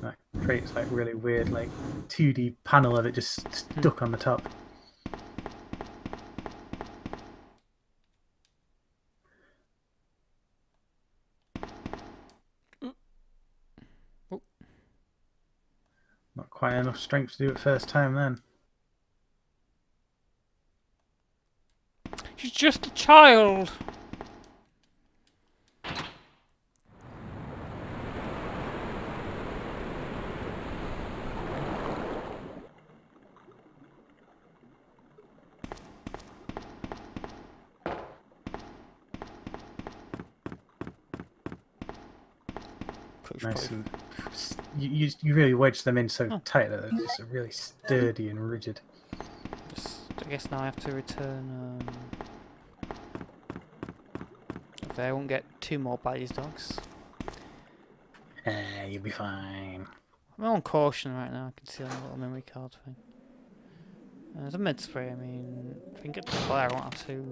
That crate's like really weird, like 2D panel of it just stuck on the top. Not quite enough strength to do it first time then. She's just a child! Nice. And you really wedge them in so tight that they're just really sturdy and rigid. I guess now I have to return. Okay, I won't get two more by these dogs. You'll be fine. I'm on caution right now. I can see on the little memory card thing. There's a mid spray. I mean, if I can get the fire, I won't have to.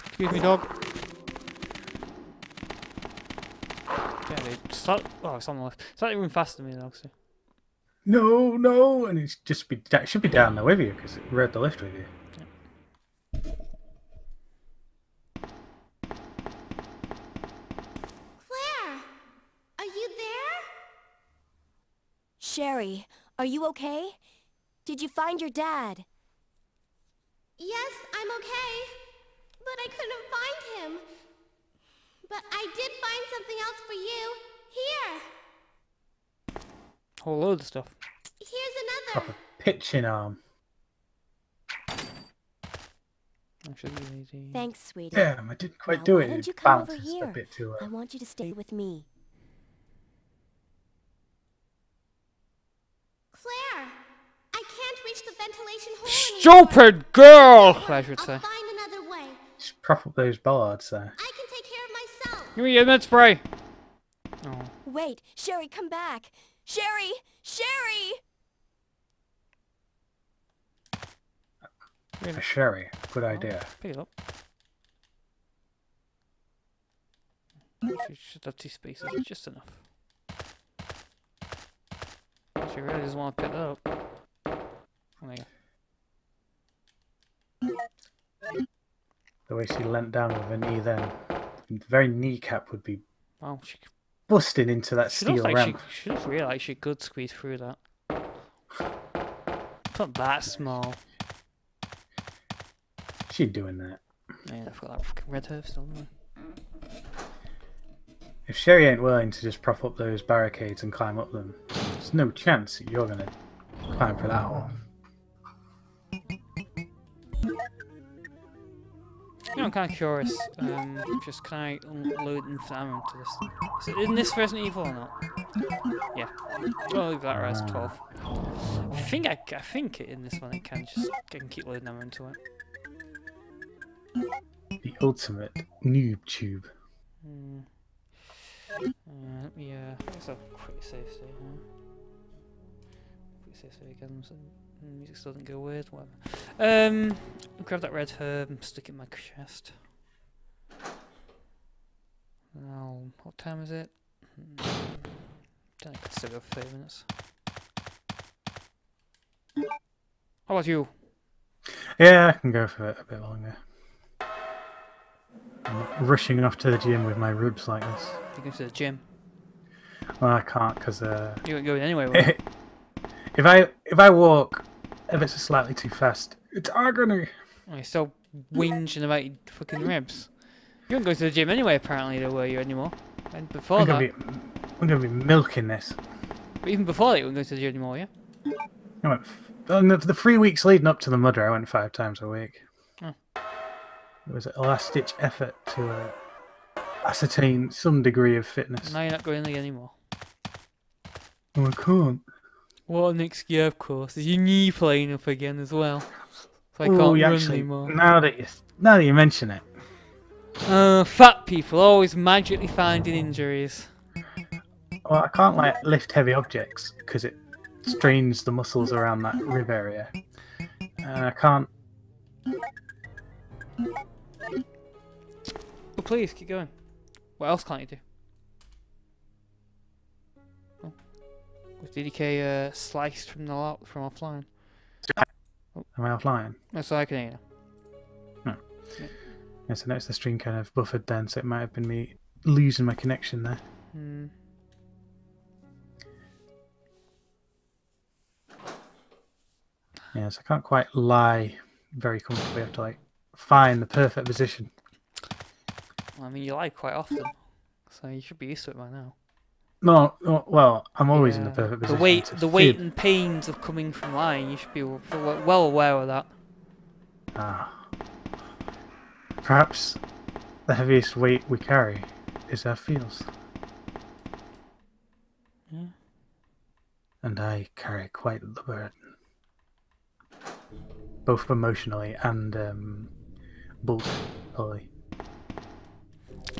Excuse me, dog. Yeah, they start. Oh, it's on the left. It's slightly moving faster than me, obviously. No, and it should be down there with you because it rode the lift with you. Yeah. Claire! Are you there? Sherry, are you okay? Did you find your dad? Yes, I'm okay. But I couldn't find him. But I did find something else for you. Here. Whole load of stuff. Here's another. Proper pitching arm. Thanks, sweetie. Damn, I didn't quite Now, do why it. don't you It come over bounces a here? bit too I low. want you to stay with me. Claire! I can't reach the ventilation hole anymore. Stupid girl! Claire should I'll say. find another way. Just prop up those bollards there. I can take care of myself. Give me your mid spray. Oh. Wait, Sherry, come back. Sherry! Sherry! A sherry, good idea. Pick it up. She should have 2 spaces, just enough. She really doesn't want to pick it up. There you go. The way she leant down with her knee then. The very kneecap would be Wow, she busting into that looks steel like ramp. she looks really like she could squeeze through that. It's not that small. She doing that. Yeah, I've got that fucking red herb still, haven't If Sherry ain't willing to just prop up those barricades and climb up them, there's no chance that you're gonna climb for that hole. You know, I'm kind of curious. Just can I load infinite ammo into this? Is it in this Resident Evil or not? Yeah. I'll leave that right as 12. I think in this one I can keep loading ammo into it. The ultimate noob tube. Let me let's have a quick save state. Quick save state again. So the music still doesn't go weird. Whatever. Grab that red herb and stick it in my chest. Now, what time is it? Don't I could still go for 30 minutes. How about you? Yeah, I can go for it a bit longer. I'm not rushing off to the gym with my ribs like this. You go to the gym. Well, I can't because You won't go in anyway. Will you? if I walk ever so slightly too fast, it's agony. Oh, you're still whinging about your fucking ribs. You won't go to the gym anyway, apparently, though, were you anymore? And before that, I'm gonna be milking this. but even before that, you wouldn't go to the gym anymore, yeah? I went on the 3 weeks leading up to the mudder. I went 5 times a week. Oh. It was a last-ditch effort to ascertain some degree of fitness. Now you're not going in anymore. Oh, I can't. What next year, of course, is your knee playing up again as well. So I can't Ooh, run actually, anymore. now that you mention it, Fat people always magically finding injuries. well, I can't like lift heavy objects because it strains the muscles around that rib area, and I can't. Well, please keep going. What else can't you do? Oh. Was DDK sliced from offline? Am I offline? That's all I can hear. Yes, I noticed the stream kind of buffered then, so it might have been me losing my connection there. Yes, I can't quite lie very comfortably. I have to like find the perfect position. Well, I mean, you lie quite often, so you should be used to it by now. No, well, I'm always in the perfect position. The weight and pains of coming from lying, you should be well aware of that. Ah. Perhaps the heaviest weight we carry is our feels. Yeah. And I carry quite the burden. Both emotionally and bulkily.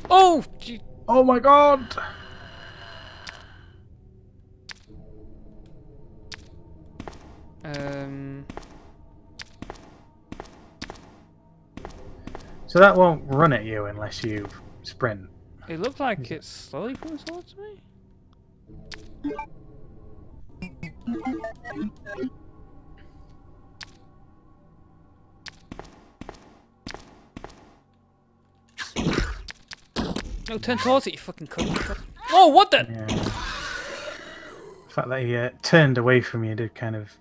Oh! Gee. Oh my god! So that won't run at you unless you sprint. It looked like it's slowly coming towards me. No, turn towards it, you fucking cunt. Oh, what the? Yeah. The fact that he turned away from you did kind of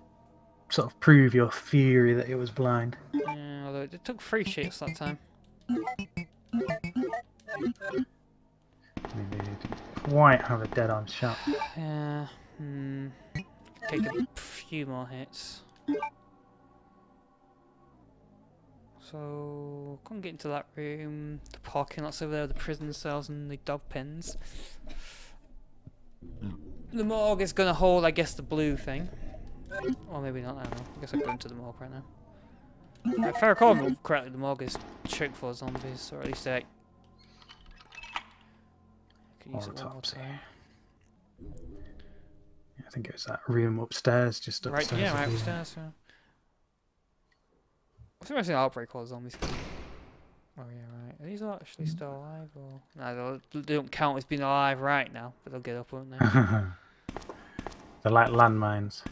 sort of prove your theory that it was blind. Yeah, although it took 3 shits that time. I mean, they didn't quite have a dead-on shot. Yeah. Take a few more hits. So, can't get into that room. The parking lot's over there, the prison cells and the dog pens. The morgue is gonna hold, I guess, the blue thing. Or maybe not, I don't know. I guess I'll go into the morgue right now. If I recall correctly, the morgue is choked full of zombies, or at least I can use it one more Autopsy. time. Yeah, I think it was that room upstairs, just upstairs. Right, yeah, of right the, upstairs. Yeah. I think I see an outbreak while zombies come. Oh yeah, right. Are these all actually still alive, or no? They don't count as being alive right now, but they'll get up, won't they? They're like landmines.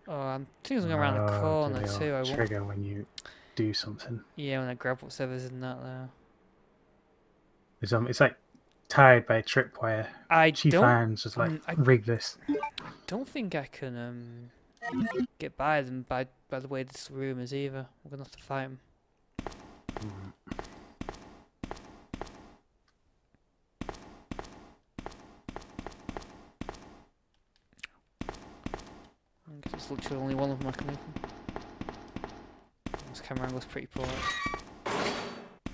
Oh, I'm thinking I'm around the corner They'll too. I won't. trigger when you do something. Yeah, when I grab whatever's in that there. It's like tied by a tripwire. I Chief don't. Irons was like, I rig this. don't think I can get by them by the way this room is either. We're gonna have to fight them. I guess it's literally only one of them I can open. This camera angle's pretty poor.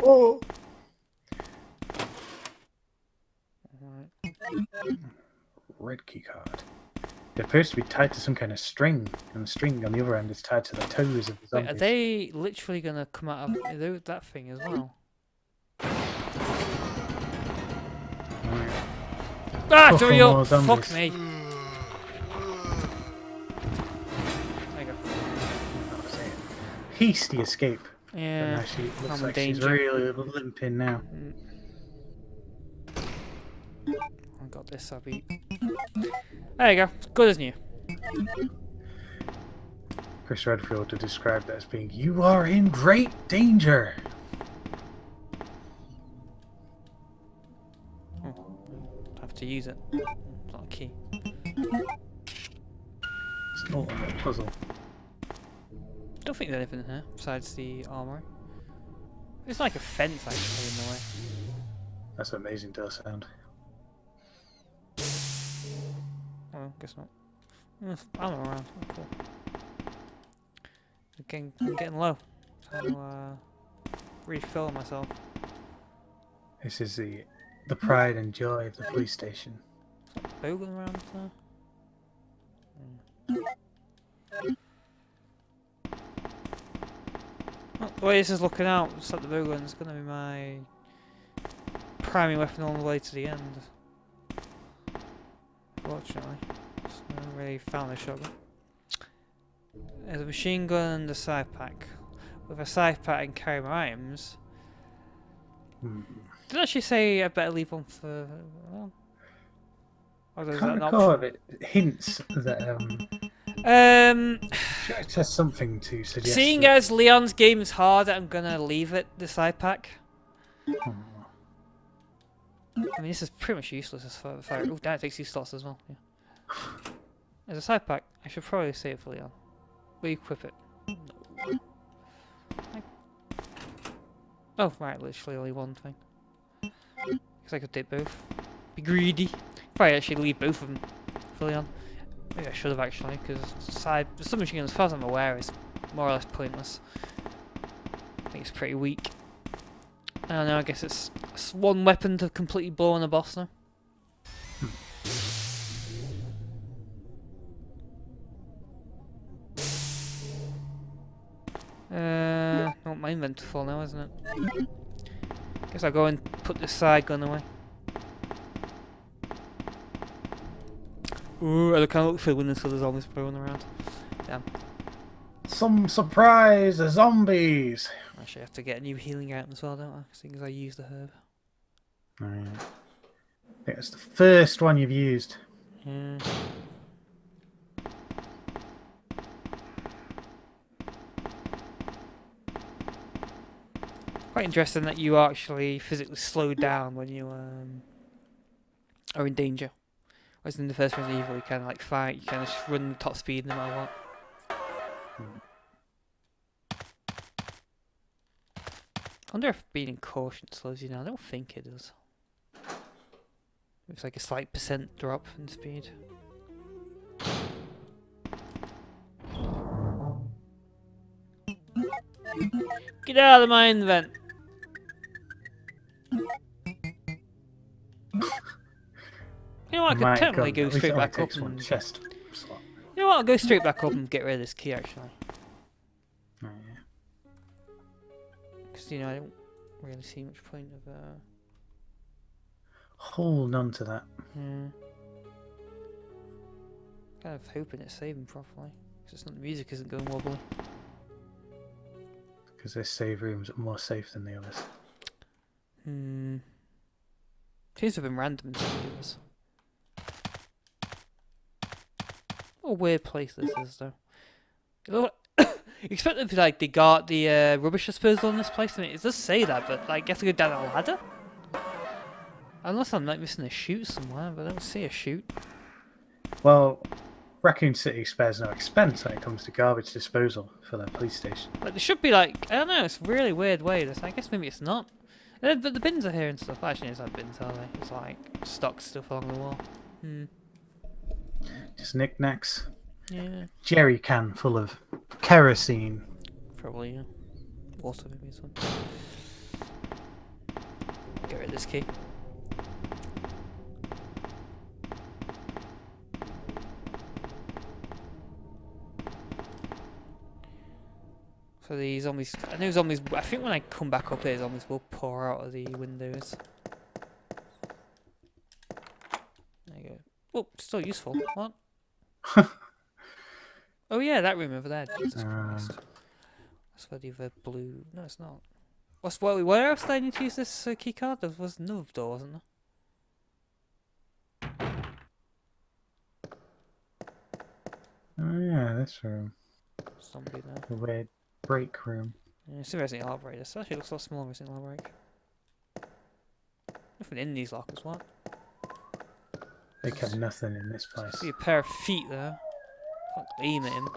Oh! Alright. Red key card. They're supposed to be tied to some kind of string, and the string on the other end is tied to the toes of the Wait, zombies. are they literally gonna come out of that thing as well? Right. Ah, Couple Dario! more Fuck zombies. me! There you go. That was a hasty escape. Yeah. And actually, it looks I'm in like she's danger. really limping now. I got this, I'll be... There you go, good as new. Chris Redfield had described it as being, "You are in great danger." Oh, I have to use it. It's not a key. It's an ultimate puzzle. Don't think there's anything in here besides the armory. It's like a fence actually in the way. That's an amazing door sound. Oh, guess not. Ammo around. Oh, cool. I'm getting low. So refill myself. This is the pride and joy of the police station. Bogan around there. Oh, the way this is looking out, it's like the Bogan's gonna be my primary weapon all the way to the end. Fortunately, so I haven't really found a shotgun. There's a machine gun and a side pack. With a side pack and carry my items. Did it actually say I better leave one for? Well, or is that Can't an recall option? if it hints that sure it says something to suggest. Seeing that- as Leon's game is hard, I'm gonna leave it the side pack. Oh. I mean, this is pretty much useless as far as oh, damn, it takes 2 slots as well. Yeah. As a side pack, I should probably save it for Leon. Re-equip it. No. Oh, right, literally only one thing. Because I could take both. Be greedy. Probably actually leave both of them for Leon. Maybe I should have actually, because the submachine gun, as far as I'm aware, is more or less pointless. I think it's pretty weak. I don't know, I guess it's one weapon to completely blow on a boss now. Not my inventory full now, isn't it? Guess I'll go and put the side gun away. Ooh, I kind of look for the windows so there's always blowing around. Damn. Some surprise, the zombies! Actually, I have to get a new healing item as well, don't I? Seeing as I use the herb. Oh, yeah. I think it's the first one you've used. Yeah. Quite interesting that you actually physically slow down when you are in danger. Whereas in the first Resident Evil, you kind of like fight, you kind of just run top speed no matter what. I wonder if being in caution slows you down. I don't think it does. It's like a slight % drop in speed. Get out of the mine vent! You know what, I could technically go straight back up and... Chest slot. You know what, I'll go straight back up and get rid of this key actually. Oh, yeah. Because, you know, I don't really see much point of... Hold on to that. Yeah. Kind of hoping it's saving properly. Because the music isn't going wobbly. Because this save room's more safe than the others. Seems to have been random in some of the others. What a weird place this is, though. You know what? You expect them to be like the rubbish disposal in this place, and it does say that, but like you have to go down a ladder. Unless I'm like missing a chute somewhere, but I don't see a chute. Well, Raccoon City spares no expense when it comes to garbage disposal for their police station. Like, there should be like, I don't know, it's a really weird way. I guess maybe it's not. But the bins are here and stuff. Actually, it's not bins, are they? It's like stock stuff along the wall. Just knickknacks. Yeah. Jerry can full of kerosene. Probably, yeah. Water, maybe as well. Get rid of this key. So the zombies, I know zombies, I think when I come back up here, zombies will pour out of the windows. There you go. Oh, still useful. What? Oh yeah, that room over there. Jesus Christ. That's where the other blue... No, it's not. Where else did I need to use this key card? There was another door, wasn't there? Oh yeah, this room. Zombie there. The weird break room. Yeah, it's a Resident Evil break. This actually looks a lot smaller than Resident Evil break. Nothing in these lockers, what? They kept nothing in this place. See a pair of feet there. Can't aim at him.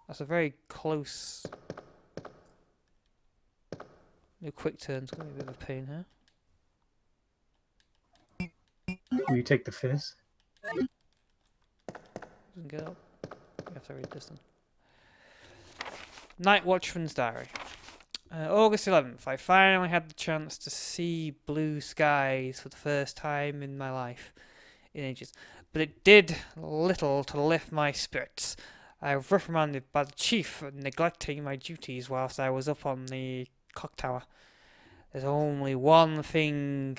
That's a very close... No quick turns, gonna be a bit of a pain here. Will you take the fizz? Doesn't get up. You have to read this then. Night Watchman's Diary. August 11th. I finally had the chance to see blue skies for the first time in my life. In ages. But it did little to lift my spirits. I was reprimanded by the chief for neglecting my duties whilst I was up on the clock tower. There's only one thing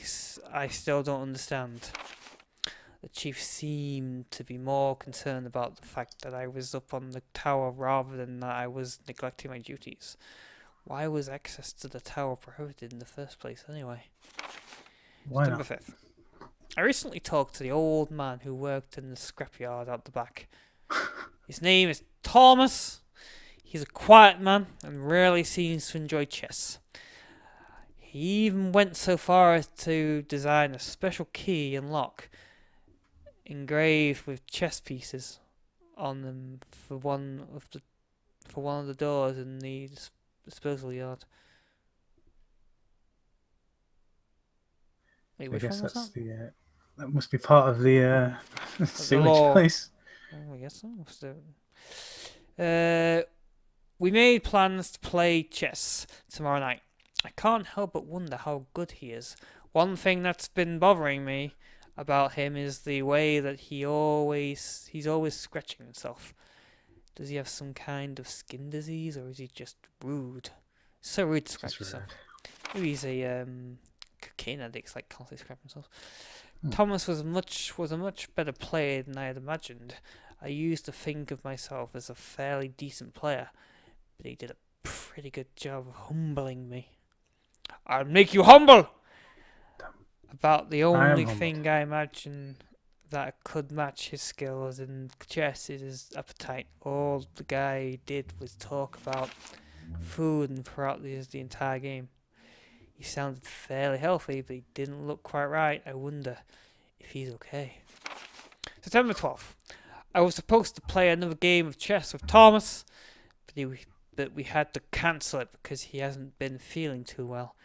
I still don't understand. The chief seemed to be more concerned about the fact that I was up on the tower rather than that I was neglecting my duties. Why was access to the tower prohibited in the first place anyway? Why September not? 5th. I recently talked to the old man who worked in the scrapyard out the back. His name is Thomas. He's a quiet man and rarely seems to enjoy chess. He even went so far as to design a special key and lock engraved with chess pieces on them for one of the doors in the disposal yard. Wait, I which guess one was that's that? that must be part of the sewage law. place. Oh, I guess so. We made plans to play chess tomorrow night. I can't help but wonder how good he is. One thing that's been bothering me about him is the way that he's always scratching himself. Does he have some kind of skin disease, or is he just rude? So rude to scratch himself. Maybe he's a cocaine addict, like constantly scratching himself. Thomas was a much better player than I had imagined. I used to think of myself as a fairly decent player, but he did a pretty good job of humbling me. I'll make you humble! About the only thing I imagine that could match his skills in chess is his appetite. All the guy did was talk about food and throughout the entire game. He sounded fairly healthy, but he didn't look quite right. I wonder if he's okay. September 12th. I was supposed to play another game of chess with Thomas, but we had to cancel it because he hasn't been feeling too well.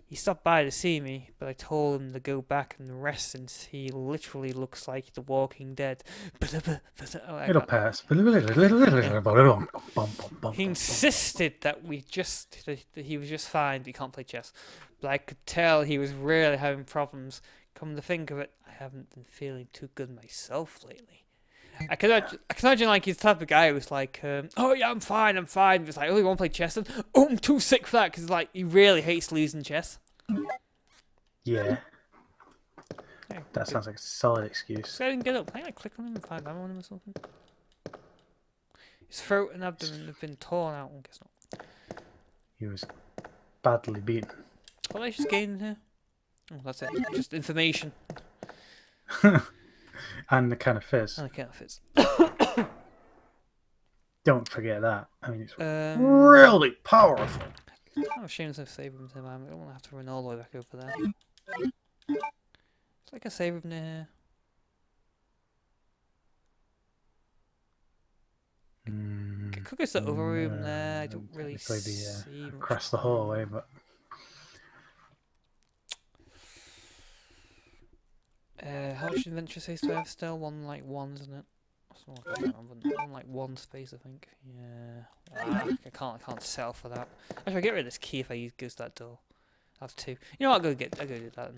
He stopped by to see me, but I told him to go back and rest since he literally looks like The Walking Dead. It'll pass. He insisted that he was just fine, but he can't play chess. But I could tell he was really having problems. Come to think of it, I haven't been feeling too good myself lately. I can imagine like he's the type of guy who's like, oh yeah, I'm fine. But it's like, oh, you want to play chess? And, oh, I'm too sick for that because like he really hates losing chess. Yeah. That sounds like a solid excuse. So I didn't get up. Can I click on him and find ammo on him or something? His throat and abdomen have been torn out. I guess not. He was badly beaten. What did I just gain in here? Oh, that's it. Just information. And the kind of fizz. And the kind of fizz. Don't forget that. I mean, it's really powerful. It's kind of a shame there's no save rooms in there. I don't want to have to run all the way back over there. It's like a save room near here. Could go to the other room there. I don't really see much. Across the hallway, but how much adventure space do I have still? One, isn't it? One, like, one space, I think. Yeah. I can't settle for that. Actually, I'll get rid of this key if I goes to that door. I have two. You know what? I'll go do that then.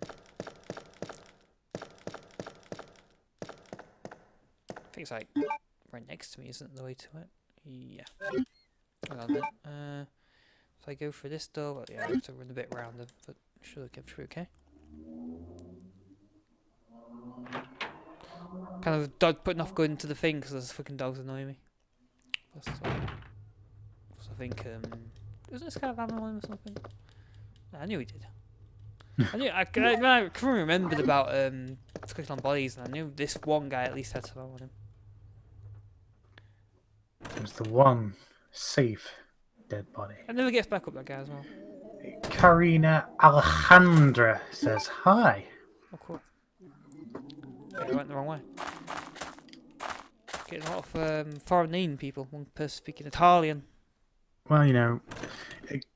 I think it's like right next to me, isn't the way to it? Yeah. Hang on a minute. If I go for this door, well, yeah, I have to run a bit around it, but should I get through okay? Kind of putting off going to the thing because those fucking dogs annoy me. So I think, isn't this kind of animal or something? I knew he did. I couldn't remember about clicking on bodies, and I knew this one guy at least had some on him. it was the one safe dead body. I never gets back up, that guy as well. Karina Alejandra says hi. Oh, cool. Yeah, I went the wrong way. Getting a lot of foreign name people. One person speaking Italian. Well, you know,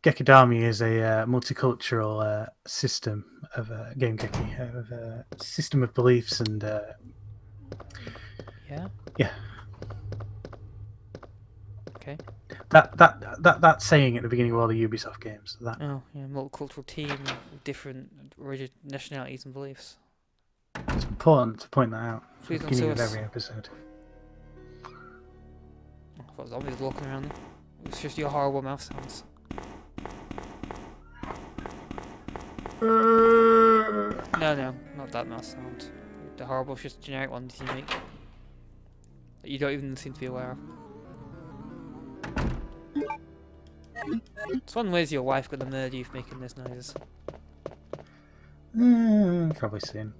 Gekidami is a multicultural system of Game-Geki, of a system of beliefs and Yeah. yeah. Okay. That saying at the beginning of all the Ubisoft games. That Oh, yeah, multicultural team with different nationalities and beliefs. it's important to point that out at the Please don't beginning sue of us. every episode. I thought zombies walking around there. It's just your horrible mouth sounds. No, not that mouse sound. The horrible, just generic ones you make. That you don't even seem to be aware of. It's one way your wife gonna murder you for making these noises. Probably soon.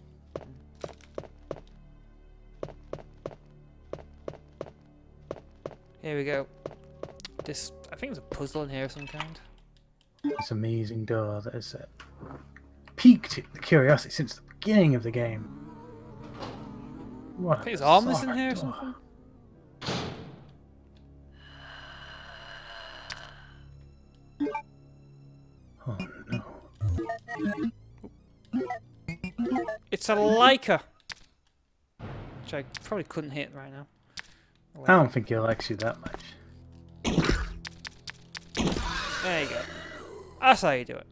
Here we go. This, I think there's a puzzle in here of some kind. This amazing door that has piqued the curiosity since the beginning of the game. What I think a there's armors in bizarre here or door. something. Oh no. It's a Leica! Which I probably couldn't hit right now. Oh, I don't think he likes you that much. there you go. That's how you do it.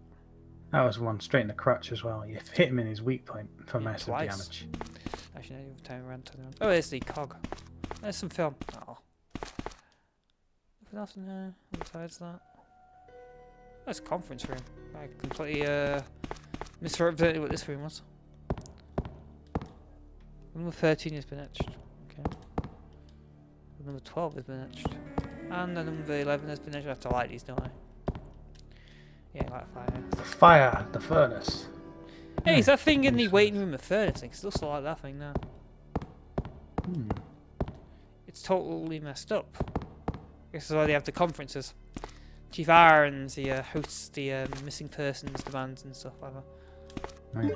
That was one straight in the crotch as well. You hit him in his weak point for Yeah, massive twice. damage. Actually, no, turn around. Oh, there's the cog. There's some film. Oh. Nothing else in here besides that. That's a conference room. I completely misrepresented what this room was. Number 13 has been etched. Okay. Number 12 has been etched. And the number 11 has been etched. I have to light these, don't I? Yeah, light fire. The fire, the furnace. Hey, is that thing in the waiting room of furnace? It looks like that thing now. It's totally messed up. This is why they have the conferences. Chief Irons, the hosts the missing persons demands and stuff like that. Oh, yeah.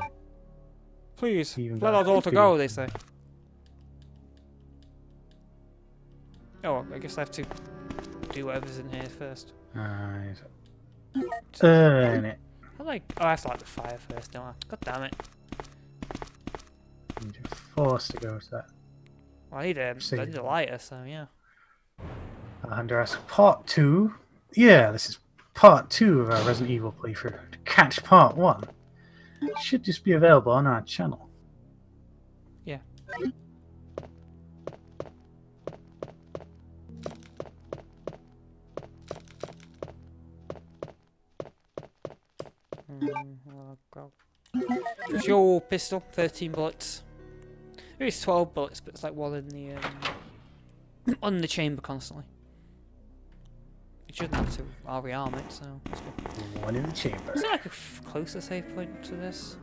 Please, Even let got our daughter food. go, they say. Oh, well, I guess I have to do whatever's in here first. Right. Earn it. Oh, I have to light the fire first, don't I? God damn it. And you're forced to go to that. Well, I need a lighter, so yeah. Alejandro asks, part 2? Yeah, this is part 2 of our Resident Evil playthrough. To catch part 1, it should just be available on our channel. Yeah. It's your pistol, 13 bullets. Maybe it's 12 bullets, but it's like one in the on the chamber constantly. You shouldn't have to rearm it, so that's good. One in the chamber. Is there like a closer save point to this?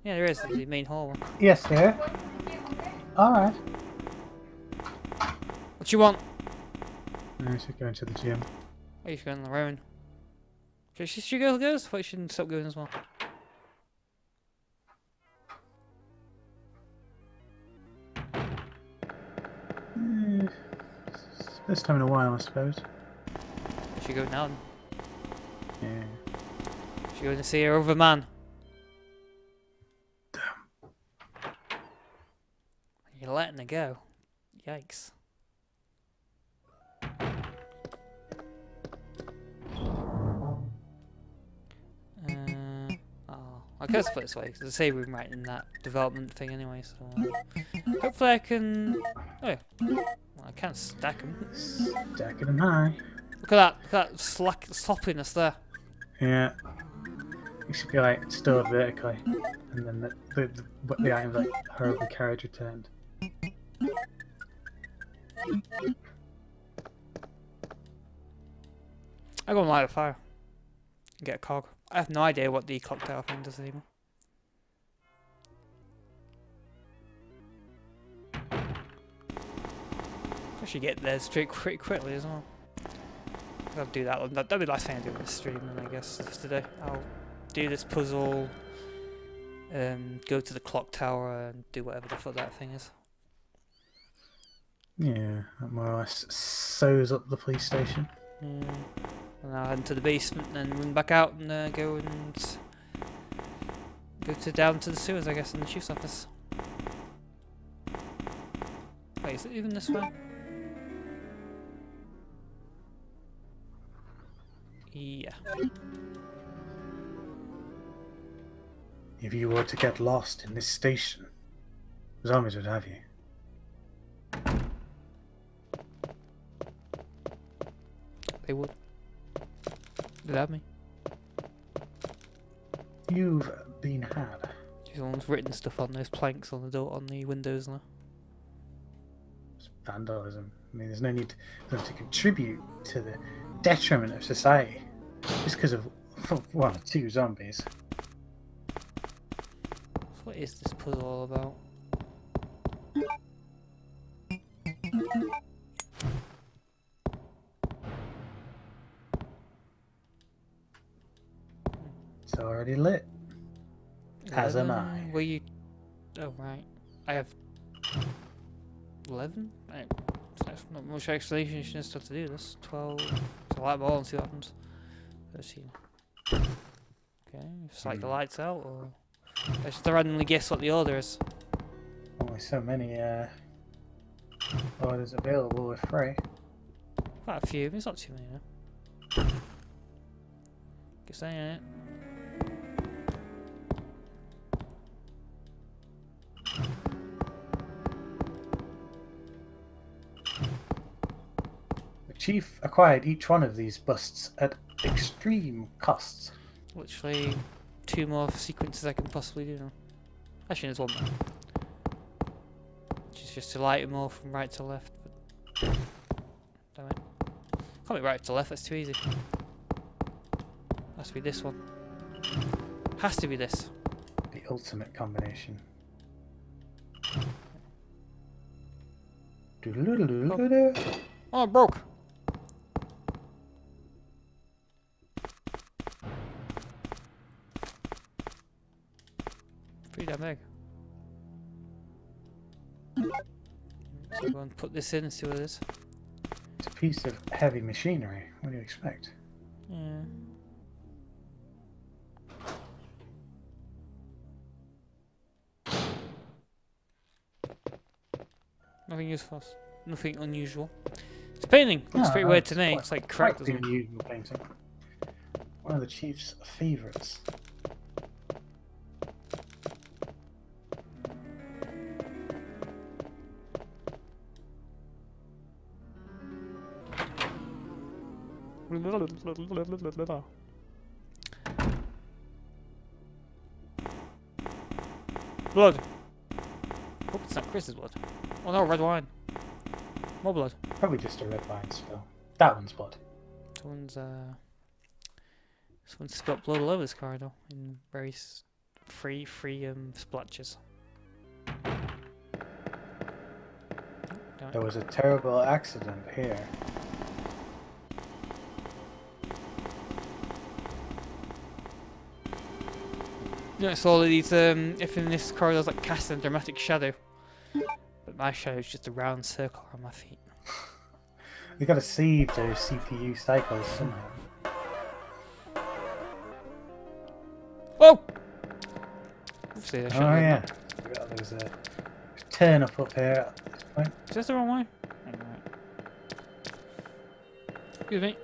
Yeah, there is. The main hall one. Yes, sir. Alright. What you want? I should go into the gym. Oh, you should go on the road. Should she go, girls? I thought she shouldn't stop going as well. First time in a while, I suppose. She go now. Yeah. She going to see her other man. You're letting her go. Yikes. I guess put it this way, because I say we're writing that development thing anyway, so hopefully I can. Oh, yeah. Well, I can't stack them. Stacking them high. Look at that sloppiness there. Yeah. It should be like stored vertically, and then the items like horribly carriage returned. I go and light a fire. And get a cog. I have no idea what the clock tower thing does anymore. I should get there straight pretty quickly as well. I'll do that one. That'll be the last thing I do in this stream, then I guess today. I'll do this puzzle, go to the clock tower, and do whatever the fuck that thing is. Yeah, that more or less sews up the police station. And I'll head into the basement and then run back out and go down to the sewers, I guess, in the chief's office. Wait, is it even this way? Yeah. If you were to get lost in this station, zombies would have you. They would. They'd have me. You've been had. Someone's written stuff on those planks on the door, on the windows now. It's vandalism. I mean, there's no need for them to contribute to the detriment of society just because of one or two zombies. So what is this puzzle all about? It's already lit. As am I. Were you? Oh right. I have 11. That's not much explanation. You should have to do this. 12. So light ball and see what happens. 13. Okay. Just the lights out, or I just randomly guess what the order is. Only so many orders available with free. Quite a few. It's not too many now. Guess that ain't it. The chief acquired each one of these busts at extreme costs. Literally 2 more sequences I can possibly do now. Actually, there's one more. Which is just to light them all from right to left. But damn it. Can't be right to left, that's too easy. Has to be this one. Has to be this. The ultimate combination. Oh, it broke! Pretty damn big. So go and put this in and see what it is. It's a piece of heavy machinery. What do you expect? Yeah. Nothing useful. Nothing unusual. It's a painting. Looks pretty weird to me. It's like cracked or the something. unusual painting. One of the chief's favourites. Blood. Hope it's not Chris's blood. Oh no, red wine. More blood. Probably just a red wine spill. That one's blood. Someone's spilt blood all over this corridor in very free splotches. There was a terrible accident here. Notice all of these, if in this corridor's like casting a dramatic shadow. But my shadow is just a round circle around my feet. You gotta save those CPU cycles somehow. Whoa! Oopsie, I Oh shouldn't have yeah. done that. Forgot there was a turn up here at this point. Is this the wrong way? Oh, right. Excuse me.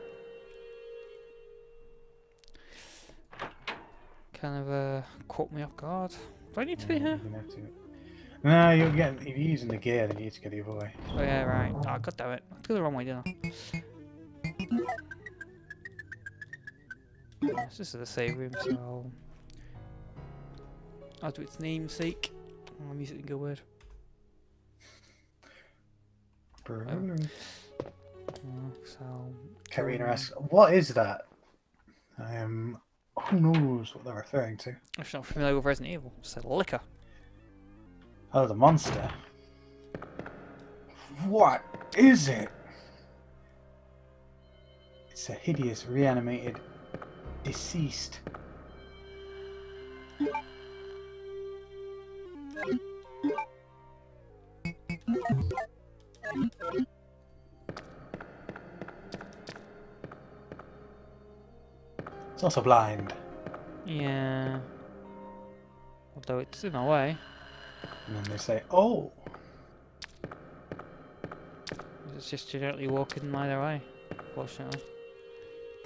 Kind of caught me off guard. Do I need to be here? You're gonna have to... No, you're getting. If you're using the gear, then you need to go the other way. Oh yeah, right. Oh, god damn it. I took the wrong way, didn't I? Yes, this is the save room, so I'll do its namesake. I'll use it in good word. So Karina asks, "What is that?" Who knows what they're referring to? I'm just not familiar with Resident Evil. Just a liquor. Oh, the monster. What is it? It's a hideous, reanimated, deceased. It's also blind. Yeah. Although it's in a way. And then they say, "Oh." It's just generally walking my way, unfortunately.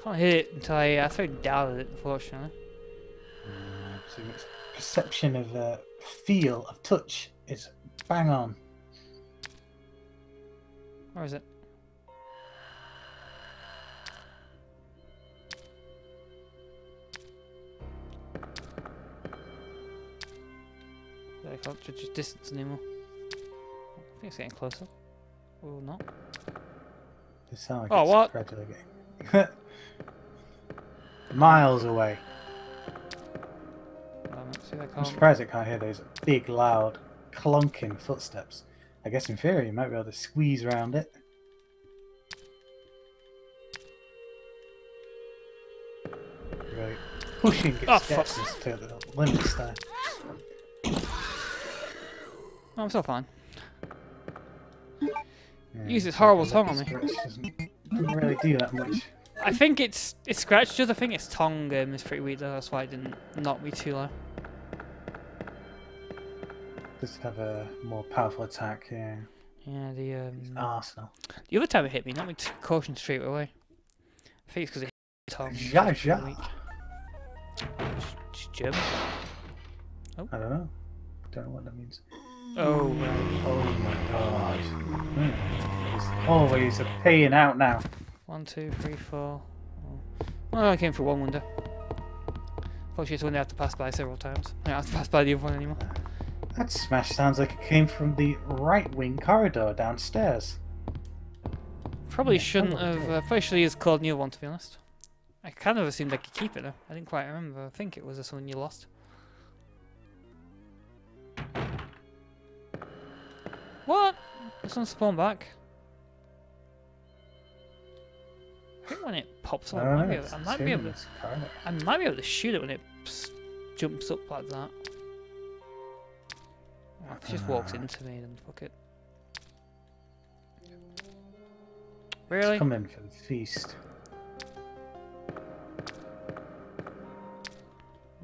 Can't hit it until I throw down at it, unfortunately. So its perception of feel of touch is bang on. Where is it? I can't judge its distance anymore. I think it's getting closer. Or not. It sounds like Oh, it's what? gradually getting miles away. See, I I'm can't. surprised it can't hear those big, loud, clunking footsteps. I guess in theory you might be able to squeeze around it. Really pushing its fuck. steps to the limits there. Oh, I'm still fine. Yeah, Use its it's horrible like a tongue on me. scratch doesn't really do that much. I think it scratched us. I think its tongue is pretty weak though. That's why it didn't knock me too low. Just have a more powerful attack, yeah. Yeah, Arsenal. the other time it hit me, knocked me to caution straight away. I think it's because it hit the tongue. Ja, it's pretty ja. weak. It's German. I don't know. Don't know what that means. Oh, right. Oh my god. It's always a paying out now. 1, 2, 3, 4. Oh, I came through one window. Fortunately, it's one I have to pass by several times. I don't have to pass by the other one anymore. That smash sounds like it came from the right wing corridor downstairs. Probably Yeah, shouldn't probably have. did. Probably should have used called new one to be honest. I kind of assumed I could keep it though. I didn't quite remember. I think it was something you lost. What? This one spawned back. I think when it pops up, I might be able, I might be able to shoot it when it jumps up like that. Oh, if it just walks into me, then fuck it. Really? It's coming for the feast.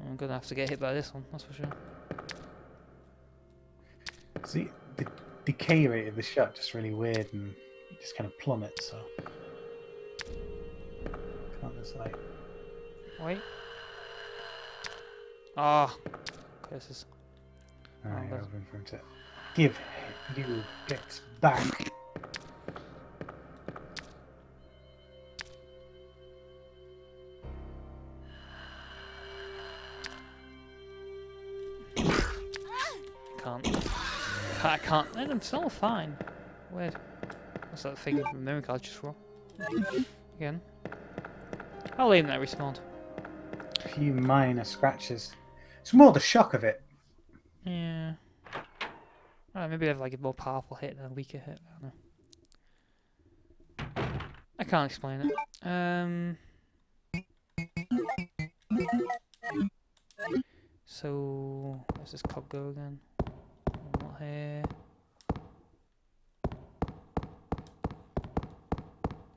I'm gonna have to get hit by this one, that's for sure. See, the decay rate of the shot just really weird and it just kind of plummets, so. Can't just like. Wait. Ah, curses. Alright, that's- hoping for him to give you gets back. I can't. I'm still fine. Weird. What's that thing? The memory card just raw. Again. I'll aim that respawned. A few minor scratches. It's more the shock of it. Yeah. Alright, maybe I have like a more powerful hit than a weaker hit. I don't know. I can't explain it. So where's this cog go again? Not here.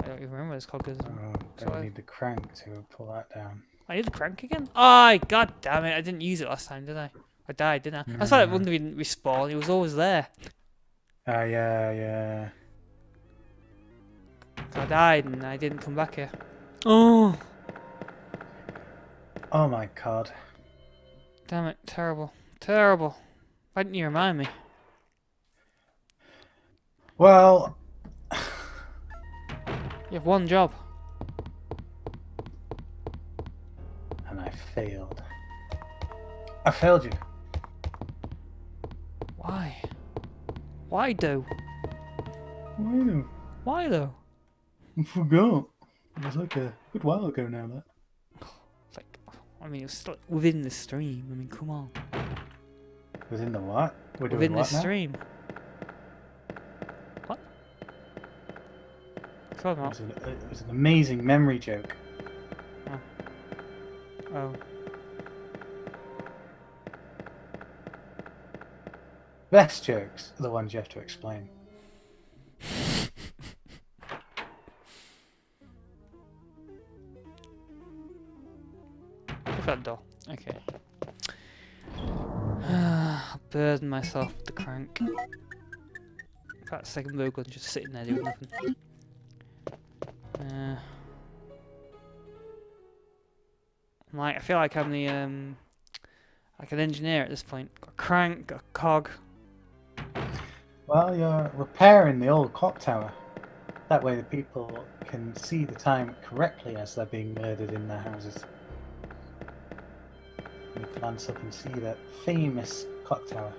I don't even remember where this cog goes. Oh, don't need the crank to pull that down. I need the crank again? Oh, god damn it! I didn't use it last time, did I? I died, didn't I? That's why it wouldn't even respawn. It was always there. Yeah. So I died and I didn't come back here. Oh! Oh my god. Damn it. Terrible. Terrible. Why didn't you remind me? Well... You have one job. And I failed. I failed you. Why? Why though? Well, Why though? I forgot. It was like a good while ago now, that. It's like, I mean, it was still within the stream. I mean, come on. Within the what? We're doing Within the what now? stream. What? Talking about? It was an amazing memory joke. Oh. Best jokes are the ones you have to explain. That door. Okay. I'll burden myself with the crank. That second bowgun just sitting there doing nothing. I feel like I'm the like an engineer at this point. Got a crank, got a cog. Well, you're repairing the old clock tower. That way the people can see the time correctly as they're being murdered in their houses. You glance up and see that famous clock tower.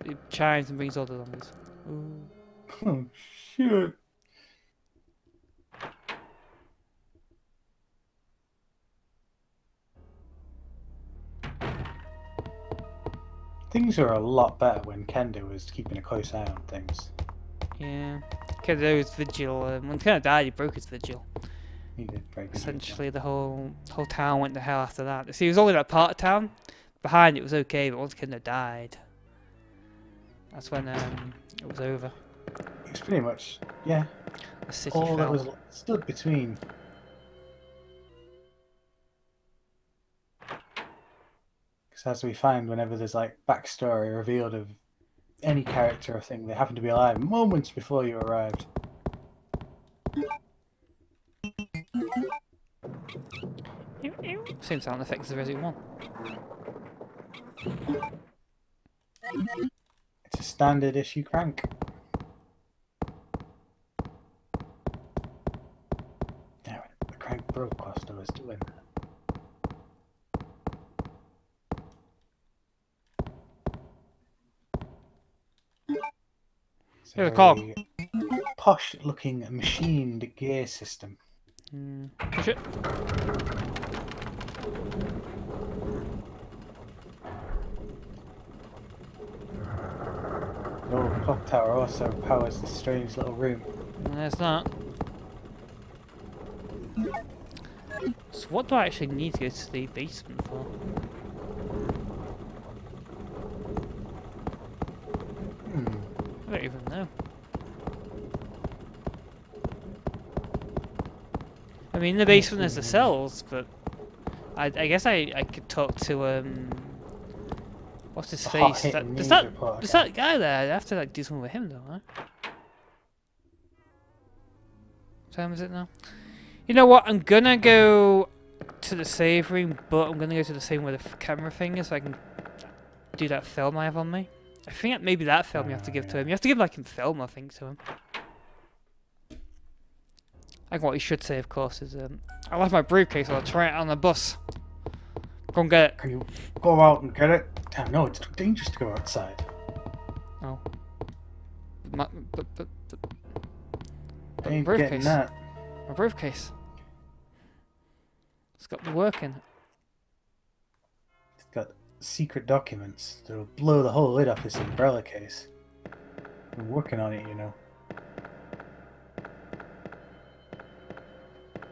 It chimes and brings all the numbers. Ooh. Oh, shit. Things were a lot better when Kendo was keeping a close eye on things. Yeah. Kendo's vigil. When Kendo died, he broke his vigil. He did break his Essentially, the whole town went to hell after that. See, it was only that part of town. Behind it was okay, but once Kendo died, that's when it was over. It was pretty much, yeah. The city All fell. that was stood between. Because as we find, whenever there's like backstory revealed of any character or thing, they happen to be alive moments before you arrived. Same sound effects as Resident 1. It's a standard issue crank. Damn it, the crank broke whilst I was doing that. It's Here's a a cog. very posh looking machined gear system. Push it. The old clock tower also powers this strange little room. There's that. So what do I actually need to go to the basement for? I don't even know. I mean, in the basement there's the cells, but I guess I could talk to what's his face? There's that guy there. I have to like do something with him though, huh? What time is it now? You know what? I'm gonna go to the save room, but I'm gonna go to the same where the camera thing is, so I can do that film I have on me. I think maybe that film you have to give to him. You have to give like a film, I think, to him. Like what he should say, of course, is I left my briefcase. I'll try it on the bus. Go and get it. Can you go out and get it? Damn, no, it's too dangerous to go outside. Oh. I ain't briefcase. getting that. My briefcase. It's got the work in it. It's got secret documents that'll blow the whole lid off this umbrella case. I'm working on it, you know.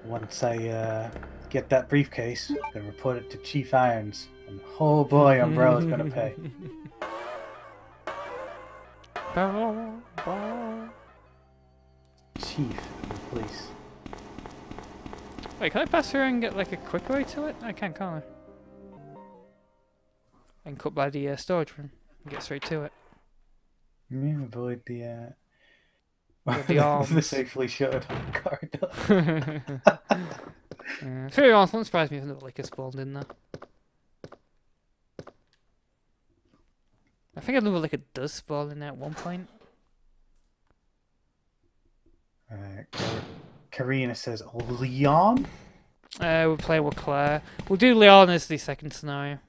Once I get that briefcase, I'm gonna report it to Chief Irons, and oh boy, Umbrella's gonna pay. Chief of the police. Wait, can I pass through and get like a quick way to it? I can't I? I can cut by the storage room and get straight to it. Yeah, avoid the the arms. the safely shuttered corridor. To be honest, won't surprise me if another liquor spawned in there. I think another liquor does spawn in there at one point. Karina says, Leon? We'll play with Claire. We'll do Leon as the second scenario.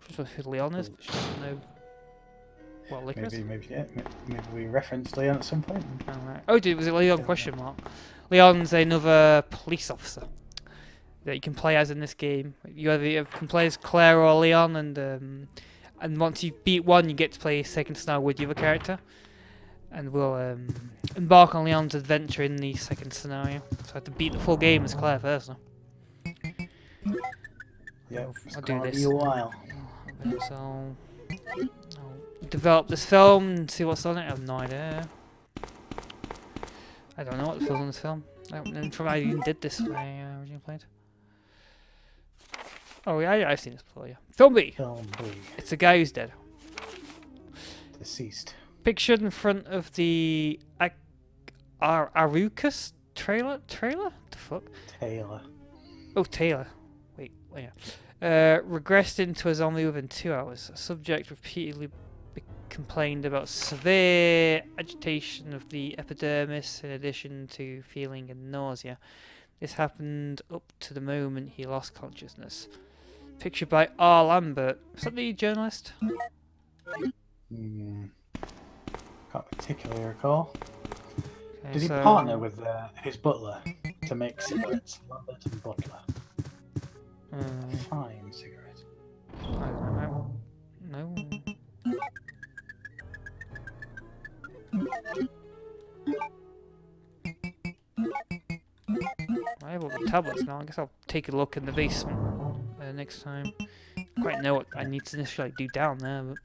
Just who Leon is, but she doesn't know what liquor is. Maybe we referenced Leon at some point. Oh, right. Oh, was it Leon question mark? Leon's another police officer that you can play as in this game. You either can play as Claire or Leon, and once you beat one, you get to play second scenario with the other character. And we'll embark on Leon's adventure in the second scenario. So I have to beat the full game as Claire first. So. Yeah, I'll do this. Be a while. So I'll develop this film and see what's on it. I have no idea. I don't know what the film's on this film. I even did this when I originally played. Oh yeah, I've seen this before. Yeah, Film B. Film B. It's a guy who's dead. Deceased. Pictured in front of the Arukas trailer. Trailer? The fuck? Taylor. Oh, Taylor. Wait, yeah. Regressed into a zombie within 2 hours. A subject repeatedly complained about severe agitation of the epidermis in addition to feeling and nausea. This happened up to the moment he lost consciousness. Pictured by R. Lambert. Was that the journalist? Can't particularly recall. Okay, Did he partner with his butler to make cigarettes? Lambert and Butler. Fine cigarette. I don't know. No. I have all the tablets now. I guess I'll take a look in the basement next time. I don't quite know what I need to initially do down there, but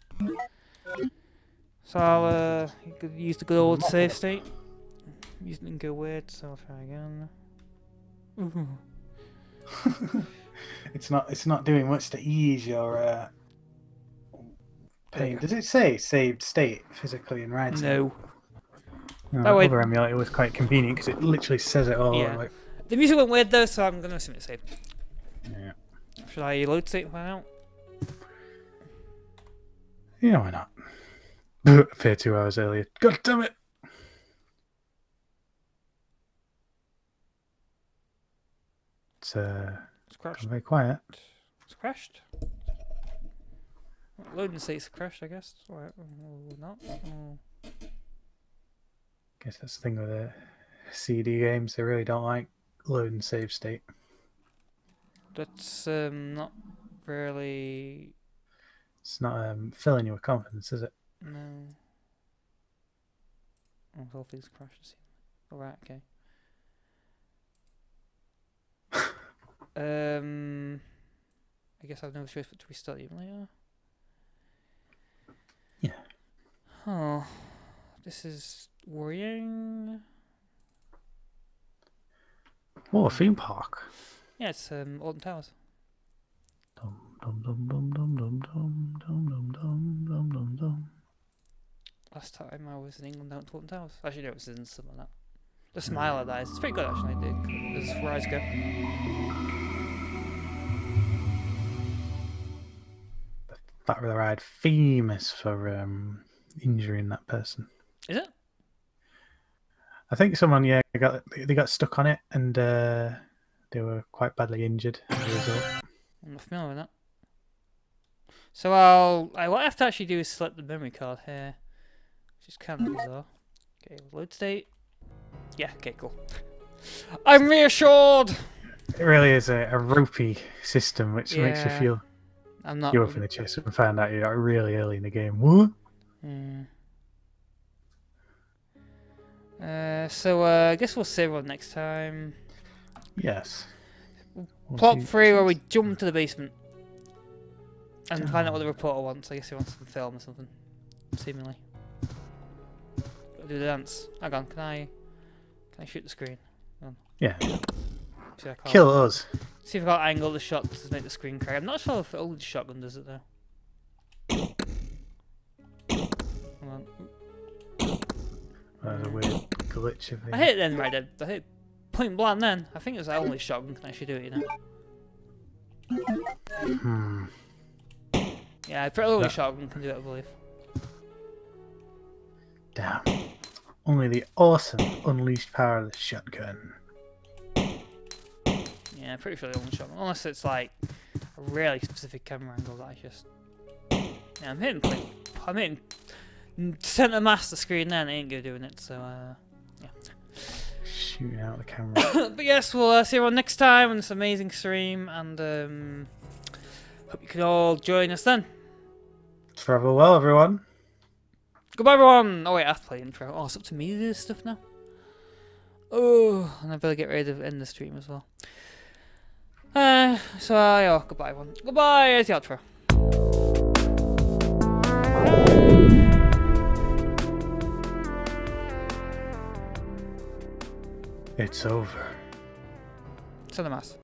so I'll use the good old save state. Use it and go weird, so I'll try again. It's not doing much to ease your pain. Does it say saved state physically in writing? No. That other emulator was quite convenient because it literally says it all. Yeah. Like... The music went weird though, so I'm gonna assume it's saved. Yeah. Should I load state one out? Yeah, why not? Fair 2 hours earlier. God damn it! It's crashed. very quiet. It's crashed. Loading state's crashed, I guess. Or not. Guess that's the thing with the CD games. They really don't like load and save state. That's not really. It's not filling you with confidence, is it? No. Oh, all things crashed. Alright, okay. I guess I've no choice but to restart even later. Yeah. Oh, this is worrying. Oh, a theme park. Yeah, it's Alton Towers. Dum dum dum dum dum dum dum dum dum dum dum dum dum. Last time I was in England, down to Alton Towers. Actually, no, it was in something like that. The smile of that is pretty good, actually. As far as go. That ride famous for injuring that person. Is it? I think someone, they got stuck on it and they were quite badly injured as a result. I'm not familiar with that. So what I have to actually do is select the memory card here, which is kind of bizarre. Okay, load state. Yeah, okay, cool. I'm reassured! It really is a ropey system, which makes you feel I'm not. you're up in the chest and find out you're really early in the game. What? I guess we'll save one next time. Yes. We'll Plot see- 3 where we jump to the basement and find out what the reporter wants. I guess he wants some film or something, seemingly. Gotta do the dance. Hang on, can I shoot the screen? Yeah. See if I can't- Kill us. See if I got angle the shot to make the screen crack. I'm not sure if only the shotgun does it though. Come on. There's a weird glitch of the. I hit it then, right then. I hit point blank then. I think it was the only shotgun can actually do it, you know. Hmm. Yeah, only That- shotgun can do it, I believe. Damn. Only the awesome unleashed power of the shotgun. Yeah, I'm pretty sure the only shotgun. Unless it's like a really specific camera angle that I just. Yeah, I'm hitting center mass the screen then, it ain't good doing it, so yeah. Shooting out the camera. But yes, we'll see everyone next time on this amazing stream, and hope you can all join us then. Travel well, everyone. Goodbye, everyone! Oh, wait, I have to play intro. Oh, it's up to me to do this stuff now. Oh, and I better get ready to end the stream as well. Yeah, goodbye, everyone. Goodbye, here's the outro. It's over. Send the mass.